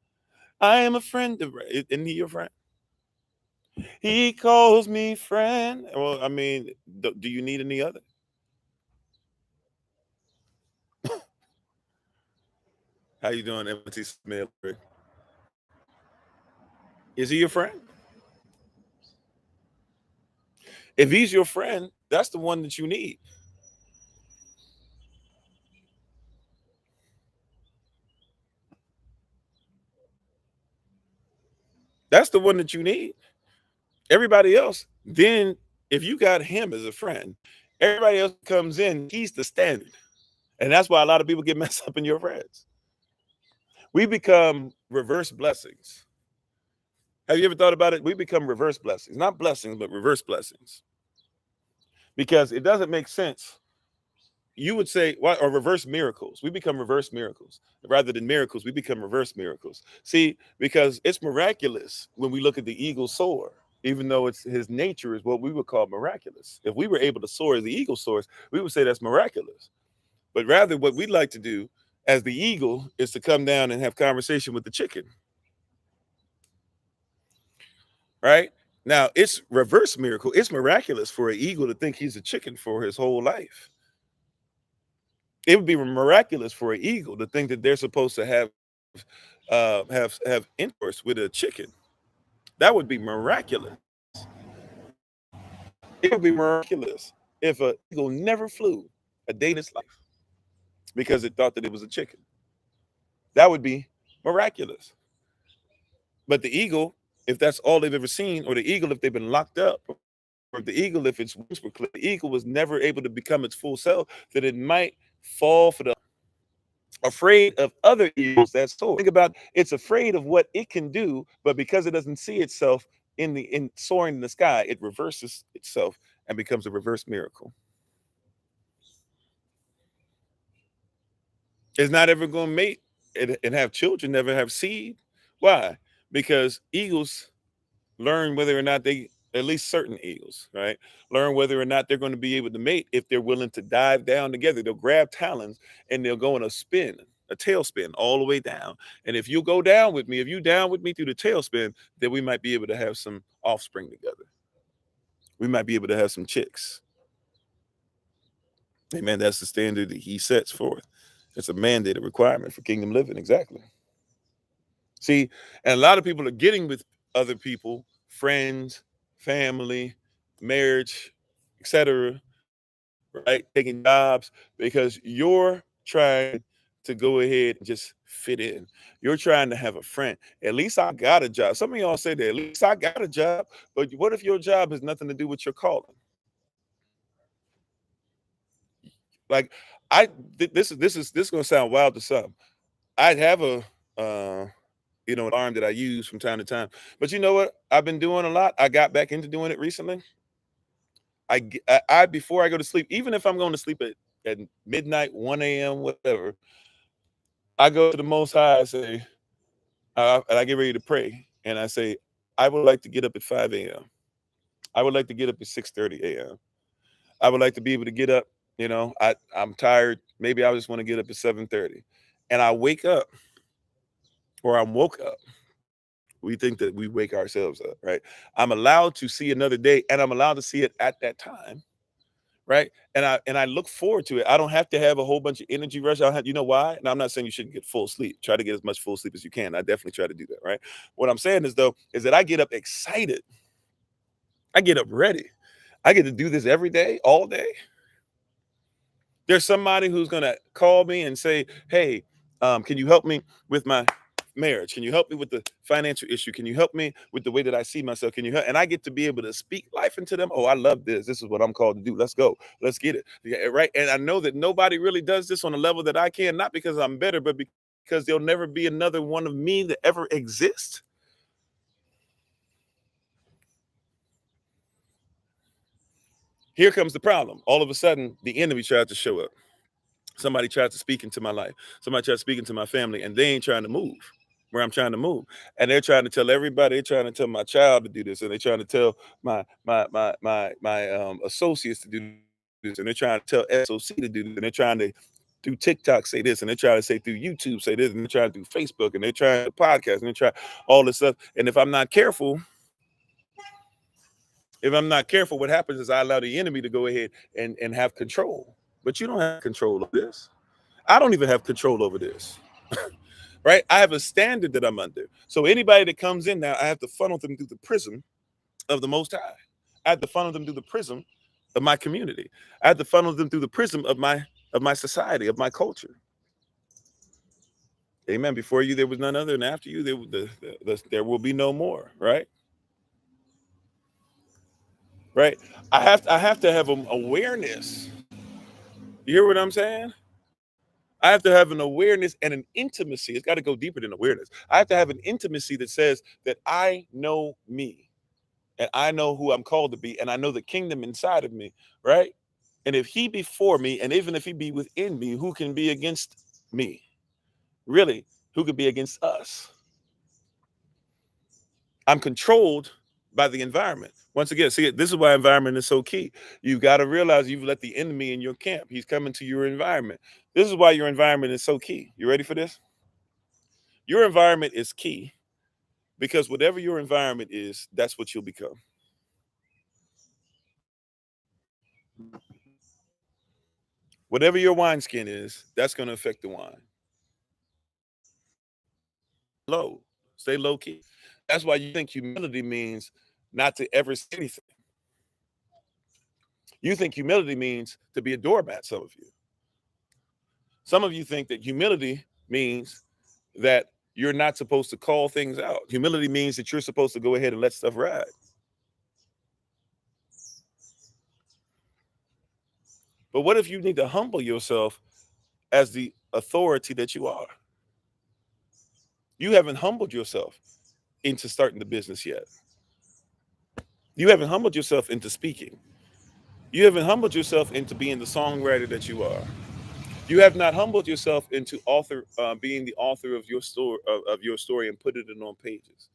I am a friend of. Isn't he your friend? He calls me friend. Well, I mean, do you need any other? How you doing, Empty Smith? Is he your friend? If he's your friend, that's the one that you need. That's the one that you need. Everybody else, then if you got him as a friend, Everybody else comes in, he's the standard. And that's why a lot of people get messed up in your friends. We become reverse blessings. Have you ever thought about it? We become reverse blessings, not blessings, but reverse blessings. Because it doesn't make sense. You would say, or reverse miracles. We become reverse miracles. Rather than miracles, we become reverse miracles. See, because it's miraculous when we look at the eagle soar, even though it's his nature is what we would call miraculous. If we were able to soar as the eagle soars, we would say that's miraculous. But rather, what we'd like to do as the eagle is to come down and have conversation with the chicken. Right? Now, it's reverse miracle. It's miraculous for an eagle to think he's a chicken for his whole life. It would be miraculous for an eagle to think that they're supposed to have intercourse with a chicken. That would be miraculous. It would be miraculous if an eagle never flew a day in its life because it thought that it was a chicken. That would be miraculous. But the eagle, if that's all they've ever seen, or the eagle, if they've been locked up, or the eagle, if its wings were clipped, the eagle was never able to become its full self, that it might fall for the afraid of other eagles that soar. Think about it's afraid of what it can do, but because it doesn't see itself in soaring in the sky, it reverses itself and becomes a reverse miracle. It's not ever going to mate and have children, never have seed. Why? Because eagles learn whether or not they, at least certain eagles, right, learn whether or not they're going to be able to mate if they're willing to dive down together. They'll grab talons and they'll go in a tailspin all the way down. And if you go down with me, if you down with me through the tailspin, then we might be able to have some offspring together. We might be able to have some chicks. Amen. That's the standard that he sets forth. It's a mandated requirement for kingdom living. Exactly. See, and a lot of people are getting with other people, friends, family, marriage, etc., right? Taking jobs because you're trying to go ahead and just fit in. You're trying to have a friend. At least I got a job. Some of y'all say that, at least I got a job, but what if your job has nothing to do with your calling? Like this is gonna sound wild to some. I have a an arm that I use from time to time. But you know what? I've been doing a lot. I got back into doing it recently. I before I go to sleep, even if I'm going to sleep at midnight, 1 a.m., whatever, I go to the Most High. I say, and I get ready to pray, and I say, I would like to get up at 5 a.m. I would like to get up at 6:30 a.m. I would like to be able to get up. I'm tired. Maybe I just want to get up at 7:30, and I wake up, or I'm woke up. We think that we wake ourselves up, right? I'm allowed to see another day, and I'm allowed to see it at that time, right? And I look forward to it. I don't have to have a whole bunch of energy rush. I don't have, you know why? And I'm not saying you shouldn't get full sleep. Try to get as much full sleep as you can. I definitely try to do that, right? What I'm saying is though, is that I get up excited. I get up ready. I get to do this every day, all day. There's somebody who's gonna call me and say, "Hey, can you help me with my marriage? Can you help me with the financial issue? Can you help me with the way that I see myself? Can you help?" And I get to be able to speak life into them. Oh, I love this. This is what I'm called to do. Let's go. Let's get it. Yeah, right. And I know that nobody really does this on a level that I can, not because I'm better, but because there'll never be another one of me that ever exists. Here comes the problem. All of a sudden, the enemy tried to show up. Somebody tried to speak into my life. Somebody tried to speak into my family, and they ain't trying to move where I'm trying to move. And they're trying to tell everybody. They're trying to tell my child to do this, and they're trying to tell my associates to do this, and they're trying to tell SOC to do this, and they're trying to do TikTok say this, and they're trying to say through YouTube say this, and they're trying to do Facebook, and they're trying to podcast, and they're trying all this stuff. And if I'm not careful, what happens is I allow the enemy to go ahead and have control. But you don't have control of this. I don't even have control over this. Right? I have a standard that I'm under. So anybody that comes in now, I have to funnel them through the prism of the Most High. I have to funnel them through the prism of my community. I have to funnel them through the prism of my society, of my culture. Amen. Before you, there was none other, and after you, there will be no more. Right? right? I have to have an awareness. You hear what I'm saying? I have to have an awareness and an intimacy. It's got to go deeper than awareness. I have to have an intimacy that says that I know me and I know who I'm called to be and I know the kingdom inside of me, right? And if he be for me and even if he be within me, who can be against me? Really, who could be against us? I'm controlled by the environment. Once again, see, this is why environment is so key. You've got to realize you've let the enemy in your camp. He's coming to your environment. This is why your environment is so key. You ready for this? Your environment is key because whatever your environment is, that's what you'll become. Whatever your wineskin is, that's going to affect the wine. Low, stay low key. That's why you think humility means not to ever say anything. You think humility means to be a doormat, some of you. Some of you think that humility means that you're not supposed to call things out. Humility means that you're supposed to go ahead and let stuff ride. But what if you need to humble yourself as the authority that you are? You haven't humbled yourself into starting the business yet. You haven't humbled yourself into speaking. You haven't humbled yourself into being the songwriter that you are. You have not humbled yourself into being the author of your story and putting it on pages.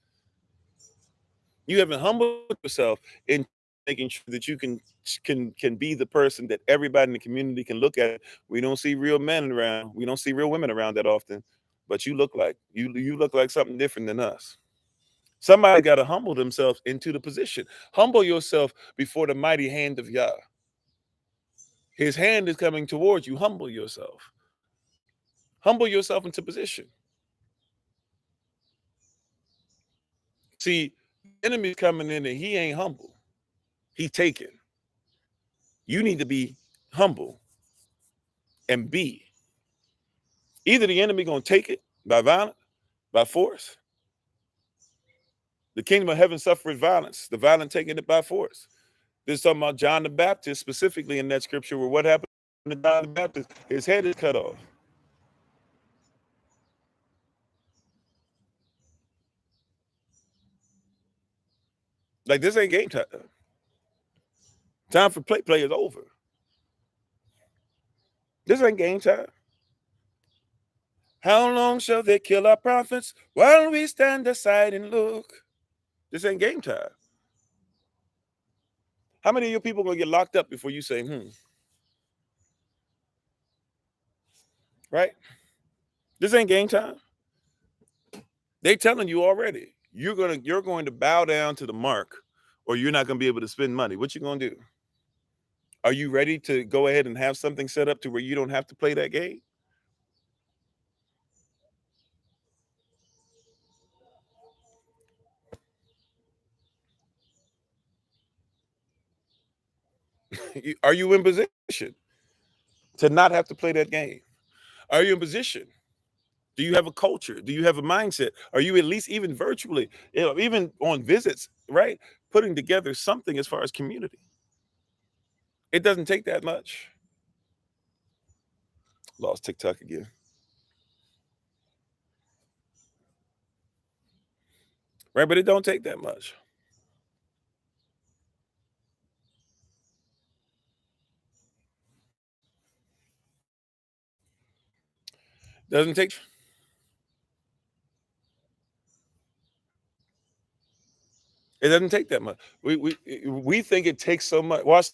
You haven't humbled yourself in making sure that you can be the person that everybody in the community can look at. We don't see real men around. We don't see real women around that often, but you look like something different than us. Somebody got to humble themselves into the position. Humble yourself before the mighty hand of Yah. His hand is coming towards you. Humble yourself. Humble yourself into position. See, the enemy's coming in and he ain't humble. He taken. You need to be humble and be. Either the enemy gonna take it by violence, by force. The kingdom of heaven suffereth violence, the violent taking it by force. This is talking about John the Baptist specifically in that scripture where what happened to John the Baptist? His head is cut off. Like this ain't game time. Time for play is over. This ain't game time. How long shall they kill our prophets while we stand aside and look? This ain't game time. How many of your people gonna get locked up before you say, right? This ain't game time. They telling you already. You're going to bow down to the mark, or you're not gonna be able to spend money. What you gonna do? Are you ready to go ahead and have something set up to where you don't have to play that game? Are you in position to not have to play that game? Are you in position? Do you have a culture? Do you have a mindset? Are you at least even virtually, even on visits, right? Putting together something as far as community. It doesn't take that much. Lost TikTok again. Right, but it don't take that much. Doesn't take it doesn't take that much. We think it takes so much. Watch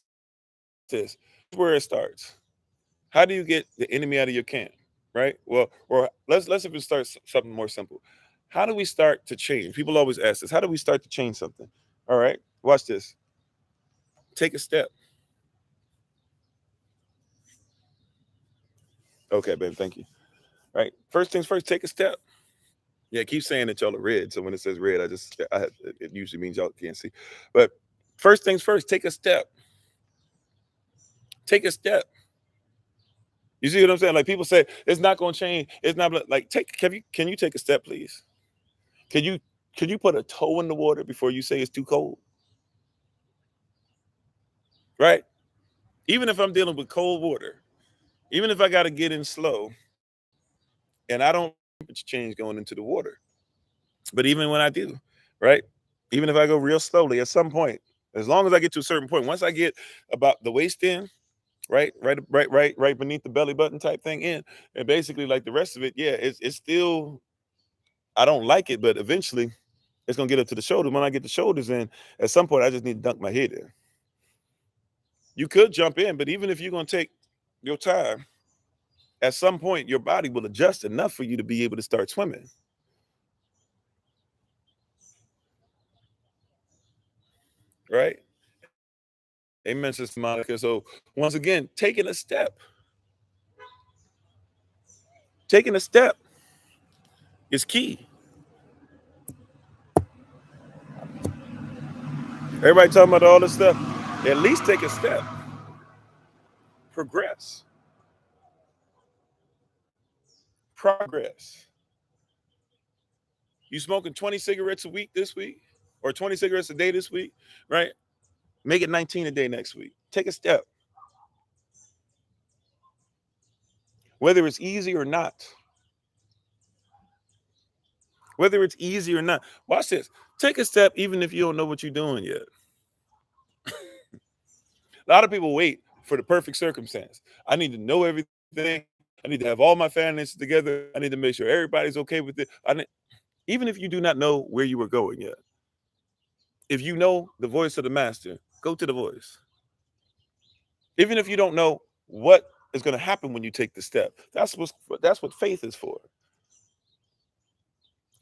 this. Where it starts. How do you get the enemy out of your camp? Right? Well, or let's even start something more simple. How do we start to change? People always ask this. How do we start to change something? All right. Watch this. Take a step. Okay, babe. Thank you. Right. First things first, take a step. Yeah, keep saying that y'all are red. So when it says red, it usually means y'all can't see. But first things first, take a step. Take a step. You see what I'm saying? Like people say, it's not going to change. It's not like can you take a step, please? Can you can you put a toe in the water before you say it's too cold? right? Even if I'm dealing with cold water, even if I got to get in slow and I don't temperature change going into the water, but even when I do, right? Even if I go real slowly at some point, as long as I get to a certain point, once I get about the waist in, right beneath the belly button type thing in, and basically like the rest of it, yeah, it's still, I don't like it, but eventually it's gonna get up to the shoulders. When I get the shoulders in, at some point I just need to dunk my head in. You could jump in, but even if you're gonna take your time, at some point your body will adjust enough for you to be able to start swimming, right? Amen, Sister Monica. So once again, taking a step is key. Everybody talking about all this stuff. At least take a step. Progress. Progress. You smoking 20 cigarettes a week this week, or 20 cigarettes a day this week, right? Make it 19 a day next week. Take a step. Whether it's easy or not. Whether it's easy or not. Watch this. Take a step even if you don't know what you're doing yet. A lot of people wait for the perfect circumstance. I need to know everything. I need to have all my finances together. I need to make sure everybody's okay with it. Even if you do not know where you are going yet, if you know the voice of the master, go to the voice. Even if you don't know what is going to happen when you take the step, that's what faith is for.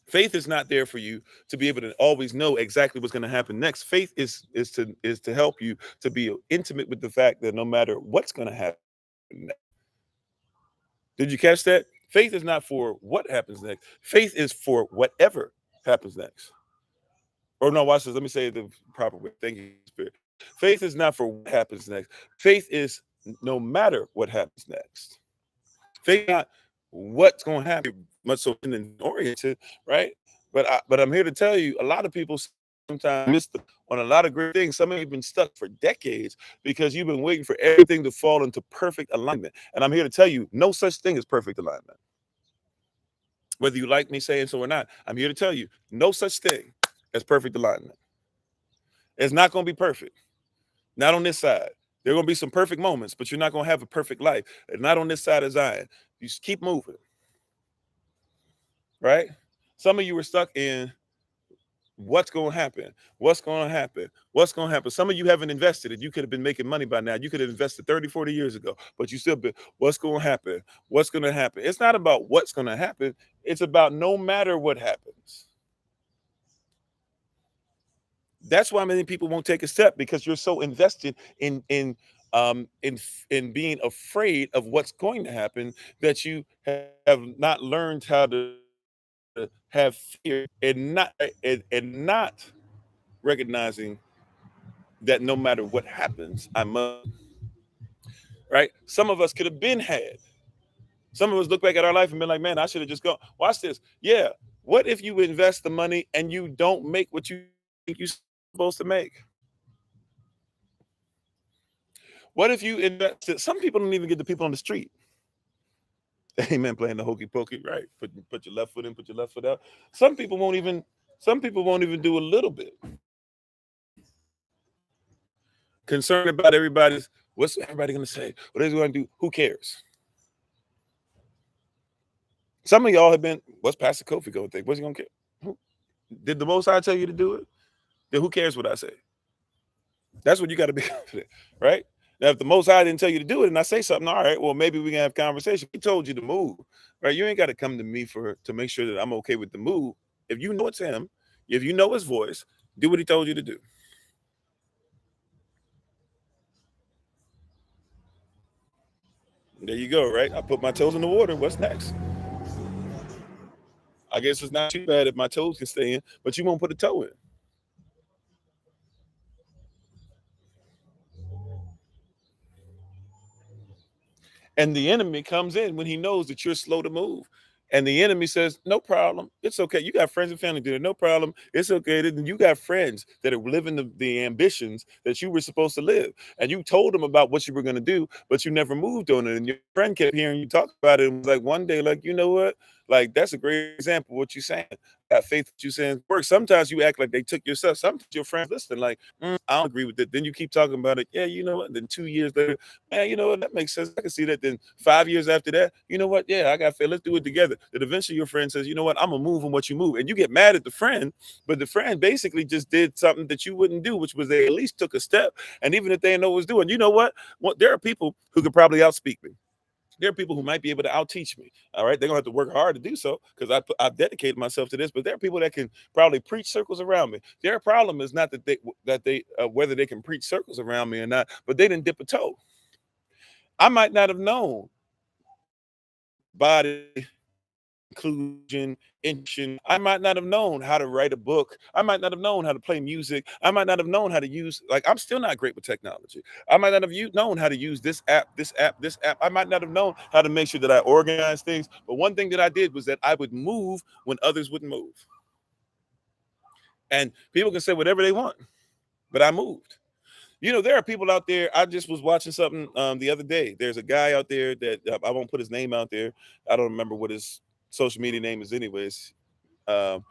Faith is not there for you to be able to always know exactly what's going to happen next. Faith is to help you to be intimate with the fact that no matter what's going to happen next. Did you catch that? Faith is not for what happens next. Faith is for whatever happens next. Or no, watch this. Let me say it the proper way. Thank you, Spirit. Faith is not for what happens next. Faith is no matter what happens next. Faith not what's going to happen, much so oriented, right? But I'm here to tell you, a lot of people sometimes miss on a lot of great things. Some of you have been stuck for decades because you've been waiting for everything to fall into perfect alignment. And I'm here to tell you, no such thing as perfect alignment. Whether you like me saying so or not, I'm here to tell you, no such thing as perfect alignment. It's not going to be perfect. Not on this side. There are going to be some perfect moments, but you're not going to have a perfect life. And not on this side of Zion. You just keep moving, right? Some of you were stuck in what's going to happen, what's going to happen, what's going to happen. Some of you haven't invested it. You could have been making money by now. You could have invested 30, 40 years ago, but you still been, what's going to happen? What's going to happen? It's not about what's going to happen. It's about no matter what happens. That's why many people won't take a step, because you're so invested in being afraid of what's going to happen that you have not learned how to have fear and not recognizing that no matter what happens, I must, right? Some of us could have been had. Some of us look back at our life and been like, man, I should have just gone. Watch this. Yeah. What if you invest the money and you don't make what you think you're supposed to make? What if you invested? Some people don't even get the people on the street. Amen. Playing the hokey pokey, right? Put your left foot in, put your left foot out. Some people won't even. Some people won't even do a little bit. Concerned about everybody's. What's everybody going to say? What are they going to do? Who cares? Some of y'all have been. What's Pastor Kofi going to think? What's he going to care? Did the Most High tell you to do it? Then who cares what I say? That's what you got to be confident, right? Now, if the Most High didn't tell you to do it, and I say something, all right, well, maybe we can have conversation. He told you to move, right? You ain't got to come to me to make sure that I'm okay with the move. If you know it's him, if you know his voice, do what he told you to do. There you go, right? I put my toes in the water. What's next? I guess it's not too bad if my toes can stay in, but you won't put a toe in. And the enemy comes in when he knows that you're slow to move. And the enemy says, no problem. It's okay. You got friends and family doing it. No problem. It's okay. Then you got friends that are living the ambitions that you were supposed to live. And you told them about what you were going to do, but you never moved on it. And your friend kept hearing you talk about it. And was like, one day, like, you know what? Like, that's a great example of what you're saying. Got faith that you saying work. Sometimes you act like they took your stuff. Sometimes your friends listen, like, I don't agree with it. Then you keep talking about it. Yeah, you know what? Then 2 years later, man, you know what? That makes sense. I can see that. Then 5 years after that, you know what? Yeah, I got faith. Let's do it together. Then eventually your friend says, you know what? I'm gonna move on what you move. And you get mad at the friend, but the friend basically just did something that you wouldn't do, which was they at least took a step. And even if they didn't know what was doing, you know what? There are people who could probably outspeak me. There are people who might be able to outteach me. All right, they're gonna have to work hard to do so because I've dedicated myself to this. But there are people that can probably preach circles around me. Their problem is not that they whether they can preach circles around me or not, but they didn't dip a toe. I might not have known body inclusion, intention. I might not have known how to write a book. I might not have known how to play music. I might not have known how to use, like, I'm still not great with technology. I might not have known how to use this app, this app, this app. I might not have known how to make sure that I organize things. But one thing that I did was that I would move when others wouldn't move. And people can say whatever they want, but I moved. You know, there are people out there. I just was watching something the other day. There's a guy out there that I won't put his name out there. I don't remember what his social media name is, anyways. Um,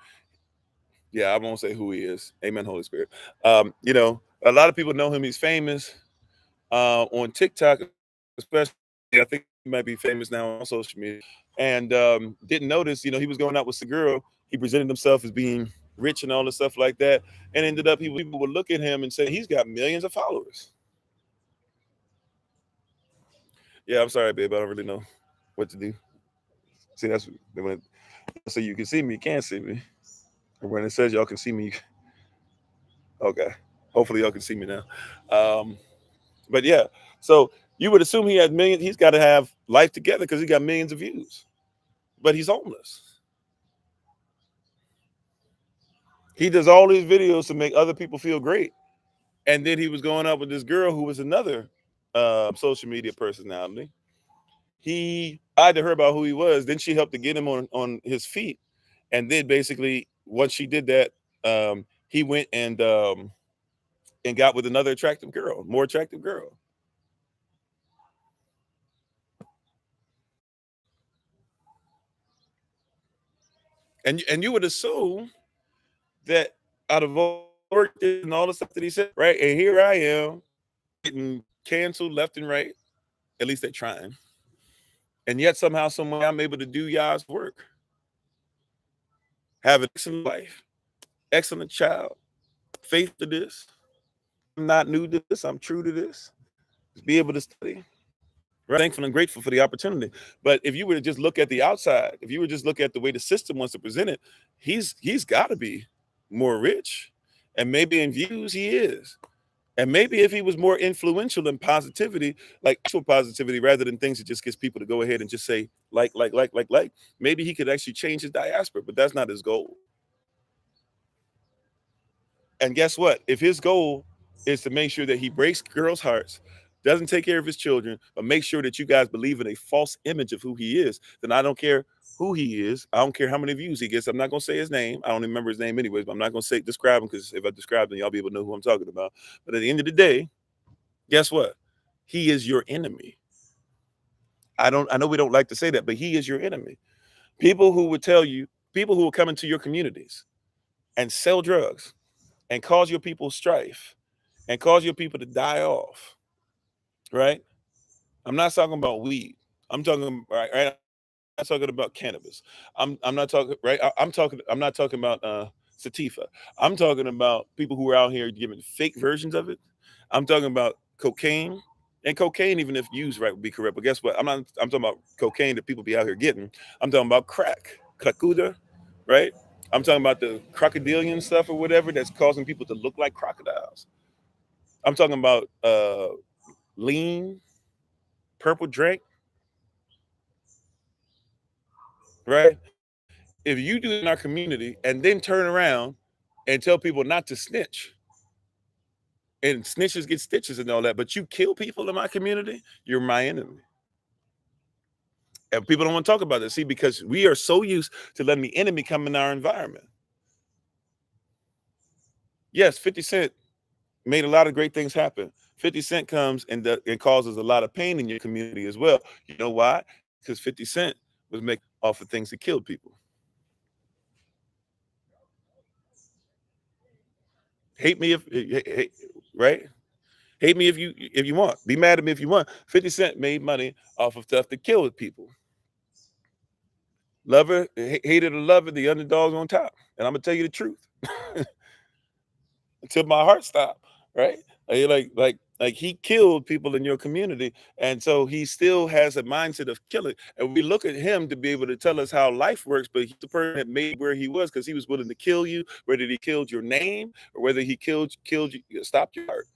yeah, I won't say who he is. Amen, Holy Spirit. You know, a lot of people know him. He's famous on TikTok, especially. I think he might be famous now on social media. And didn't notice, you know, he was going out with the girl. He presented himself as being rich and all this stuff like that, and ended up people would look at him and say he's got millions of followers. Yeah, I'm sorry, babe. I don't really know what to do. See, that's when so you can see me, you can't see me. Or when it says y'all can see me, okay. Hopefully y'all can see me now. But yeah, so you would assume he has millions. He's got to have life together because he got millions of views. But he's homeless. He does all these videos to make other people feel great. And then he was going out with this girl who was another social media personality. He lied to her about who he was. Then she helped to get him on his feet. And then basically, once she did that, he went and got with another attractive girl, more attractive girl. And you would assume that out of all work and all the stuff that he said, right? And here I am getting canceled left and right. At least they're trying. And yet somehow, some way, I'm able to do y'all's work. Have an excellent life, excellent child, faith to this. I'm not new to this. I'm true to this. Be able to study. Right? Thankful and grateful for the opportunity. But if you were to just look at the outside, if you were just look at the way the system wants to present it, he's got to be more rich, and maybe in views he is. And maybe if he was more influential in positivity, like actual positivity, rather than things that just gets people to go ahead and just say like, maybe he could actually change his diaspora, but that's not his goal. And guess what? If his goal is to make sure that he breaks girls' hearts, doesn't take care of his children, but make sure that you guys believe in a false image of who he is, then I don't care who he is. I don't care how many views he gets. I'm not gonna say his name. I don't even remember his name anyways, but I'm not gonna say describe him because if I describe him, y'all be able to know who I'm talking about. But at the end of the day, guess what? He is your enemy. I know we don't like to say that, but he is your enemy. People who would tell you, people who will come into your communities and sell drugs and cause your people strife and cause your people to die off, right? I'm not talking about weed. I'm talking right. I'm talking about cannabis. I'm not talking right. I'm not talking about sativa. I'm talking about people who are out here giving fake versions of it. I'm talking about cocaine. And cocaine, even if used right, would be correct. But guess what? I'm talking about cocaine that people be out here getting. I'm talking about crack, clacuda, right? I'm talking about the crocodilian stuff or whatever that's causing people to look like crocodiles. I'm talking about lean, purple drink, right? If you do it in our community and then turn around and tell people not to snitch, and snitches get stitches and all that, but you kill people in my community, you're my enemy. And people don't want to talk about this. See, because we are so used to letting the enemy come in our environment. Yes, 50 Cent made a lot of great things happen. 50 Cent comes and causes a lot of pain in your community as well. You know why? Because 50 Cent was making off of things that killed people. Hate me right? Hate me if you want. Be mad at me if you want. 50 Cent made money off of stuff that killed people. Lover, hated or love it, the underdog's on top. And I'm gonna tell you the truth. Until my heart stopped, right? Like he killed people in your community, and so he still has a mindset of killing. And we look at him to be able to tell us how life works, but he's the person that made where he was because he was willing to kill you, whether he killed your name or whether he killed you, stopped your heart.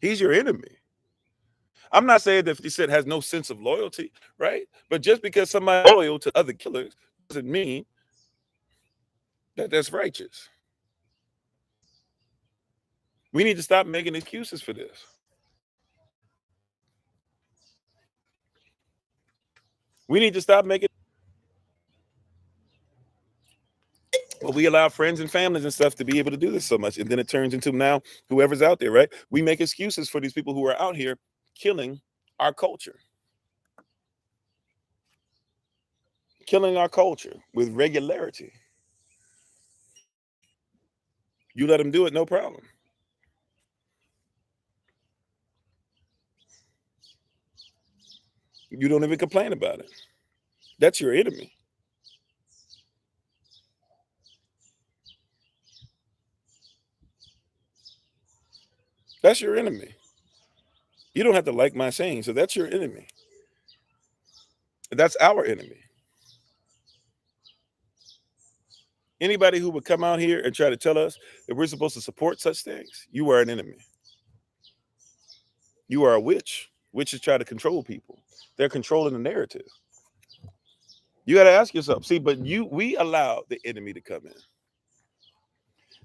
He's your enemy. I'm not saying that 50 Cent has no sense of loyalty, right? But just because somebody's loyal to other killers doesn't mean that that's righteous. We need to stop making excuses for this. We need to stop making. But we allow friends and families and stuff to be able to do this so much, and then it turns into now whoever's out there, right? We make excuses for these people who are out here killing our culture, killing our culture with regularity. You let them do it, no problem. You don't even complain about it. That's your enemy. That's your enemy. You don't have to like my saying, so that's your enemy. That's our enemy. Anybody who would come out here and try to tell us that we're supposed to support such things, you are an enemy. You are a witch. Witches try to control people. They're controlling the narrative. You got to ask yourself. See, but we allow the enemy to come in.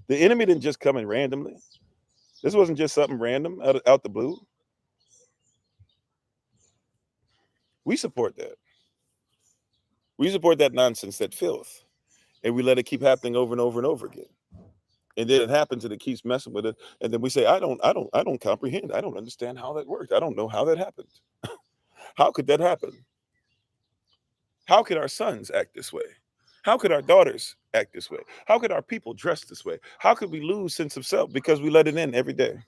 The enemy didn't just come in randomly. This wasn't just something random out the blue. We support that. We support that nonsense, that filth, and we let it keep happening over and over and over again. And then it happens, and it keeps messing with it. And then we say, I don't comprehend. I don't understand how that worked. I don't know how that happened. How could that happen? How could our sons act this way? How could our daughters act this way? How could our people dress this way? How could we lose sense of self because we let it in every day?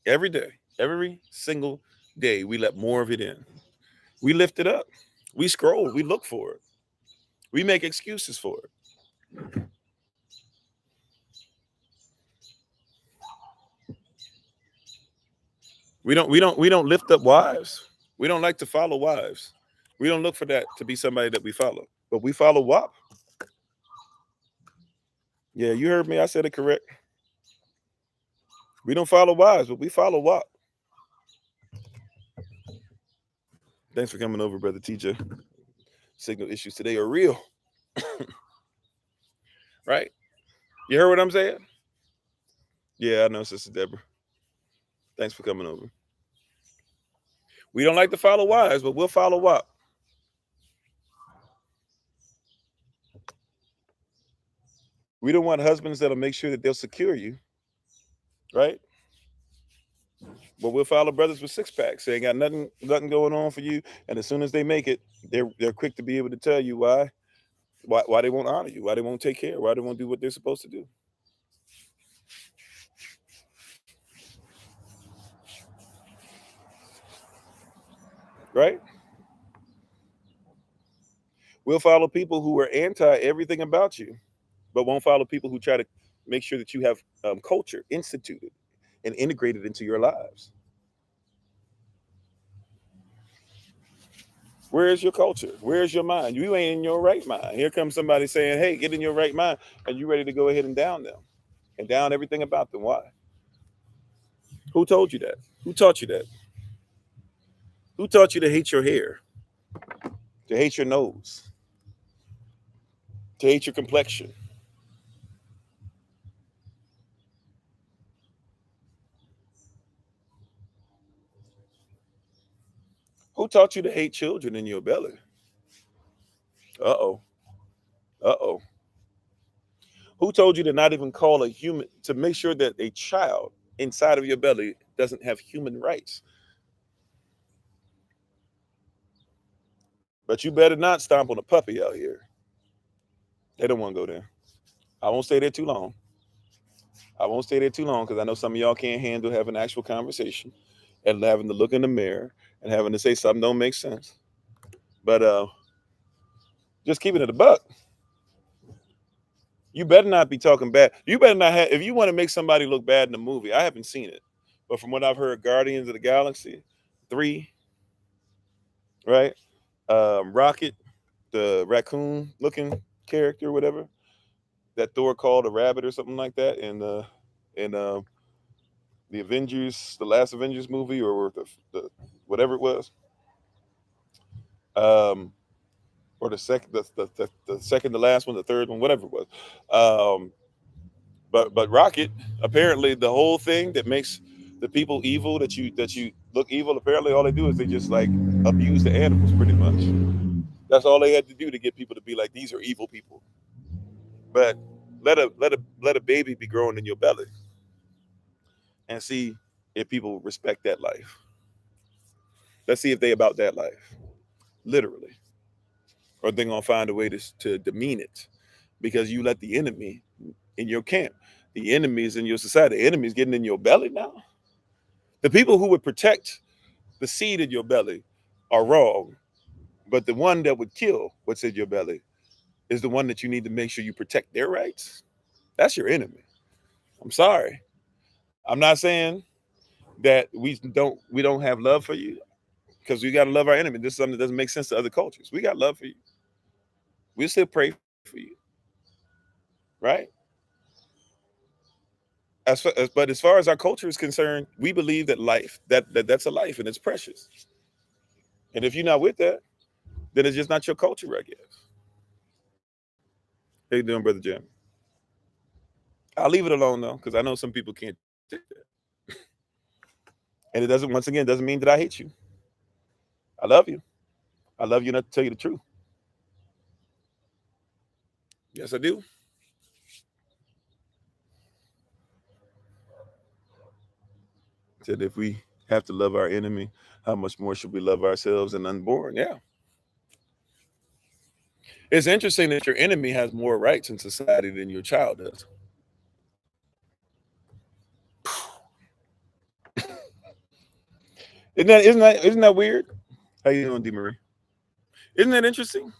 Every day, every single day, we let more of it in. We lift it up. We scroll. We look for it. We make excuses for it. We don't lift up wives. We don't like to follow wives. We don't look for that to be somebody that we follow. But we follow WAP. Yeah, you heard me. I said it correct. We don't follow wives, but we follow WAP. Thanks for coming over, brother TJ. Signal issues today are real. Right? You heard what I'm saying? Yeah, I know, Sister Deborah. Thanks for coming over. We don't like to follow wives, but we'll follow WAP. We don't want husbands that'll make sure that they'll secure you, right? But we'll follow brothers with six packs. They ain't got nothing going on for you. And as soon as they make it, they're quick to be able to tell you why they won't honor you, why they won't take care, why they won't do what they're supposed to do. Right? We'll follow people who are anti everything about you, but won't follow people who try to make sure that you have culture instituted and integrated into your lives. Where is your culture? Where is your mind? You ain't in your right mind. Here comes somebody saying, hey, get in your right mind, and you ready to go ahead and down them and down everything about them. Why? Who told you that? Who taught you that? Who taught you to hate your hair, to hate your nose, to hate your complexion? Who taught you to hate children in your belly? Uh-oh. Uh-oh. Who told you to not even call a human, to make sure that a child inside of your belly doesn't have human rights? But you better not stomp on a puppy out here. They don't want to go there. I won't stay there too long. I won't stay there too long because I know some of y'all can't handle having an actual conversation and having to look in the mirror and having to say something don't make sense. But just keeping it a buck. You better not be talking bad. You better not have, if you want to make somebody look bad in a movie, I haven't seen it. But from what I've heard, Guardians of the Galaxy 3, right? Rocket, the raccoon looking character, whatever, that Thor called a rabbit or something like that in the Avengers, the last Avengers movie, or the whatever it was. Or the second to last one, the third one, whatever it was. But Rocket, apparently the whole thing that makes the people evil, that you look evil, apparently all they do is they just like abuse the animals pretty much. That's all they had to do to get people to be like, these are evil people. But let a baby be growing in your belly and see if people respect that life. Let's see if they about that life, literally, or they're gonna find a way to demean it because you let the enemy in your camp. The enemy is in your society. The enemy is getting in your belly now. The people who would protect the seed in your belly are wrong, but the one that would kill what's in your belly is the one that you need to make sure you protect their rights. That's your enemy. I'm sorry. I'm not saying that we don't have love for you because we got to love our enemy. This is something that doesn't make sense to other cultures. We got love for you. We'll still pray for you, right? But as far as our culture is concerned, we believe that life that's a life and it's precious. And if you're not with that, then it's just not your culture, I guess. How you doing, brother Jim? I'll leave it alone though, because I know some people can't take that. And it doesn't, once again, doesn't mean that I hate you. I love you. I love you enough to tell you the truth. Yes, I do. Said if we have to love our enemy, how much more should we love ourselves and unborn? Yeah. It's interesting that your enemy has more rights in society than your child does. Isn't that weird? How you doing, D. Marie? Isn't that interesting?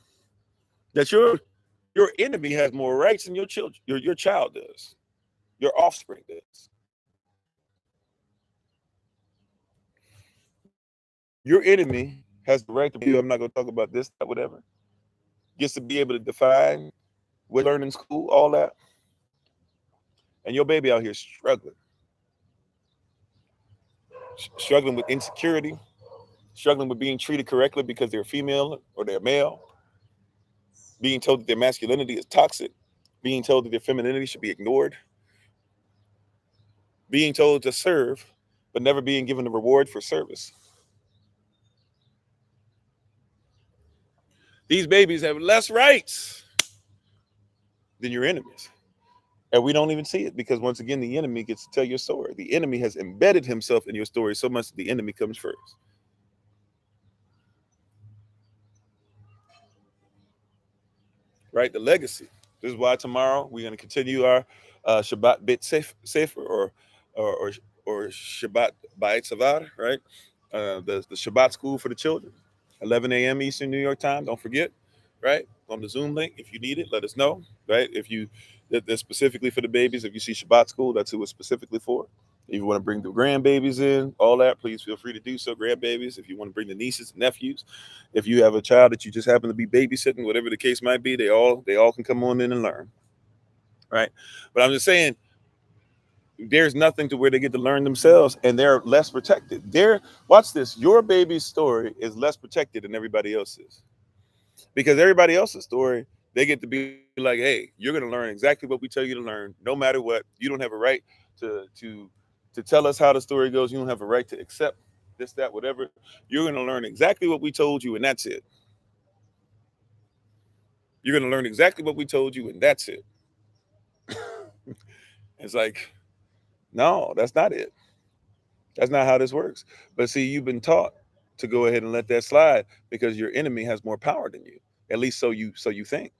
That your enemy has more rights than your children, your child does, your offspring does. Your enemy has the right to be, I'm not gonna talk about this, that, whatever. Gets to be able to define what learn in school, all that. And your baby out here struggling with insecurity, struggling with being treated correctly because they're female or they're male, being told that their masculinity is toxic, being told that their femininity should be ignored, being told to serve, but never being given the reward for service. These babies have less rights than your enemies. And we don't even see it because, once again, the enemy gets to tell your story. The enemy has embedded himself in your story so much that the enemy comes first. Right? The legacy. This is why tomorrow we're going to continue our Shabbat bit safer or or Shabbat Ba'et Savar, right? The Shabbat school for the children, 11 a.m. Eastern New York time. Don't forget, right? On the Zoom link. If you need it, let us know, right? If you, that's specifically for the babies. If you see Shabbat school, that's who it's specifically for. If you want to bring the grandbabies in, all that, please feel free to do so. Grandbabies, if you want to bring the nieces and nephews, if you have a child that you just happen to be babysitting, whatever the case might be, they all can come on in and learn, right? But I'm just saying, there's nothing to where they get to learn themselves, and they're less protected. Watch this. Your baby's story is less protected than everybody else's, because everybody else's story, they get to be like, hey, you're going to learn exactly what we tell you to learn, no matter what. You don't have a right to tell us how the story goes. You don't have a right to accept this, that, whatever. You're going to learn exactly what we told you, and that's it. You're going to learn exactly what we told you, and that's it. It's like, no, that's not it. That's not how this works. But see, you've been taught to go ahead and let that slide because your enemy has more power than you. At least so you think.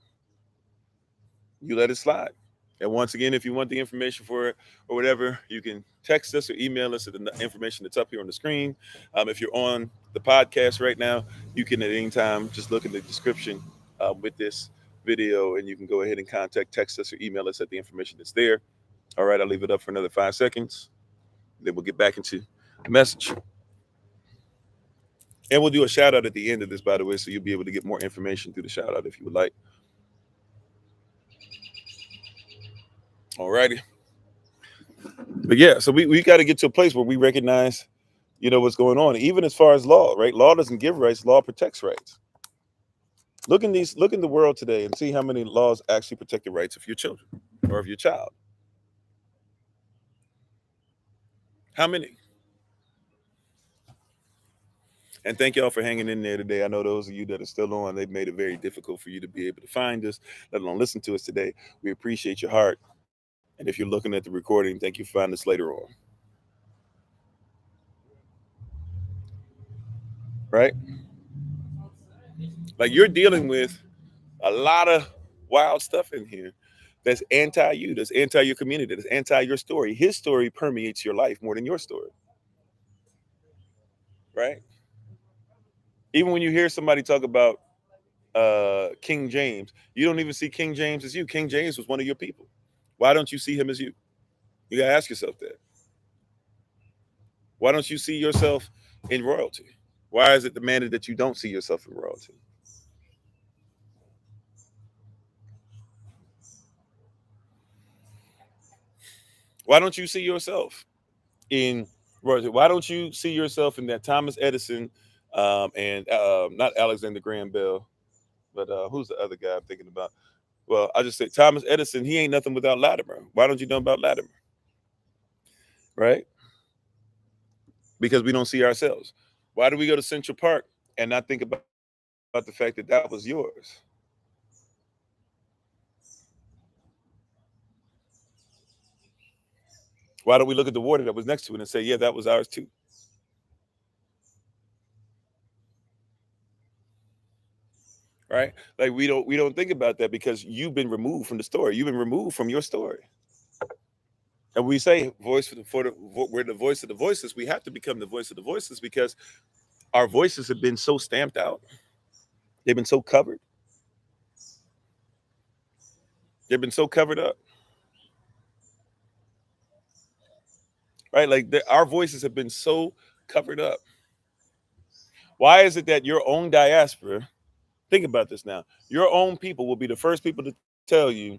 You let it slide. And once again, if you want the information for it or whatever, you can text us or email us at the information that's up here on the screen. If you're on the podcast right now, you can at any time just look in the description with this video, and you can go ahead and text us or email us at the information that's there. All right, I'll leave it up for another 5 seconds. Then we'll get back into the message. And we'll do a shout out at the end of this, by the way, so you'll be able to get more information through the shout out if you would like. All righty. But yeah, so we got to get to a place where we recognize, what's going on. Even as far as law, right? Law doesn't give rights, law protects rights. Look in the world today and see how many laws actually protect the rights of your children or of your child. How many? And thank y'all for hanging in there today. I know those of you that are still on, they've made it very difficult for you to be able to find us, let alone listen to us today. We appreciate your heart. And if you're looking at the recording, thank you for finding us later on. Right? Like, you're dealing with a lot of wild stuff in here that's anti you, that's anti your community, that's anti your story. His story permeates your life more than your story. Right? Even when you hear somebody talk about King James, you don't even see King James as you. King James was one of your people. Why don't you see him as you? You gotta ask yourself that. Why don't you see yourself in royalty? Why is it demanded that you don't see yourself in royalty? Why don't you see yourself in royalty? Why don't you see yourself in that Thomas Edison and not Alexander Graham Bell, but who's the other guy I'm thinking about? Well, I just say Thomas Edison, he ain't nothing without Latimer. Why don't you know about Latimer? Right? Because we don't see ourselves. Why do we go to Central Park and not think about the fact that that was yours? Why don't we look at the water that was next to it and say, yeah, that was ours too? Right? Like, we don't think about that because you've been removed from the story. You've been removed from your story. And we say we're the voice of the voiceless. We have to become the voice of the voiceless because our voices have been so stamped out. They've been so covered. They've been so covered up. Right? Like, our voices have been so covered up. Why is it that your own diaspora, think about this now, your own people will be the first people to tell you,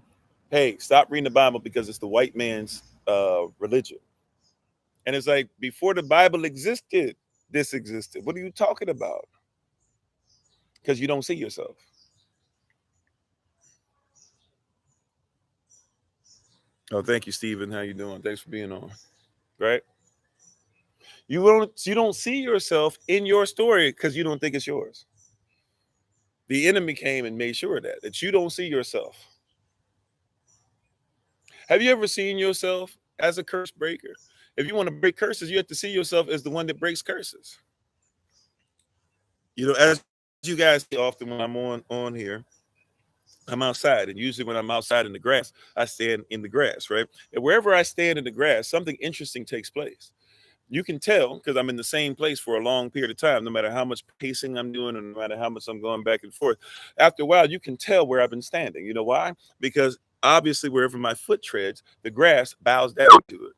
hey, stop reading the Bible because it's the white man's religion. And it's like, before the Bible existed, this existed. What are you talking about? Because you don't see yourself. Oh, thank you, Stephen. How you doing? Thanks for being on. Right? You don't see yourself in your story because you don't think it's yours. The enemy came and made sure that you don't see yourself. Have you ever seen yourself as a curse breaker? If you want to break curses, you have to see yourself as the one that breaks curses. As you guys see often when I'm on here, I'm outside, and usually when I'm outside in the grass, I stand in the grass, right? And wherever I stand in the grass, something interesting takes place. You can tell because I'm in the same place for a long period of time, no matter how much pacing I'm doing and no matter how much I'm going back and forth. After a while, you can tell where I've been standing. You know why? Because obviously, wherever my foot treads, the grass bows down to it.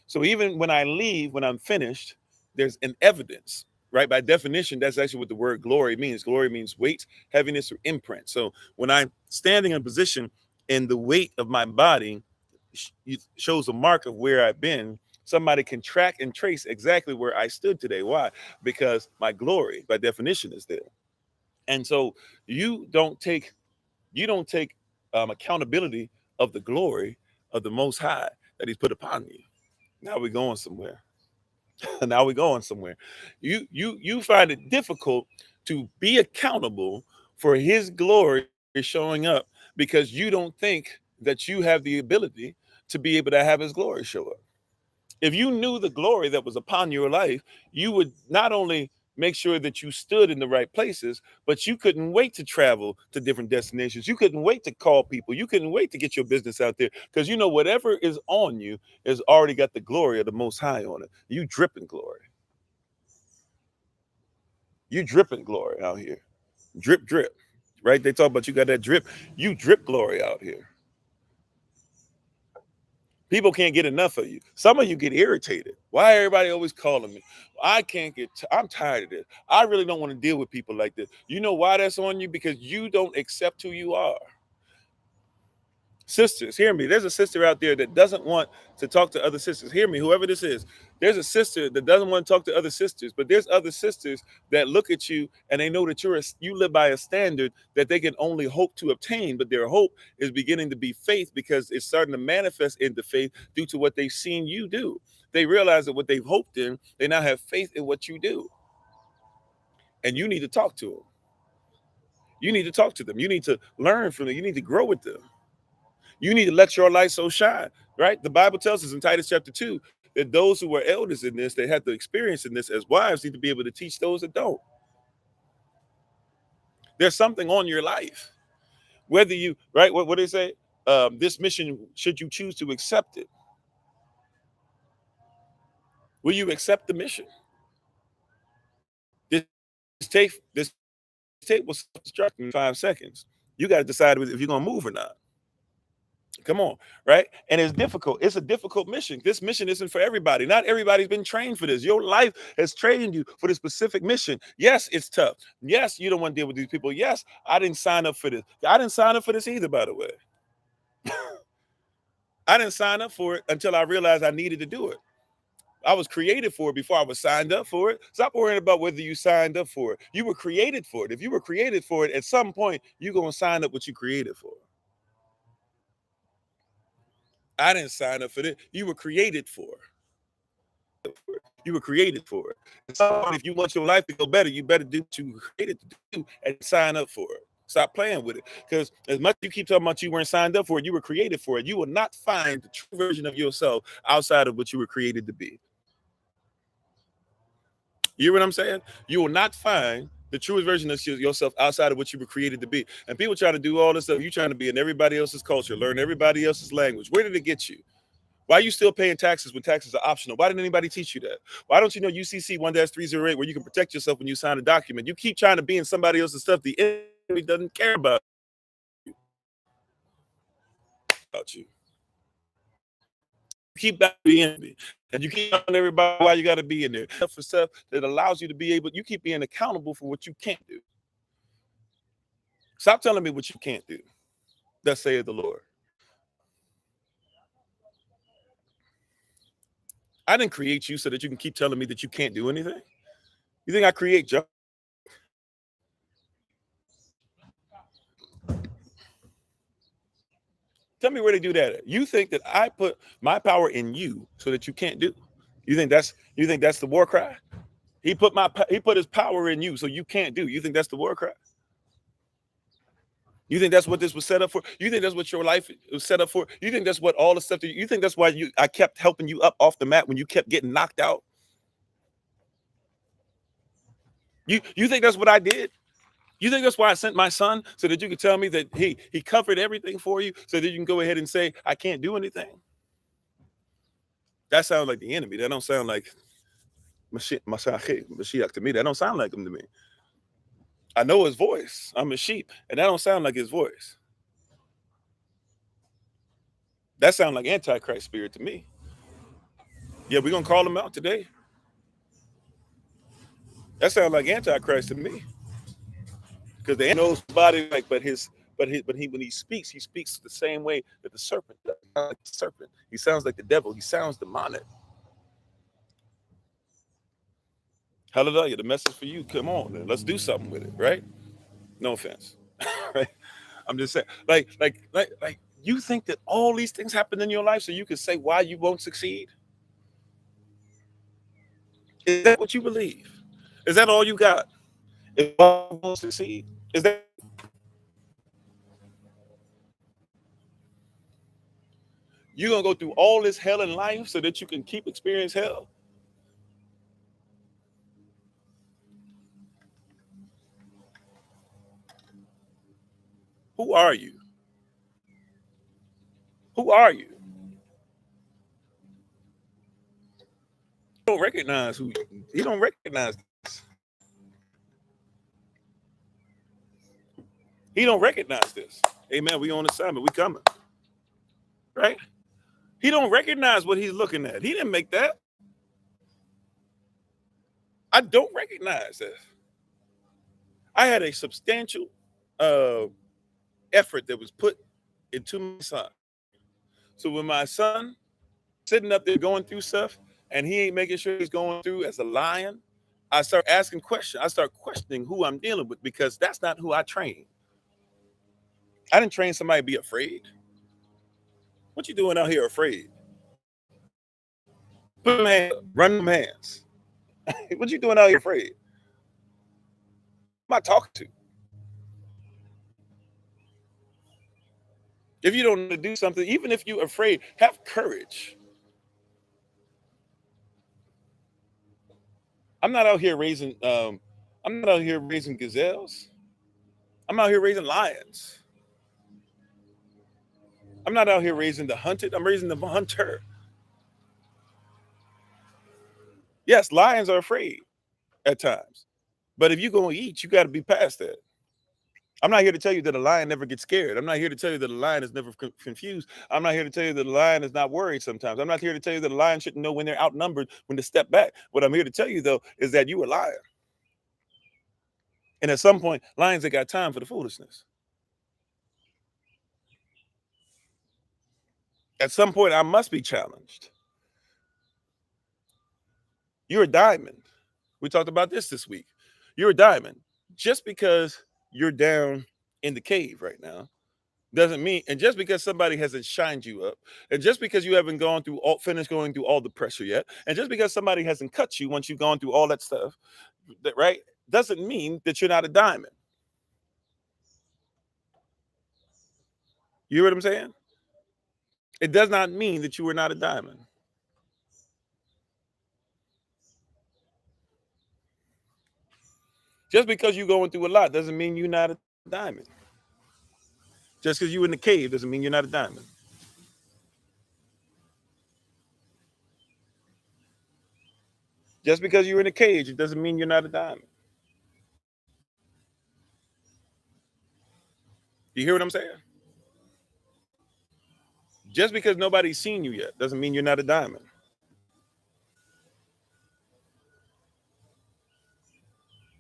So even when I leave, when I'm finished, there's an evidence, right? By definition, that's actually what the word glory means. Glory means weight, heaviness, or imprint. So when I'm standing in a position and the weight of my body shows a mark of where I've been, somebody can track and trace exactly where I stood today. Why? Because my glory, by definition, is there. And so you don't take accountability of the glory of the Most High that He's put upon you. Now we're going somewhere. Now we're going somewhere. You find it difficult to be accountable for his glory showing up because you don't think that you have the ability to be able to have his glory show up. If you knew the glory that was upon your life, you would not only make sure that you stood in the right places, but you couldn't wait to travel to different destinations. You couldn't wait to call people. You couldn't wait to get your business out there because you know whatever is on you has already got the glory of the Most High on it. You dripping glory. You dripping glory out here. Drip, drip. Right? They talk about you got that drip. You drip glory out here. People can't get enough of you. Some of you get irritated. Why everybody always calling me? I can't get, I'm tired of this. I really don't want to deal with people like this. You know why that's on you? Because you don't accept who you are. Sisters, hear me. There's a sister out there that doesn't want to talk to other sisters. Hear me, whoever this is. There's a sister that doesn't want to talk to other sisters, but there's other sisters that look at you and they know that you live by a standard that they can only hope to obtain, but their hope is beginning to be faith because it's starting to manifest into faith due to what they've seen you do. They realize that what they've hoped in, they now have faith in what you do. And you need to talk to them. You need to talk to them. You need to learn from them. You need to grow with them. You need to let your light so shine, right? The Bible tells us in Titus chapter 2 that those who were elders in this, they had the experience in this as wives, need to be able to teach those that don't. There's something on your life. Whether you, right, what do they say? This mission, should you choose to accept it, will you accept the mission? This this tape will self-destruct in 5 seconds. You got to decide if you're going to move or not. Come on, right? And it's difficult. It's a difficult mission. This mission isn't for everybody. Not everybody's been trained for this. Your life has trained you for this specific mission. Yes, it's tough. Yes, you don't want to deal with these people. Yes, I didn't sign up for this. I didn't sign up for this either, by the way. I didn't sign up for it until I realized I needed to do it. I was created for it before I was signed up for it. Stop worrying about whether you signed up for it. You were created for it. If you were created for it, at some point, you're going to sign up what you created for. I didn't sign up for it. You were created for it. You were created for it. And so if you want your life to go better, you better do what you were created to do and sign up for it. Stop playing with it. Because as much as you keep talking about you weren't signed up for it, you were created for it. You will not find the true version of yourself outside of what you were created to be. You hear what I'm saying? You will not find the truest version of yourself outside of what you were created to be. And people try to do all this stuff. You trying to be in everybody else's culture, learn everybody else's language. Where did it get you? Why are you still paying taxes when taxes are optional? Why didn't anybody teach you that? Why don't you know UCC 1-308 where you can protect yourself when you sign a document? You keep trying to be in somebody else's stuff. The enemy doesn't care about you. Keep that the enemy. And you keep telling everybody why you got to be in there. For stuff that allows you to be able, you keep being accountable for what you can't do. Stop telling me what you can't do. Thus saith the Lord. I didn't create you so that you can keep telling me that you can't do anything. You think I create junk? Tell me where they do that at. You think that I put my power in you so that you can't do? You think that's the war cry? He put his power in you so you can't do. You think that's the war cry? You think that's what this was set up for? You think that's what your life was set up for? You think that's what all the stuff that you think that's why I kept helping you up off the mat when you kept getting knocked out? You think that's what I did? You think that's why I sent my son so that you could tell me that he covered everything for you so that you can go ahead and say I can't do anything? That sounds like the enemy. That don't sound like Mashiach to me. That don't sound like him to me. I know his voice. I'm a sheep, and that don't sound like his voice. That sounds like Antichrist spirit to me. Yeah, we're gonna call him out today. That sounds like Antichrist to me. Because the knows body like, but when he speaks the same way that the serpent does. Like the serpent. He sounds like the devil. He sounds demonic. Hallelujah. The message for you. Come on, then. Let's do something with it, right? No offense. Right? I'm just saying, like you think that all these things happen in your life so you can say why you won't succeed? Is that what you believe? Is that all you got? Is all you want to succeed? Is that you're gonna go through all this hell in life so that you can keep experiencing hell? Who are you? Who are you? Don't recognize who you don't recognize this. He don't recognize this. Amen. We on assignment. We coming. Right? He don't recognize what he's looking at. He didn't make that. I don't recognize this. I had a substantial uh effort that was put into my son. So when my son sitting up there going through stuff and he ain't making sure he's going through as a lion, I start asking questions. I start questioning who I'm dealing with because that's not who I train. I didn't train somebody to be afraid. What you doing out here afraid? Put them hands up, run them hands. What you doing out here afraid? Who am I talking to? If you don't know to do something, even if you're afraid, have courage. I'm not out here raising I'm not out here raising gazelles. I'm out here raising lions. I'm not out here raising the hunted. I'm raising the hunter. Yes, lions are afraid at times. But if you're going to eat, you got to be past that. I'm not here to tell you that a lion never gets scared. I'm not here to tell you that a lion is never confused. I'm not here to tell you that a lion is not worried sometimes. I'm not here to tell you that a lion shouldn't know when they're outnumbered, when to step back. What I'm here to tell you, though, is that you a lion. And at some point, lions ain't got time for the foolishness. At some point, I must be challenged. You're a diamond. We talked about this week. You're a diamond. Just because you're down in the cave right now doesn't mean, and just because somebody hasn't shined you up, and just because you haven't finished going through all the pressure yet, and just because somebody hasn't cut you once you've gone through all that stuff, right, doesn't mean that you're not a diamond. You hear what I'm saying? It does not mean that you are not a diamond. Just because you're going through a lot doesn't mean you're not a diamond. Just because you're in the cave doesn't mean you're not a diamond. Just because you're in a cage, it doesn't mean you're not a diamond. You hear what I'm saying? Just because nobody's seen you yet doesn't mean you're not a diamond.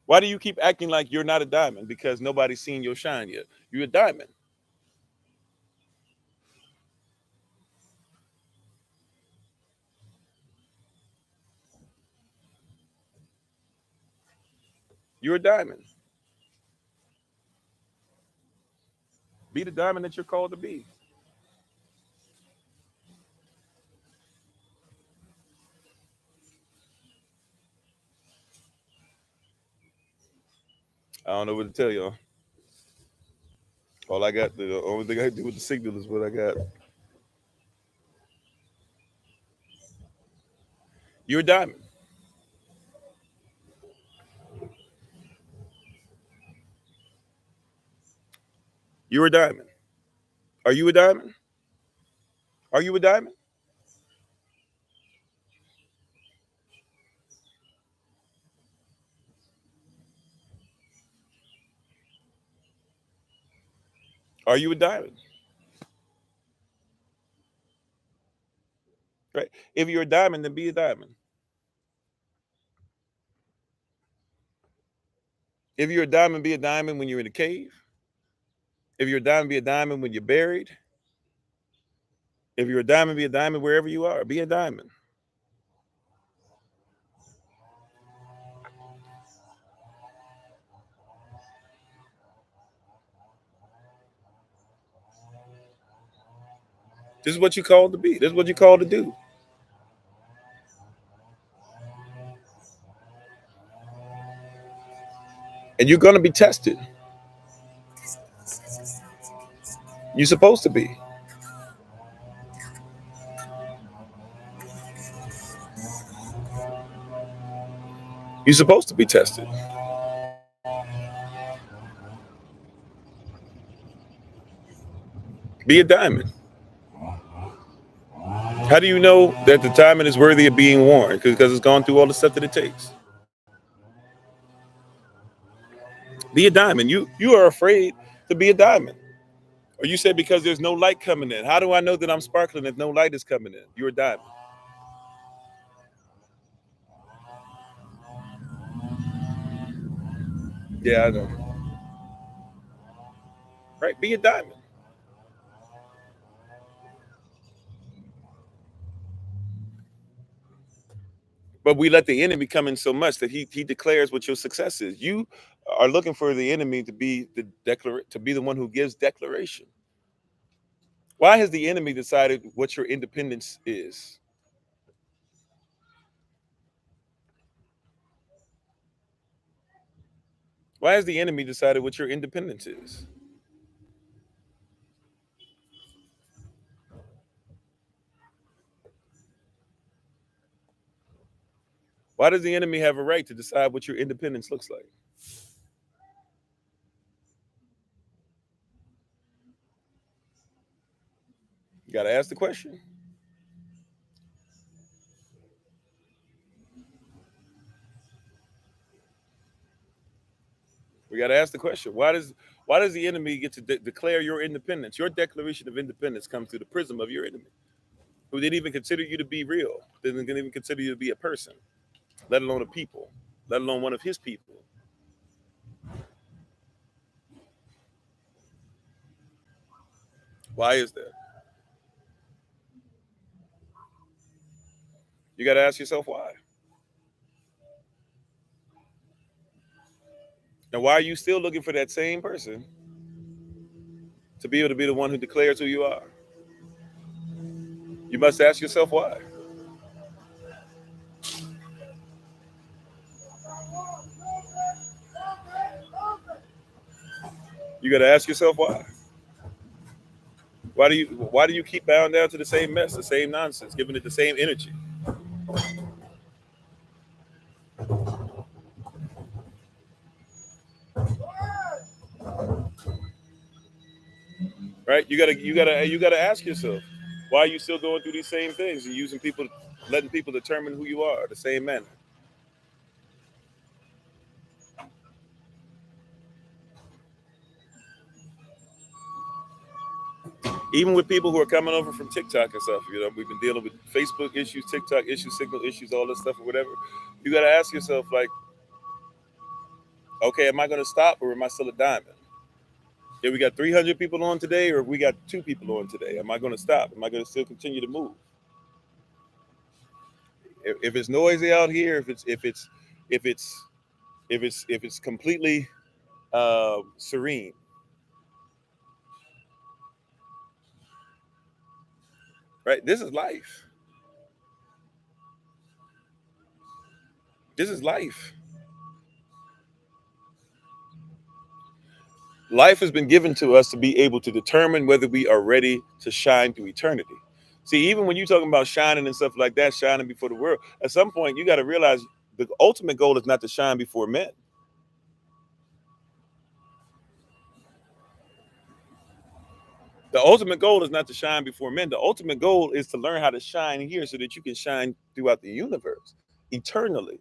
Why do you keep acting like you're not a diamond? Because nobody's seen your shine yet. You're a diamond. You're a diamond. Be the diamond that you're called to be. I don't know what to tell y'all. All I got, the only thing I do with the signal is what I got. You're a diamond. You're a diamond. Are you a diamond? Are you a diamond? Are you a diamond? Right. If you're a diamond, then be a diamond. If you're a diamond, be a diamond when you're in a cave. If you're a diamond, be a diamond when you're buried. If you're a diamond, be a diamond wherever you are. Be a diamond. This is what you called to be. This is what you called to do. And you're going to be tested. You're supposed to be. You're supposed to be tested. Be a diamond. How do you know that the diamond is worthy of being worn? Because it's gone through all the stuff that it takes. Be a diamond. You are afraid to be a diamond. Or you said because there's no light coming in. How do I know that I'm sparkling if no light is coming in? You're a diamond. Yeah, I know. Right? Be a diamond. But we let the enemy come in so much that he declares what your success is. You are looking for the enemy to be the one who gives declaration. Why has the enemy decided what your independence is? Why has the enemy decided what your independence is? Why does the enemy have a right to decide what your independence looks like? You got to ask the question. We got to ask the question. Why does the enemy get to declare your independence? Your declaration of independence comes through the prism of your enemy, who didn't even consider you to be real, didn't even consider you to be a person, let alone a people, let alone one of his people. Why is that? You got to ask yourself why. And why are you still looking for that same person to be able to be the one who declares who you are? You must ask yourself why. You got to ask yourself why. Why do you keep bowing down to the same mess, the same nonsense, giving it the same energy? Right? You gotta ask yourself, why are you still going through these same things and using people, letting people determine who you are the same manner? Even with people who are coming over from TikTok and stuff, we've been dealing with Facebook issues, TikTok issues, signal issues, all this stuff or whatever. You gotta ask yourself, like, okay, am I gonna stop or am I still a diamond? Yeah, we got 300 people on today, or we got 2 people on today. Am I gonna stop? Am I gonna still continue to move? If it's noisy out here, if it's if it's completely serene, right? This is life. This is life. Life has been given to us to be able to determine whether we are ready to shine through eternity. See, even when you're talking about shining and stuff like that, shining before the world, at some point you got to realize the ultimate goal is not to shine before men. The ultimate goal is not to shine before men. The ultimate goal is to learn how to shine here so that you can shine throughout the universe eternally.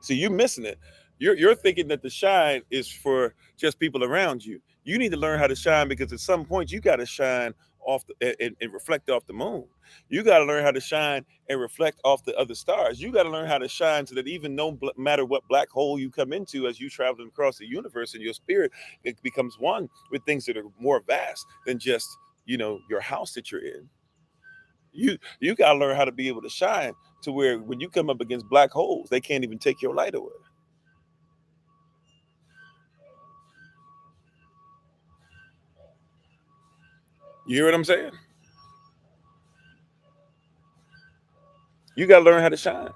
See, you're missing it. You're thinking that the shine is for just people around you. You need to learn how to shine because at some point you got to shine off and reflect off the moon. You got to learn how to shine and reflect off the other stars. You got to learn how to shine so that even no matter what black hole you come into as you traveling across the universe in your spirit, it becomes one with things that are more vast than just your house that you're in. You got to learn how to be able to shine to where when you come up against black holes, they can't even take your light away. You hear what I'm saying? You got to learn how to shine.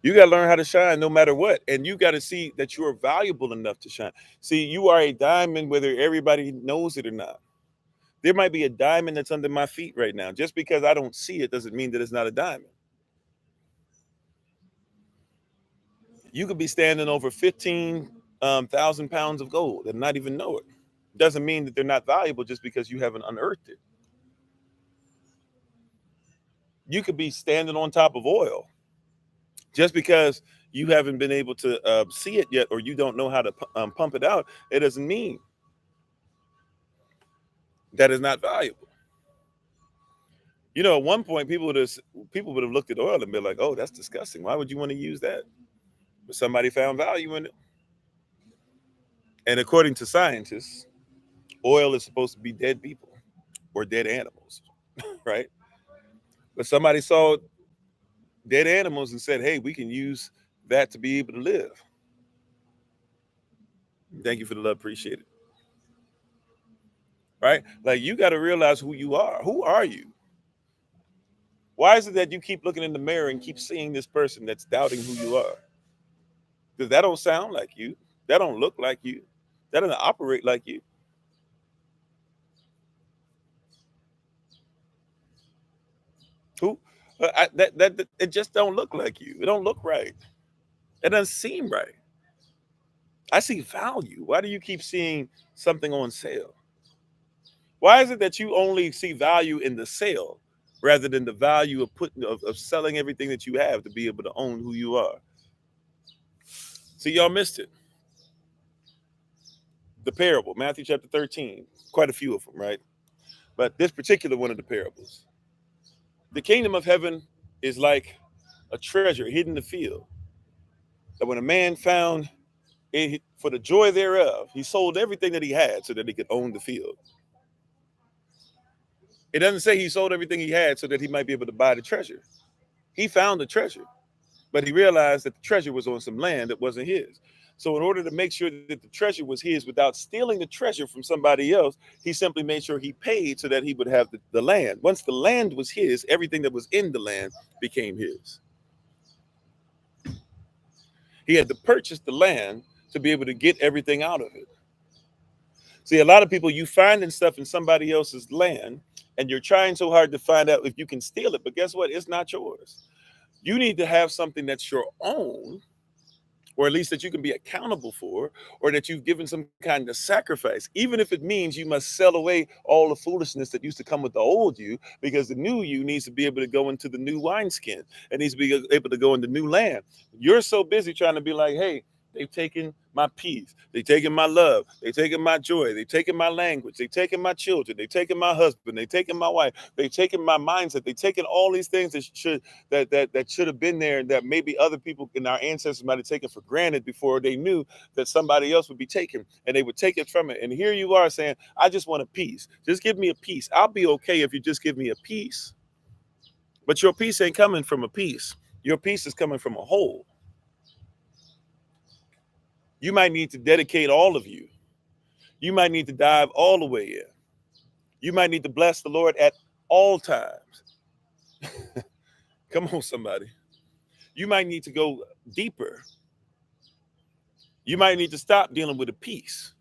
You got to learn how to shine no matter what. And you got to see that you are valuable enough to shine. See, you are a diamond whether everybody knows it or not. There might be a diamond that's under my feet right now. Just because I don't see it doesn't mean that it's not a diamond. You could be standing over 15,000 pounds of gold and not even know it. Doesn't mean that they're not valuable just because you haven't unearthed it. You could be standing on top of oil just because you haven't been able to see it yet, or you don't know how to pump it out. It doesn't mean that is not valuable. You know, at one point, people would have looked at oil and been like, "Oh, that's disgusting. Why would you want to use that?" But somebody found value in it. And according to scientists, oil is supposed to be dead people or dead animals, right? But somebody saw dead animals and said, "Hey, we can use that to be able to live." Thank you for the love, appreciate it. Right? Like, you got to realize who you are. Who are you? Why is it that you keep looking in the mirror and keep seeing this person that's doubting who you are? Because that don't sound like you. That don't look like you. That doesn't operate like you. Who? That it just don't look like you. It don't look right. It doesn't seem right. I see value. Why do you keep seeing something on sale? Why is it that you only see value in the sale rather than the value of of selling everything that you have to be able to own who you are? See, y'all missed it. The parable, Matthew chapter 13, quite a few of them, right? But this particular one of the parables, the kingdom of heaven is like a treasure hidden in the field. That when a man found it, for the joy thereof, he sold everything that he had so that he could own the field. It doesn't say he sold everything he had so that he might be able to buy the treasure. He found the treasure, but he realized that the treasure was on some land that wasn't his. So in order to make sure that the treasure was his without stealing the treasure from somebody else, he simply made sure he paid so that he would have the land. Once the land was his, everything that was in the land became his. He had to purchase the land to be able to get everything out of it. See, a lot of people, you finding stuff in somebody else's land, and you're trying so hard to find out if you can steal it. But guess what? It's not yours. You need to have something that's your own, or at least that you can be accountable for, or that you've given some kind of sacrifice, even if it means you must sell away all the foolishness that used to come with the old you, because the new you needs to be able to go into the new wineskin. It needs to be able to go into new land. You're so busy trying to be like, hey, they've taken my peace. They've taken my love. They've taken my joy. They've taken my language. They've taken my children. They've taken my husband. They've taken my wife. They've taken my mindset. They've taken all these things that should have been there, and that maybe other people in our ancestors might have taken for granted before they knew that somebody else would be taken, and they would take it from it. And here you are saying, I just want a piece. Just give me a piece. I'll be okay if you just give me a piece. But your piece ain't coming from a piece. Your piece is coming from a whole. You might need to dedicate all of you. You might need to dive all the way in. You might need to bless the Lord at all times. Come on, somebody. You might need to go deeper. You might need to stop dealing with a piece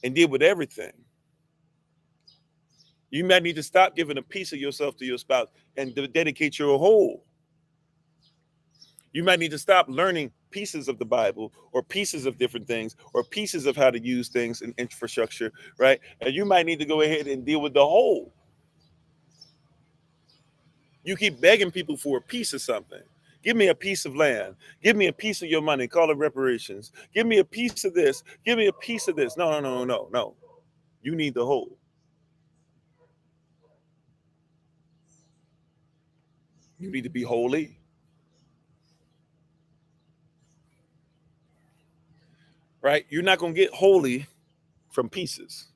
and deal with everything. You might need to stop giving a piece of yourself to your spouse and dedicate your whole. You might need to stop learning pieces of the Bible or pieces of different things or pieces of how to use things in infrastructure, right? And you might need to go ahead and deal with the whole. You keep begging people for a piece of something. Give me a piece of land. Give me a piece of your money. Call it reparations. Give me a piece of this. Give me a piece of this. No, no, no, no, no. You need the whole. You need to be holy. Right? You're not going to get holy from pieces.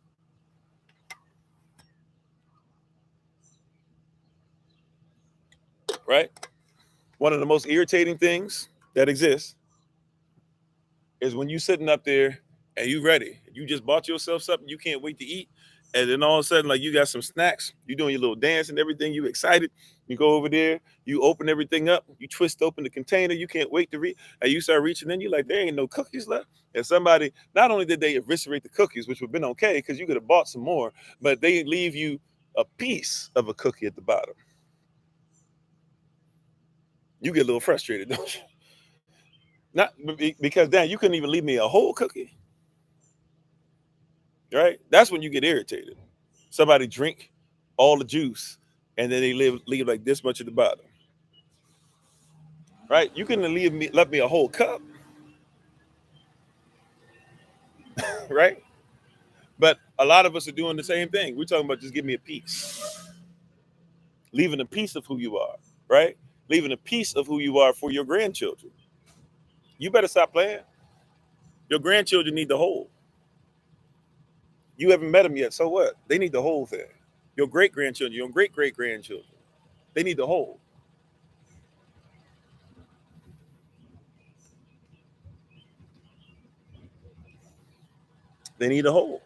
Right? One of the most irritating things that exists is when you sitting up there and you ready. You just bought yourself something you can't wait to eat, And then all of a sudden, like you got some snacks, you doing your little dance and everything, you excited. You go over there, you open everything up, you twist open the container, you can't wait to read, and you start reaching in, you like, there ain't no cookies left. And somebody, not only did they eviscerate the cookies, which would have been okay, because you could have bought some more, but they leave you a piece of a cookie at the bottom. You get a little frustrated, don't you? Not because then you couldn't even leave me a whole cookie, right? That's when you get irritated. Somebody drink all the juice and then they leave like this much at the bottom, right? You couldn't left me a whole cup, right? But a lot of us are doing the same thing. We're talking about just give me a piece, leaving a piece of who you are, right? Leaving a piece of who you are for your grandchildren. You better stop playing. Your grandchildren need the whole. You haven't met them yet, so what? They need the whole thing. Your great grandchildren, your great great grandchildren, they need the whole. They need a whole.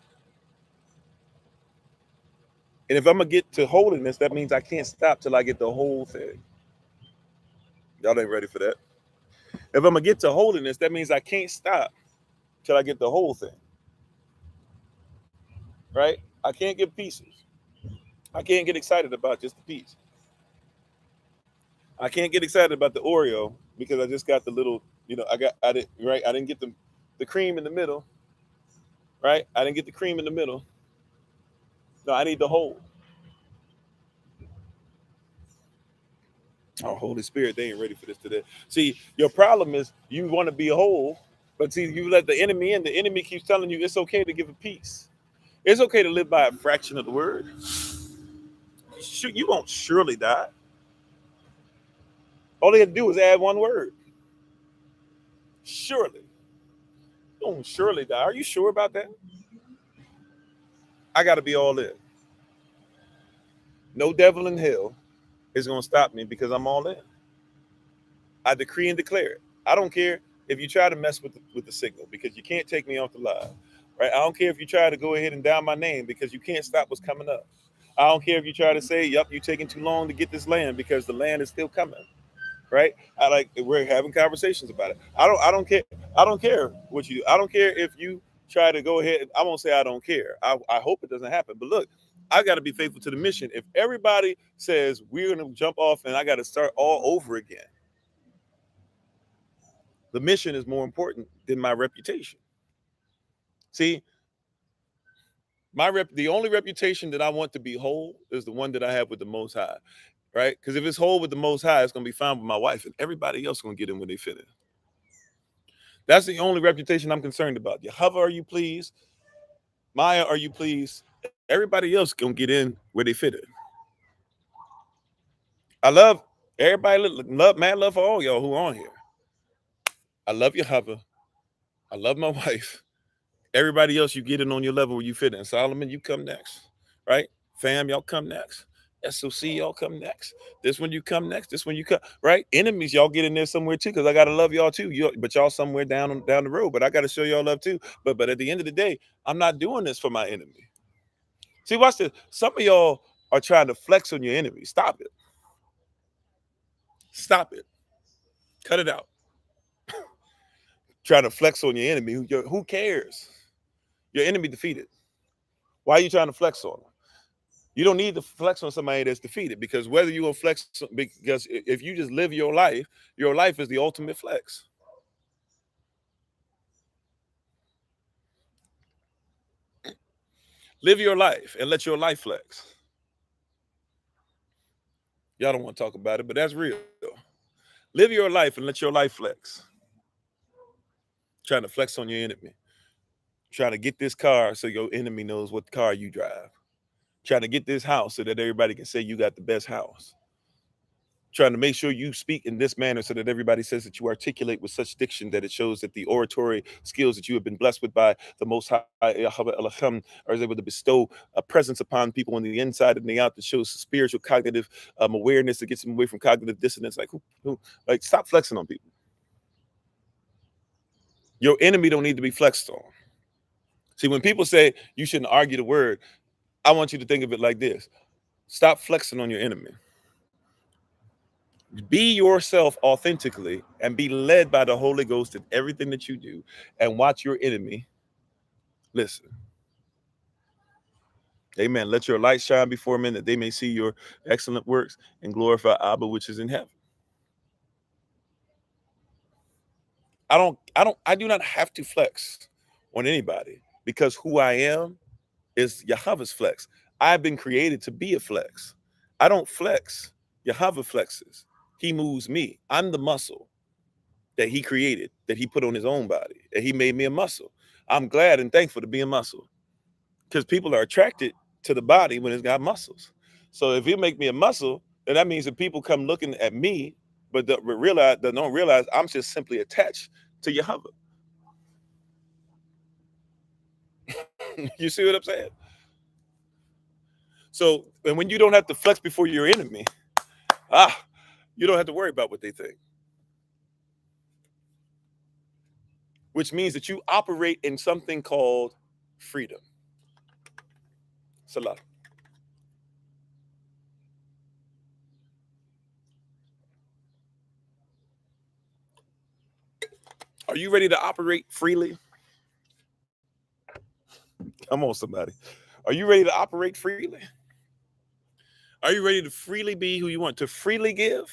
And if I'm gonna get to holiness, that means I can't stop till I get the whole thing. Y'all ain't ready for that. If I'm gonna get to holiness, that means I can't stop till I get the whole thing. Right? I can't get pieces. I can't get excited about just the piece. I can't get excited about the Oreo because I just got the little, I didn't right. I didn't get the cream in the middle. Right? I didn't get the cream in the middle. No, I need the whole. Oh, Holy Spirit, they ain't ready for this today. See, your problem is you want to be whole, but see, you let the enemy in. The enemy keeps telling you it's okay to give a piece. It's okay to live by a fraction of the word. You won't surely die. All they have to do is add one word. Surely. You won't surely die. Are you sure about that? I got to be all in. No devil in hell is going to stop me because I'm all in. I decree and declare it. I don't care if you try to mess with the signal because you can't take me off the live. Right? I don't care if you try to go ahead and down my name because you can't stop what's coming up. I don't care if you try to say, "Yep, you're taking too long to get this land," because the land is still coming. Right? We're having conversations about it. I don't care. I don't care what you do. I don't care if you try to go ahead. I won't say I don't care. I hope it doesn't happen. But look, I got to be faithful to the mission. If everybody says we're going to jump off and I got to start all over again, the mission is more important than my reputation. See, the only reputation that I want to be whole is the one that I have with the Most High, right? Because if it's whole with the Most High, it's going to be fine with my wife, and everybody else going to get in when they fit in. That's the only reputation I'm concerned about. Yahweh, are you pleased? Maya, are you pleased? Everybody else going to get in where they fit in. I love everybody. Mad love for all y'all who are on here. I love Yahweh. I love my wife. Everybody else, you get in on your level where you fit in. Solomon, you come next, right? Fam, y'all come next. SOC, y'all come next. This one you come next. This one you come right. Enemies, y'all get in there somewhere too, because I gotta love y'all too. But y'all somewhere down the road. But I gotta show y'all love too. But at the end of the day, I'm not doing this for my enemy. See, watch this. Some of y'all are trying to flex on your enemy. Stop it. Stop it. Cut it out. Trying to flex on your enemy. Who cares? Your enemy defeated. Why are you trying to flex on them? You don't need to flex on somebody that's defeated, because whether you will flex, because if you just live your life is the ultimate flex. Live your life and let your life flex. Y'all don't want to talk about it, but that's real. Live your life and let your life flex. Trying to flex on your enemy. Trying to get this car so your enemy knows what car you drive. Trying to get this house so that everybody can say you got the best house. Trying to make sure you speak in this manner so that everybody says that you articulate with such diction that it shows that the oratory skills that you have been blessed with by the Most High Yahweh Elohim are able to bestow a presence upon people on the inside and the out that shows spiritual cognitive awareness that gets them away from cognitive dissonance. Like stop flexing on people. Your enemy don't need to be flexed on. See, when people say you shouldn't argue the word, I want you to think of it like this. Stop flexing on your enemy. Be yourself authentically and be led by the Holy Ghost in everything that you do, and watch your enemy listen. Amen. Let your light shine before men that they may see your excellent works and glorify Abba which is in heaven. I do not have to flex on anybody, because who I am is Yahweh's flex. I've been created to be a flex. I don't flex. Yahweh flexes. He moves me. I'm the muscle that he created, that he put on his own body, that he made me a muscle. I'm glad and thankful to be a muscle, because people are attracted to the body when it's got muscles. So if you make me a muscle, then that means that people come looking at me, but don't realize I'm just simply attached to Yahweh. You see what I'm saying? So, and when you don't have to flex before your enemy, you don't have to worry about what they think. Which means that you operate in something called freedom. Salah. Are you ready to operate freely? Come on, somebody. Are you ready to operate freely? Are you ready to freely be who you want, to freely give?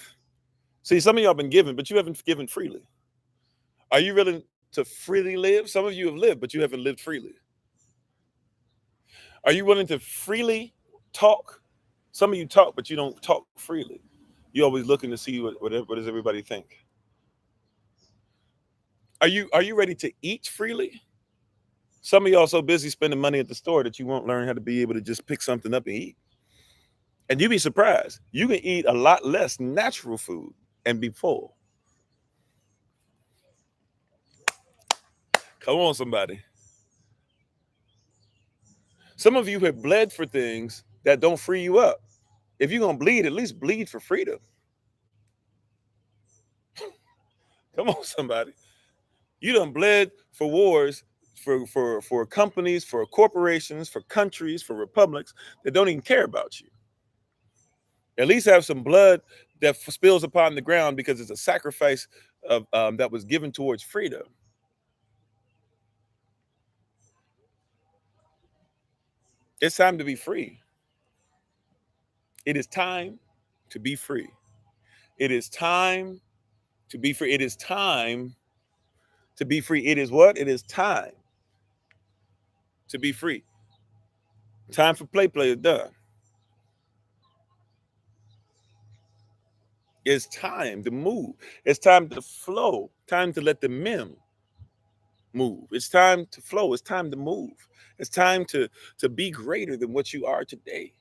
See, some of y'all been giving, but you haven't given freely. Are you willing to freely live? Some of you have lived, but you haven't lived freely. Are you willing to freely talk? Some of you talk, but you don't talk freely. You're always looking to see what does everybody think. Are you ready to eat freely? Some of y'all so busy spending money at the store that you won't learn how to be able to just pick something up and eat. And you'd be surprised. You can eat a lot less natural food and be full. Come on, somebody. Some of you have bled for things that don't free you up. If you're going to bleed, at least bleed for freedom. Come on, somebody. You done bled for wars, for companies, for corporations, for countries, for republics that don't even care about you. At least have some blood that spills upon the ground, because it's a sacrifice of that was given towards freedom. It's time to be free. It is time to be free. It is time to be free. It is time to be free. It is what? It is time to be free. Time for play is done. It's time to move. It's time to flow. Time to let the mem move. It's time to flow. It's time to move. It's time to be greater than what you are today.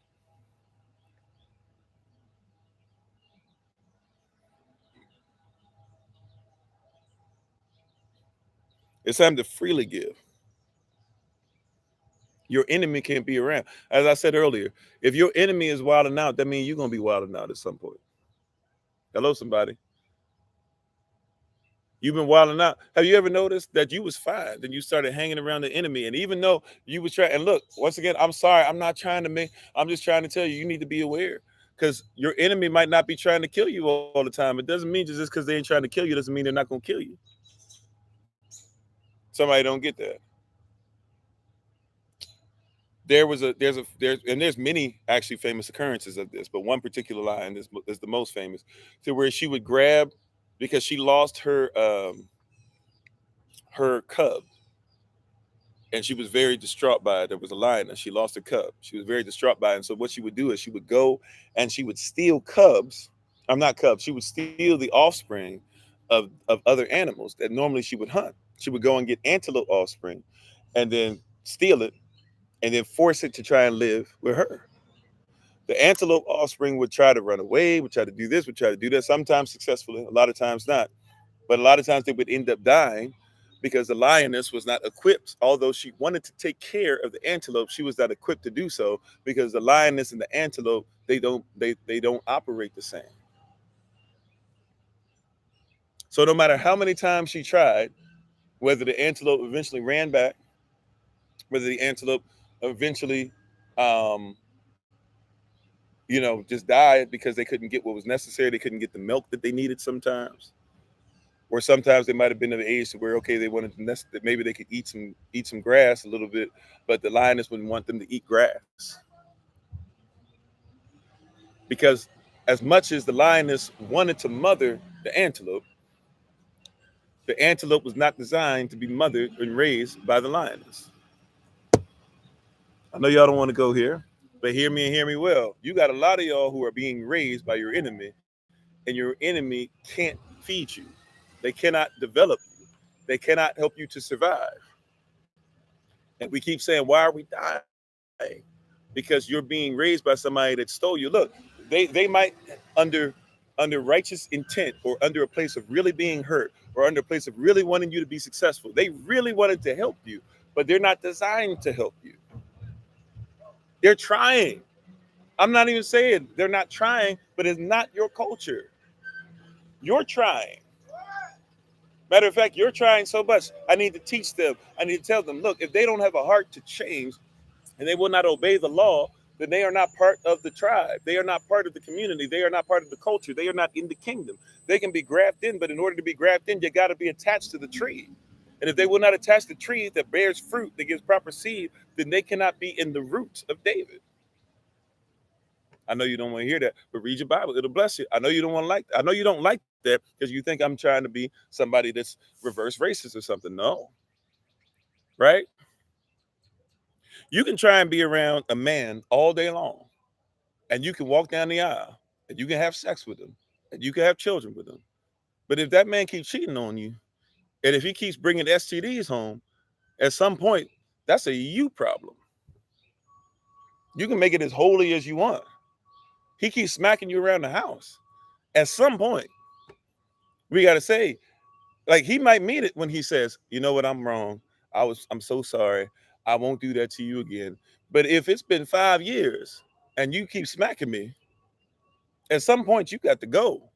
It's time to freely give. Your enemy can't be around. As I said earlier, if your enemy is wilding out, that means you're gonna be wilding out at some point. Hello, somebody. You've been wilding out. Have you ever noticed that you was fine, then you started hanging around the enemy? And even though you was trying, and look, once again, I'm sorry, I'm not trying to make, I'm just trying to tell you, you need to be aware, because your enemy might not be trying to kill you all the time. It doesn't mean just because they ain't trying to kill you doesn't mean they're not gonna kill you. Somebody don't get that. There's many actually famous occurrences of this, but one particular line is the most famous, to where she would grab, because she lost her cub, and she was very distraught by it. There was a lion and she lost a cub. She was very distraught by it. And so what she would do is she would go and she would steal cubs. I'm not cubs. She would steal the offspring of other animals that normally she would hunt. She would go and get antelope offspring and then steal it and then force it to try and live with her. The antelope offspring would try to run away, would try to do this, would try to do that, sometimes successfully, a lot of times not. But a lot of times they would end up dying because the lioness was not equipped. Although she wanted to take care of the antelope, she was not equipped to do so, because the lioness and the antelope, they don't operate the same. So no matter how many times she tried, whether the antelope eventually ran back, whether the antelope eventually um, just died because they couldn't get what was necessary. They couldn't get the milk that they needed sometimes. Or sometimes they might have been of the age to where, okay, they wanted to that maybe they could eat some grass a little bit, but the lioness wouldn't want them to eat grass. Because as much as the lioness wanted to mother the antelope was not designed to be mothered and raised by the lioness. I know y'all don't want to go here, but hear me and hear me well. You got a lot of y'all who are being raised by your enemy, and your enemy can't feed you. They cannot develop you. They cannot help you to survive. And we keep saying, why are we dying? Because you're being raised by somebody that stole you. Look, they might under under righteous intent or under a place of really being hurt or under a place of really wanting you to be successful. They really wanted to help you, but they're not designed to help you. They're trying. I'm not even saying they're not trying, but it's not your culture. You're trying. Matter of fact, you're trying so much. I need to teach them. I need to tell them, look, if they don't have a heart to change and they will not obey the law, then they are not part of the tribe. They are not part of the community. They are not part of the culture. They are not in the kingdom. They can be grafted in, but in order to be grafted in, you got to be attached to the tree. And if they will not attach the tree that bears fruit, that gives proper seed, then they cannot be in the roots of David. I know you don't want to hear that, but read your Bible. It'll bless you. I know you don't want to like that. I know you don't like that because you think I'm trying to be somebody that's reverse racist or something. No. Right? You can try and be around a man all day long, and you can walk down the aisle, and you can have sex with him, and you can have children with him. But if that man keeps cheating on you, and if he keeps bringing STDs home, at some point, that's a you problem. You can make it as holy as you want. He keeps smacking you around the house. At some point, we got to say, like, he might mean it when he says, you know what, I'm wrong. I'm so sorry. I won't do that to you again. But if it's been 5 years and you keep smacking me, at some point you got to go,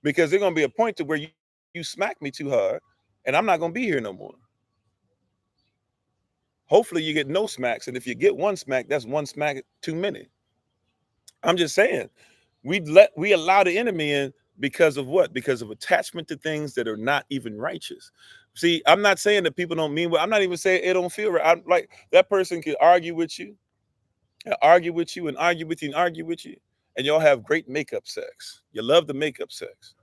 because there's gonna be a point to where you smack me too hard and I'm not gonna be here no more. Hopefully you get no smacks. And if you get one smack, that's one smack too many. I'm just saying, we allow the enemy in because of what? Because of attachment to things that are not even righteous. See, I'm not saying that people don't mean what. I'm not even saying it don't feel right. I'm like, that person can argue with you and argue with you and argue with you and argue with you, and y'all have great makeup sex. You love the makeup sex.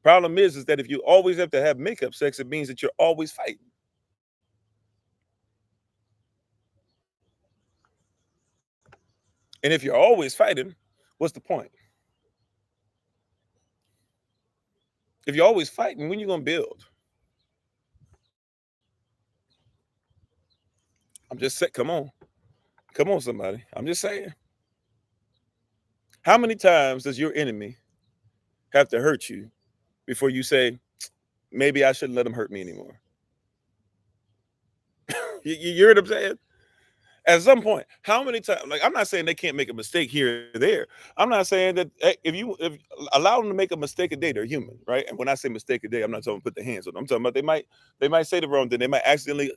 Problem is that if you always have to have makeup sex, it means that you're always fighting. And if you're always fighting, what's the point? If you're always fighting, when you gonna build? I'm just saying, come on, somebody. I'm just saying. How many times does your enemy have to hurt you before you say, maybe I shouldn't let him hurt me anymore? You hear what I'm saying? At some point, how many times? Like, I'm not saying they can't make a mistake here or there. I'm not saying that if allow them to make a mistake a day, they're human, right? And when I say mistake a day, I'm not talking put their hands on them. I'm talking about they might say the wrong thing. They might accidentally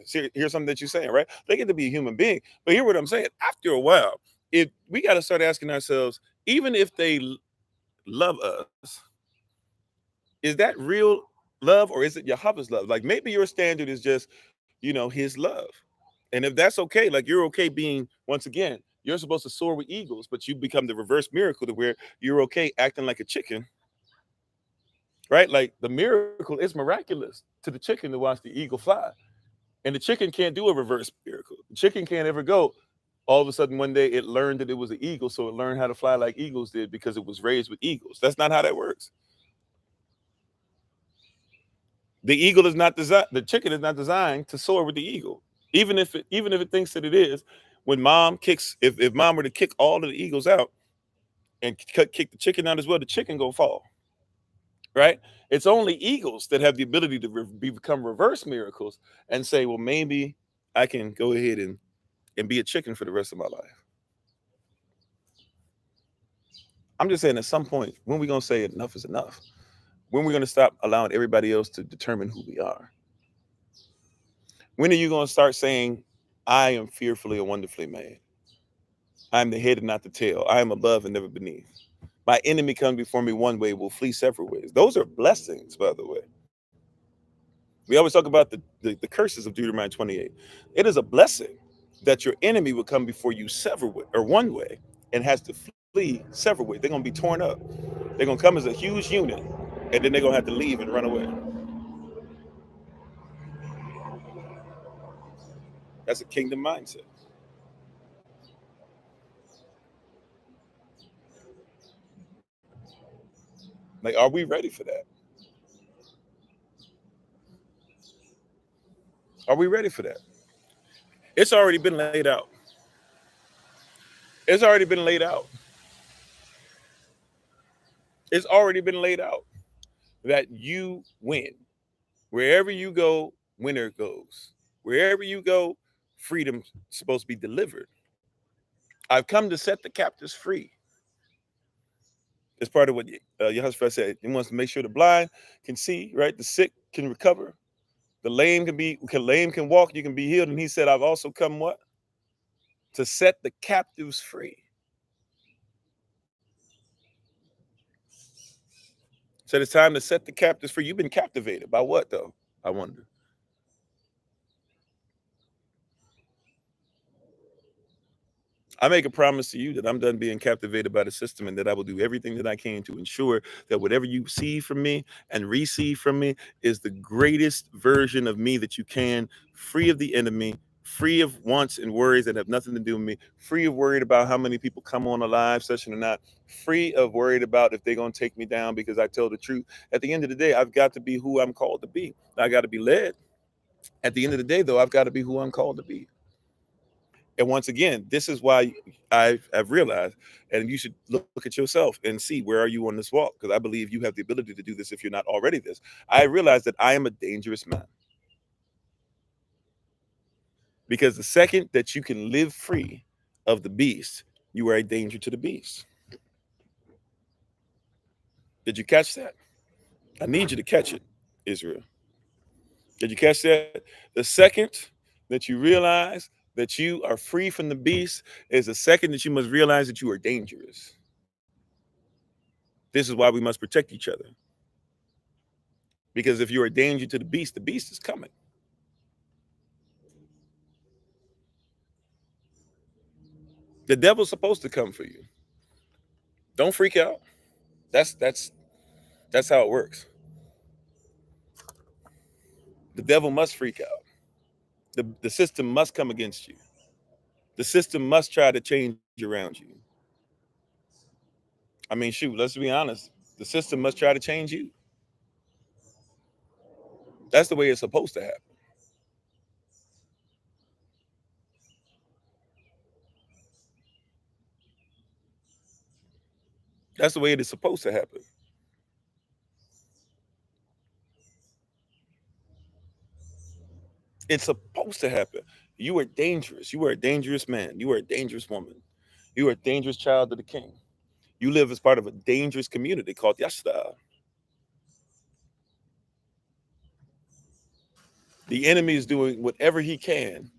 hear something that you're saying, right? They get to be a human being. But hear what I'm saying. After a while, if we got to start asking ourselves, even if they love us, is that real love or is it Yahweh's love? Like, maybe your standard is just, his love. And if that's okay, like, you're okay being, once again, you're supposed to soar with eagles, but you become the reverse miracle to where you're okay acting like a chicken, right? Like, the miracle is miraculous to the chicken to watch the eagle fly. And the chicken can't do a reverse miracle. The chicken can't ever go, all of a sudden one day it learned that it was an eagle, so it learned how to fly like eagles did because it was raised with eagles. That's not how that works. The eagle is not designed, the chicken is not designed to soar with the eagle. Even if it thinks that it is, when mom kicks, if mom were to kick all of the eagles out and kick the chicken out as well, the chicken gonna fall. Right? It's only eagles that have the ability to become reverse miracles and say, well, maybe I can go ahead and be a chicken for the rest of my life. I'm just saying, at some point, when we gonna say enough is enough? When we gonna stop allowing everybody else to determine who we are? When are you gonna start saying, I am fearfully and wonderfully made? I'm the head and not the tail. I am above and never beneath. My enemy comes before me one way, will flee several ways. Those are blessings, by the way. We always talk about the curses of Deuteronomy 28. It is a blessing that your enemy will come before you several way, or one way, and has to flee several ways. They're going to be torn up. They're going to come as a huge unit, and then they're going to have to leave and run away. That's a kingdom mindset. Like, are we ready for that? Are we ready for that? It's already been laid out. It's already been laid out. It's already been laid out that you win. Wherever you go, winner goes. Wherever you go, freedom's supposed to be delivered. I've come to set the captives free. It's part of what Yehoshua said. He wants to make sure the blind can see, right? The sick can recover. The lame can walk. You can be healed. And he said, I've also come what? To set the captives free. Said it's time to set the captives free. You've been captivated by what though? I wonder. I make a promise to you that I'm done being captivated by the system and that I will do everything that I can to ensure that whatever you see from me and receive from me is the greatest version of me that you can, free of the enemy, free of wants and worries that have nothing to do with me, free of worried about how many people come on a live session or not, free of worried about if they're going to take me down because I tell the truth. At the end of the day, I've got to be who I'm called to be. I got to be led. At the end of the day, though, I've got to be who I'm called to be. And once again, this is why I've realized, and you should look at yourself and see where are you on this walk, because I believe you have the ability to do this if you're not already this. I realize that I am a dangerous man. Because the second that you can live free of the beast, you are a danger to the beast. Did you catch that? I need you to catch it, Israel. Did you catch that? The second that you realize that you are free from the beast is the second that you must realize that you are dangerous. This is why we must protect each other. Because if you're a danger to the beast is coming. The devil's supposed to come for you. Don't freak out. That's how it works. The devil must freak out. The system must come against you. The system must try to change around you. I mean, shoot, let's be honest. The system must try to change you. That's the way it's supposed to happen. That's the way it is supposed to happen. It's supposed to happen. You are dangerous. You are a dangerous man. You are a dangerous woman. You are a dangerous child of the king. You live as part of a dangerous community called Yashta. The enemy is doing whatever he can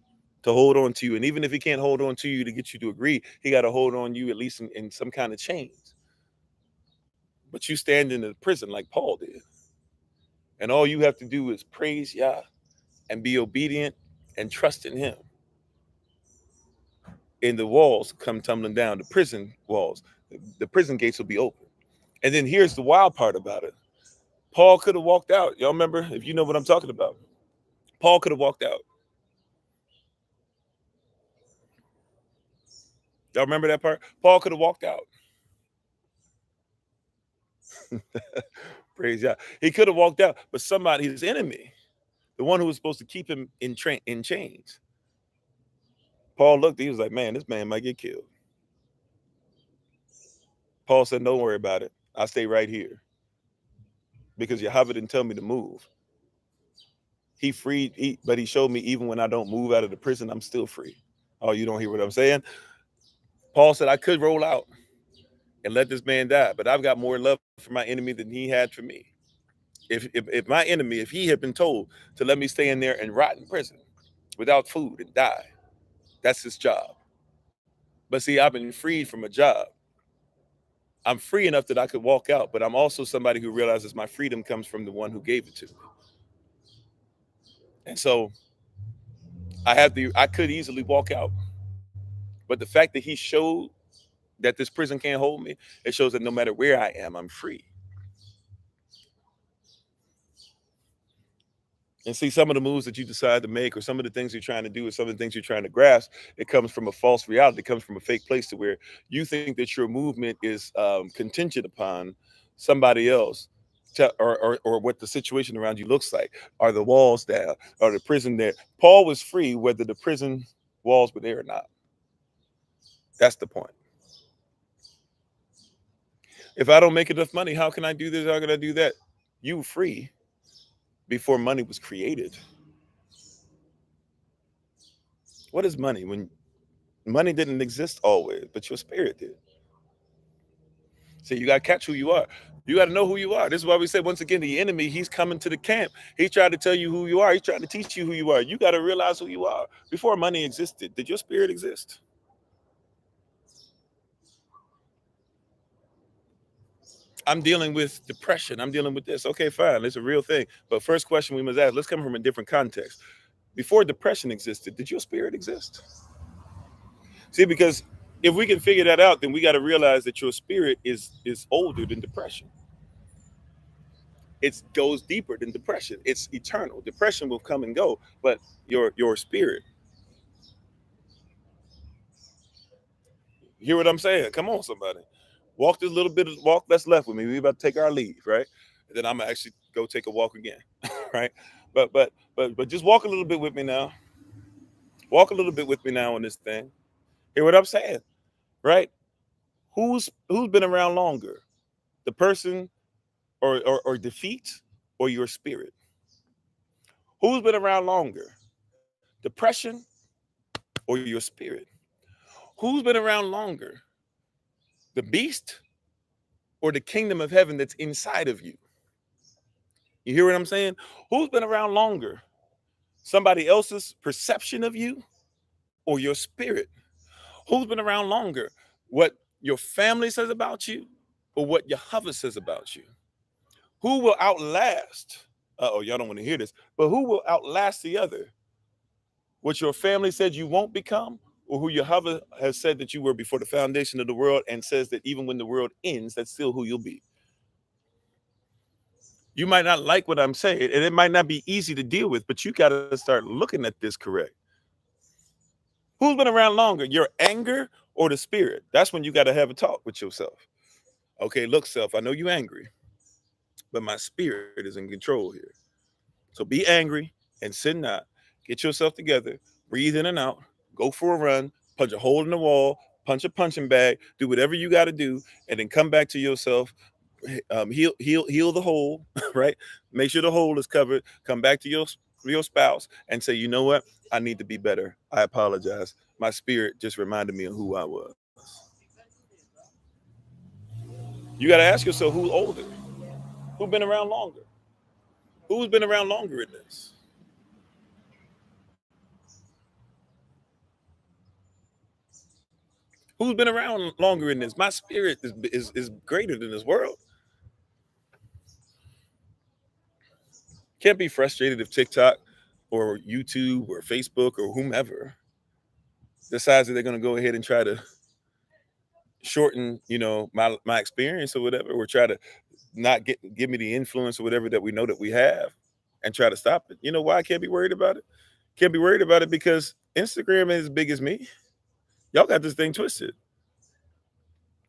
to hold on to you. And even if he can't hold on to you to get you to agree, he got to hold on you at least in some kind of chains. But you stand in a prison like Paul did. And all you have to do is praise Yah and be obedient and trust in him. And the walls come tumbling down, the prison walls, the prison gates will be open. And then here's the wild part about it. Paul could have walked out. Y'all remember, if you know what I'm talking about, Paul could have walked out. Y'all remember that part? Paul could have walked out. Praise God. He could have walked out, but somebody, his enemy, the one who was supposed to keep him in chains. Paul looked, he was like, man, this man might get killed. Paul said, don't worry about it. I'll stay right here because Yahweh didn't tell me to move. But he showed me even when I don't move out of the prison, I'm still free. Oh, you don't hear what I'm saying? Paul said, I could roll out and let this man die, but I've got more love for my enemy than he had for me. If my enemy, if he had been told to let me stay in there and rot in prison without food and die, that's his job. But see, I've been freed from a job. I'm free enough that I could walk out, but I'm also somebody who realizes my freedom comes from the one who gave it to me. And so I could easily walk out. But the fact that he showed that this prison can't hold me, it shows that no matter where I am, I'm free. And see, some of the moves that you decide to make, or some of the things you're trying to do, or some of the things you're trying to grasp, it comes from a false reality. It comes from a fake place to where you think that your movement is contingent upon somebody else, or what the situation around you looks like. Are the walls down? Are the prison there? Paul was free whether the prison walls were there or not. That's the point. If I don't make enough money, how can I do this? How can I do that? You were free before money was created. What is money? When money didn't exist always, but your spirit did. See, you got to catch who you are. You got to know who you are. This is why we say, once again, the enemy, he's coming to the camp. He's trying to tell you who you are. He's trying to teach you who you are. You got to realize who you are. Before money existed, did your spirit exist? I'm dealing with depression. I'm dealing with this. Okay, fine. It's a real thing. But first question we must ask, let's come from a different context. Before depression existed, did your spirit exist? See, because if we can figure that out, then we got to realize that your spirit is older than depression. It goes deeper than depression. It's eternal. Depression will come and go, but your spirit. You hear what I'm saying? Come on, somebody. Walk this little bit of walk that's left with me. We about to take our leave, right? And then I'm gonna actually go take a walk again, right? But just walk a little bit with me now. Walk a little bit with me now on this thing. Hear what I'm saying, right? Who's been around longer? The person or defeat or your spirit? Who's been around longer? Depression or your spirit? Who's been around longer? The beast or the kingdom of heaven that's inside of you? You hear what I'm saying? Who's been around longer? Somebody else's perception of you or your spirit? Who's been around longer? What your family says about you or what Yahweh says about you? Who will outlast? Oh, y'all don't want to hear this, but who will outlast the other? What your family said you won't become, or who Yahweh has said that you were before the foundation of the world and says that even when the world ends, that's still who you'll be. You might not like what I'm saying, and it might not be easy to deal with, but you got to start looking at this correct. Who's been around longer, your anger or the spirit? That's when you got to have a talk with yourself. Okay, look, self, I know you're angry, but my spirit is in control here. So be angry and sin not. Get yourself together, breathe in and out, go for a run, punch a hole in the wall, punch a punching bag, do whatever you got to do, and then come back to yourself. Heal the hole, right? Make sure the hole is covered. Come back to your spouse and say, you know what? I need to be better. I apologize. My spirit just reminded me of who I was. You got to ask yourself, who's older? Who's been around longer? Who's been around longer in this? Who's been around longer in this? My spirit is greater than this world. Can't be frustrated if TikTok or YouTube or Facebook or whomever decides that they're going to go ahead and try to shorten, my experience or whatever, or try to not give me the influence or whatever that we know that we have, and try to stop it. You know why I can't be worried about it? Can't be worried about it because Instagram is as big as me. Y'all got this thing twisted.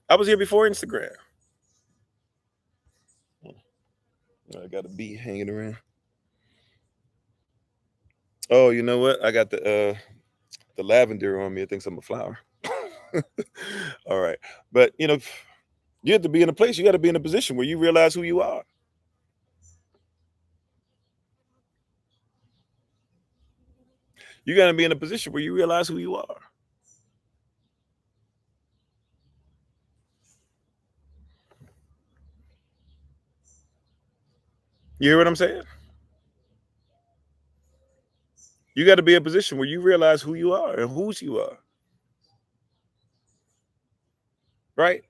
I was here before Instagram. I got a bee hanging around. Oh, you know what? I got the lavender on me. It thinks I'm a flower. All right. But you have to be in a place, you got to be in a position where you realize who you are. You got to be in a position where you realize who you are. You hear what I'm saying? You got to be in a position where you realize who you are and whose you are. right?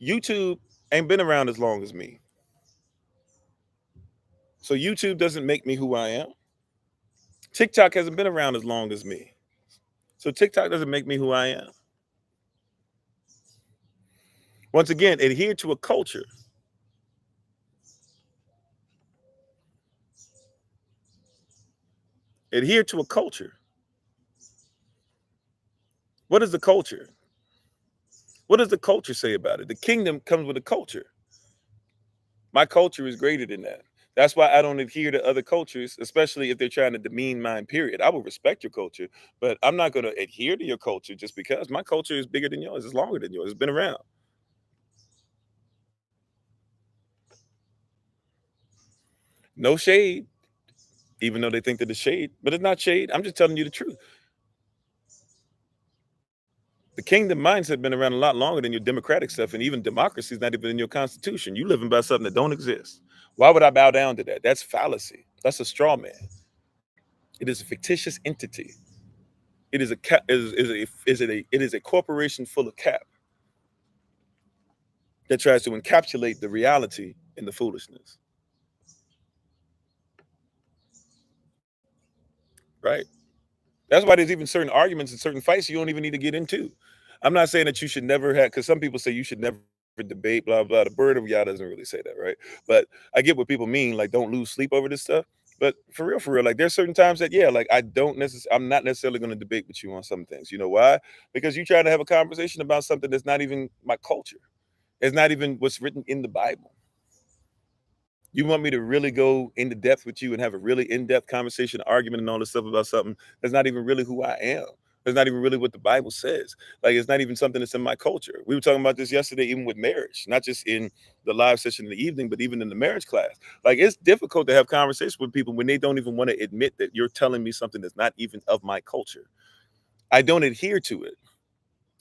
YouTube ain't been around as long as me. So YouTube doesn't make me who I am. TikTok hasn't been around as long as me. So TikTok doesn't make me who I am. Once again, adhere to a culture. Adhere to a culture. What is the culture? What does the culture say about it? The kingdom comes with a culture. My culture is greater than that. That's why I don't adhere to other cultures, especially if they're trying to demean mine, period. I will respect your culture, but I'm not going to adhere to your culture just because my culture is bigger than yours. It's longer than yours. It's been around. No shade, even though they think that it's shade, but it's not shade. I'm just telling you the truth. The kingdom mindset been around a lot longer than your democratic stuff, and even democracy is not even in your constitution. You living by something that don't exist. Why would I bow down to that? That's fallacy. That's a straw man. It is a fictitious entity. It is a cap. It is a corporation full of cap that tries to encapsulate the reality in the foolishness. Right. That's why there's even certain arguments and certain fights you don't even need to get into. I'm not saying that you should never have, because some people say you should never debate, blah, blah. The bird of Yah doesn't really say that, right? But I get what people mean, like don't lose sleep over this stuff. But for real, like there's certain times that, yeah, like I'm not necessarily going to debate with you on some things. You know why? Because you try to have a conversation about something that's not even my culture. It's not even what's written in the Bible. You want me to really go into depth with you and have a really in-depth conversation, argument, and all this stuff about something that's not even really who I am. That's not even really what the Bible says. Like it's not even something that's in my culture. We were talking about this yesterday, even with marriage, not just in the live session in the evening, but even in the marriage class. Like it's difficult to have conversations with people when they don't even want to admit that you're telling me something that's not even of my culture. I don't adhere to it.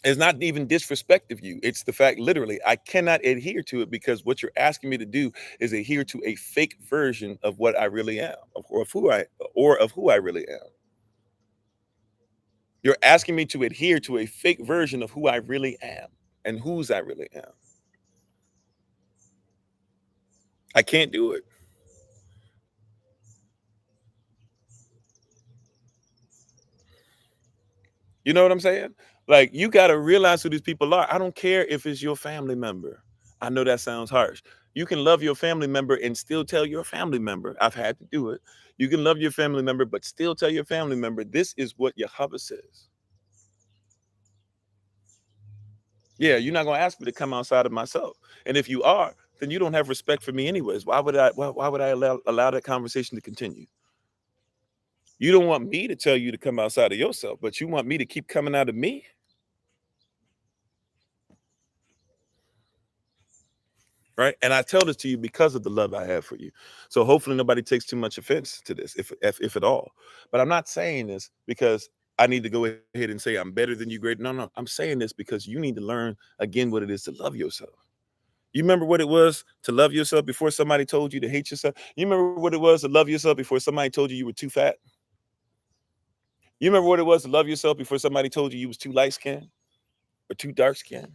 It's not even disrespect of you. It's the fact, literally, I cannot adhere to it because what you're asking me to do is adhere to a fake version of what I really am, of who I really am. You're asking me to adhere to a fake version of who I really am and whose I really am. I can't do it. You know what I'm saying? Like you got to realize who these people are. I don't care if it's your family member. I know that sounds harsh. You can love your family member and still tell your family member. I've had to do it. You can love your family member, but still tell your family member, this is what Yahweh says. Yeah, you're not gonna ask me to come outside of myself. And if you are, then you don't have respect for me anyways. Why would I allow that conversation to continue? You don't want me to tell you to come outside of yourself, but you want me to keep coming out of me? Right. And I tell this to you because of the love I have for you. So hopefully nobody takes too much offense to this, if at all. But I'm not saying this because I need to go ahead and say I'm better than you, great. No, no. I'm saying this because you need to learn again what it is to love yourself. You remember what it was to love yourself before somebody told you to hate yourself? You remember what it was to love yourself before somebody told you you were too fat? You remember what it was to love yourself before somebody told you was too light skinned or too dark skinned?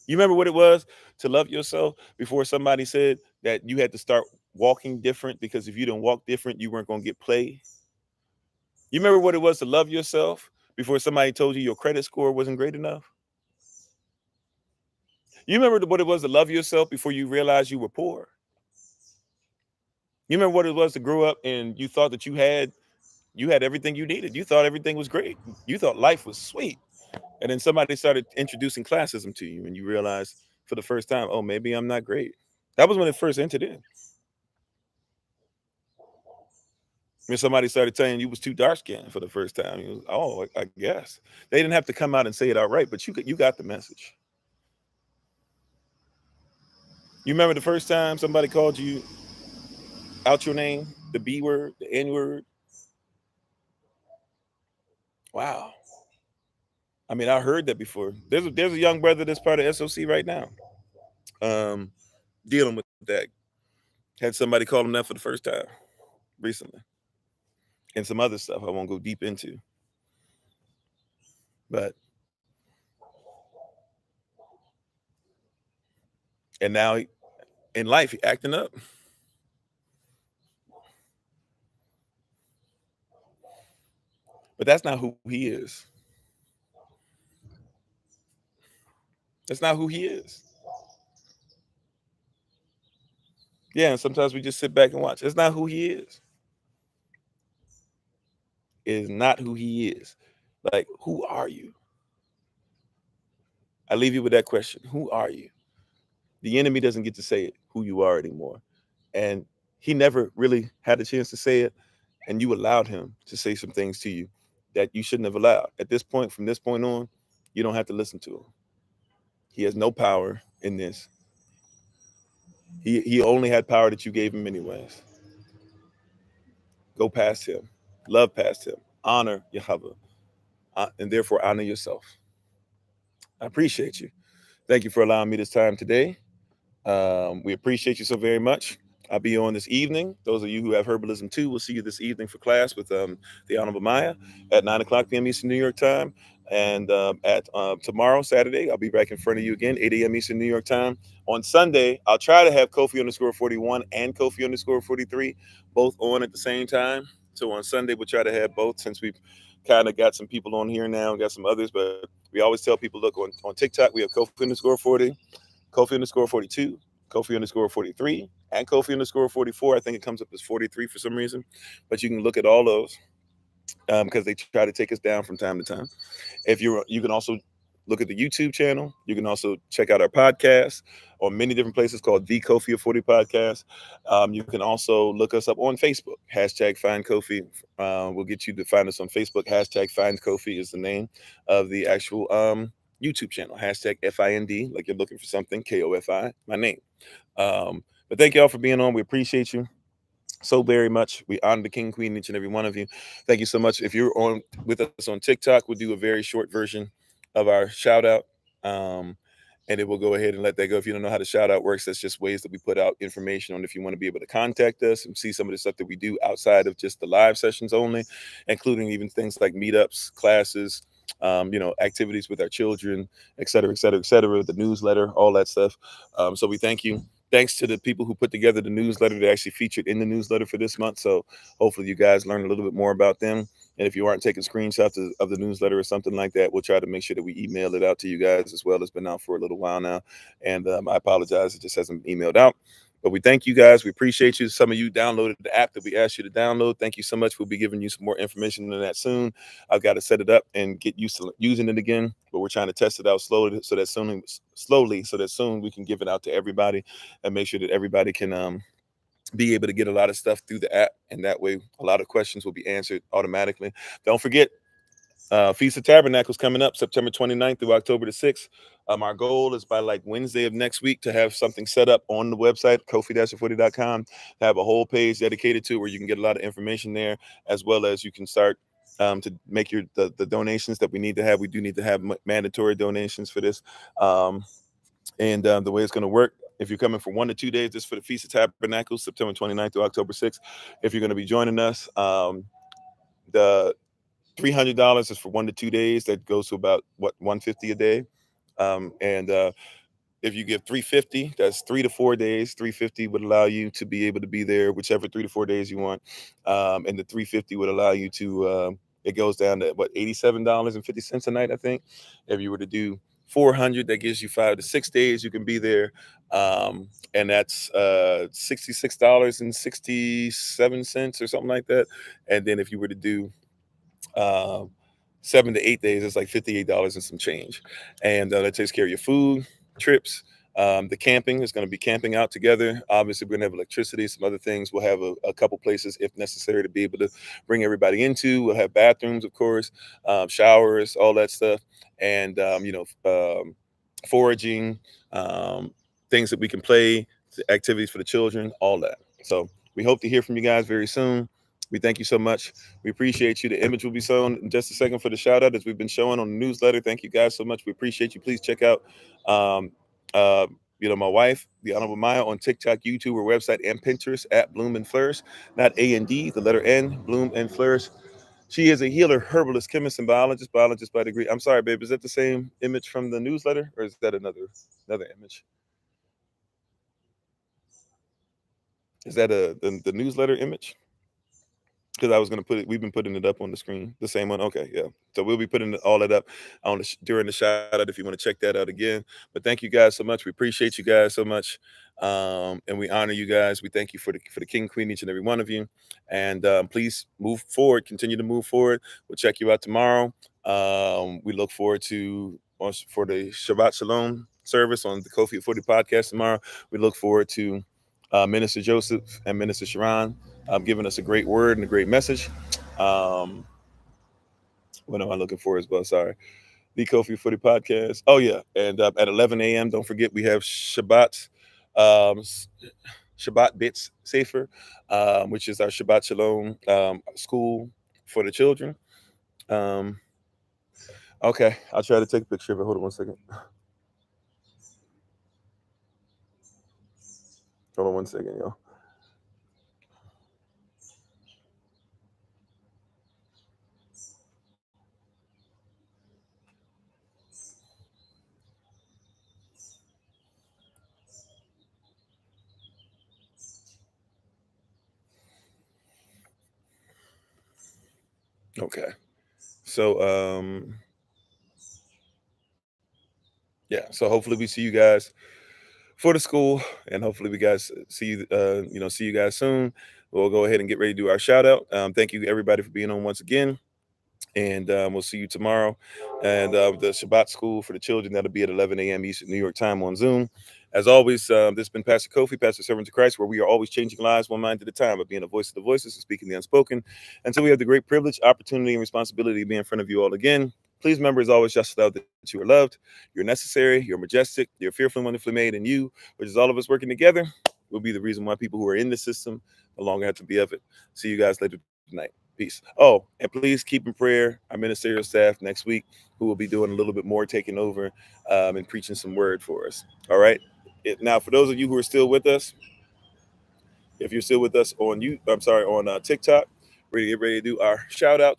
You remember what it was to love yourself before somebody said that you had to start walking different because if you didn't walk different, you weren't going to get play? You remember what it was to love yourself before somebody told you your credit score wasn't great enough? You remember what it was to love yourself before you realized you were poor? You remember what it was to grow up and you thought that you had everything you needed. You thought everything was great. You thought life was sweet. And then somebody started introducing classism to you and you realized for the first time, oh, maybe I'm not great. That was when it first entered in. When somebody started telling you was too dark skinned for the first time, you was, oh, I guess. They didn't have to come out and say it outright, but you got the message. You remember the first time somebody called you out your name, the B word, the N word? Wow. I mean, I heard that before. There's a young brother that's part of SOC right now, um, dealing with that. Had somebody call him that for the first time recently, and some other stuff I won't go deep into. But And now in life, he acting up. But that's not who he is. That's not who he is. Yeah, and sometimes we just sit back and watch. That's not who he is. It is not who he is. Like, who are you? I leave you with that question. Who are you? The enemy doesn't get to say it, who you are anymore. And he never really had a chance to say it. And you allowed him to say some things to you that you shouldn't have allowed. At this point, from this point on, you don't have to listen to him. He has no power in this. He only had power that you gave him anyways. Go past him. Love past him. Honor Yahweh. And therefore honor yourself. I appreciate you. Thank you for allowing me this time today. We appreciate you so very much. I'll be on this evening. Those of you who have Herbalism 2, we'll see you this evening for class with the Honorable Maya at 9 o'clock p.m. Eastern New York time. And at tomorrow, Saturday, I'll be back in front of you again, 8 a.m. Eastern New York time. On Sunday, I'll try to have Kofi underscore 41 and Kofi underscore 43 both on at the same time. So on Sunday, we'll try to have both since we've kind of got some people on here now and got some others. But we always tell people, look, on TikTok, we have Kofi underscore 40. Kofi underscore 42, Kofi underscore 43, and Kofi underscore 44. I think it comes up as 43 for some reason, but you can look at all those because they try to take us down from time to time. You can also look at the YouTube channel. You can also check out our podcast on many different places called the Kofi of 40 podcast. You can also look us up on Facebook. Hashtag Find Kofi. We'll get you to find us on Facebook. Hashtag Find Kofi is the name of the actual YouTube channel. Hashtag FIND, like you're looking for something. KOFI, my name. But thank you all for being on. We appreciate you so very much. We honor the King, Queen, each and every one of you. Thank you so much. If you're on with us on TikTok, we'll do a very short version of our shout out. And then we'll go ahead and let that go. If you don't know how the shout out works, that's just ways that we put out information on if you want to be able to contact us and see some of the stuff that we do outside of just the live sessions only, including even things like meetups, classes, activities with our children, et cetera, et cetera, et cetera, the newsletter, all that stuff. So we thank you. Thanks to the people who put together the newsletter that actually featured in the newsletter for this month. So hopefully you guys learn a little bit more about them. And if you aren't taking screenshots of the newsletter or something like that, we'll try to make sure that we email it out to you guys as well. It's been out for a little while now. And I apologize. It just hasn't been emailed out. But we thank you guys. We appreciate you. Some of you downloaded the app that we asked you to download. Thank you so much. We'll be giving you some more information on that soon. I've got to set it up and get used to using it again. But we're trying to test it out slowly so that soon we can give it out to everybody and make sure that everybody can be able to get a lot of stuff through the app. And that way, a lot of questions will be answered automatically. Don't forget, Feast of Tabernacles coming up September 29th through October the 6th. Our goal is by like Wednesday of next week to have something set up on the website, kofi-40.com, to have a whole page dedicated to it where you can get a lot of information there, as well as you can start to make the donations that we need to have. We do need to have mandatory donations for this. And the way it's going to work, if you're coming for 1 to 2 days, this is for the Feast of Tabernacles, September 29th through October 6th. If you're going to be joining us, the $300 is for 1 to 2 days. That goes to about $150 a day. And if you give 350, that's 3 to 4 days. 350 would allow you to be able to be there whichever 3 to 4 days you want. And the 350 would allow you to it goes down to $87.50 a night, I think. If you were to do 400, that gives you 5 to 6 days you can be there. And that's $66.67 or something like that. And then if you were to do 7 to 8 days, it's like $58 and some change. And that takes care of your food, trips. The camping is going to be camping out together. Obviously, we're going to have electricity, some other things. We'll have a couple places, if necessary, to be able to bring everybody into. We'll have bathrooms, of course, showers, all that stuff. And, foraging, things that we can play, activities for the children, all that. So we hope to hear from you guys very soon. We thank you so much. We appreciate you. The image will be shown in just a second for the shout out as we've been showing on the newsletter. Thank you guys so much. We appreciate you. Please check out, my wife, the Honorable Maya, on TikTok, YouTube, or website, and Pinterest at Bloom and Flourish, not A&D, the letter N, Bloom and Flourish. She is a healer, herbalist, chemist, and biologist by degree. I'm sorry, babe. Is that the same image from the newsletter, or is that another image? Is that the newsletter image? Because I was gonna put it. We've been putting it up on the screen. The same one. Okay, yeah. So we'll be putting all that up on during the shout out if you want to check that out again. But thank you guys so much. We appreciate you guys so much, and we honor you guys. We thank you for the king, queen, each and every one of you. And please move forward. Continue to move forward. We'll check you out tomorrow. We look forward to for the Shabbat Shalom service on the Kofi 40 podcast tomorrow. We look forward to Minister Joseph and Minister Sharon giving us a great word and a great message. Um, what am I looking for as well? Sorry. The Kofi Footy Podcast. Oh, yeah. And at 11 a.m., don't forget, we have um, Shabbat Bits Safer, which is our Shabbat Shalom school for the children. Okay. I'll try to take a picture of it. Hold on one second. Hold on one second, y'all. Okay. So, yeah. So hopefully we see you guys for the school, and hopefully we guys see you see you guys soon. We'll go ahead and get ready to do our shout out. Thank you everybody for being on once again, and we'll see you tomorrow. And the Shabbat school for the children, that'll be at 11 a.m. Eastern New York time on Zoom. As always, this has been Pastor Kofi, Pastor Servant of Christ, where we are always changing lives one mind at a time, of being a voice of the voiceless and speaking the unspoken. And so we have the great privilege, opportunity, and responsibility to be in front of you all again. Please remember, as always, just love that you are loved, you're necessary, you're majestic, you're fearfully and wonderfully made, and you, which is all of us working together, will be the reason why people who are in the system no longer have to be of it. See you guys later tonight. Peace. Oh, and please keep in prayer our ministerial staff next week, who will be doing a little bit more, taking over and preaching some word for us. All right. Now, for those of you who are still with us, if you're still with us on TikTok, we're gonna get ready to do our shout out to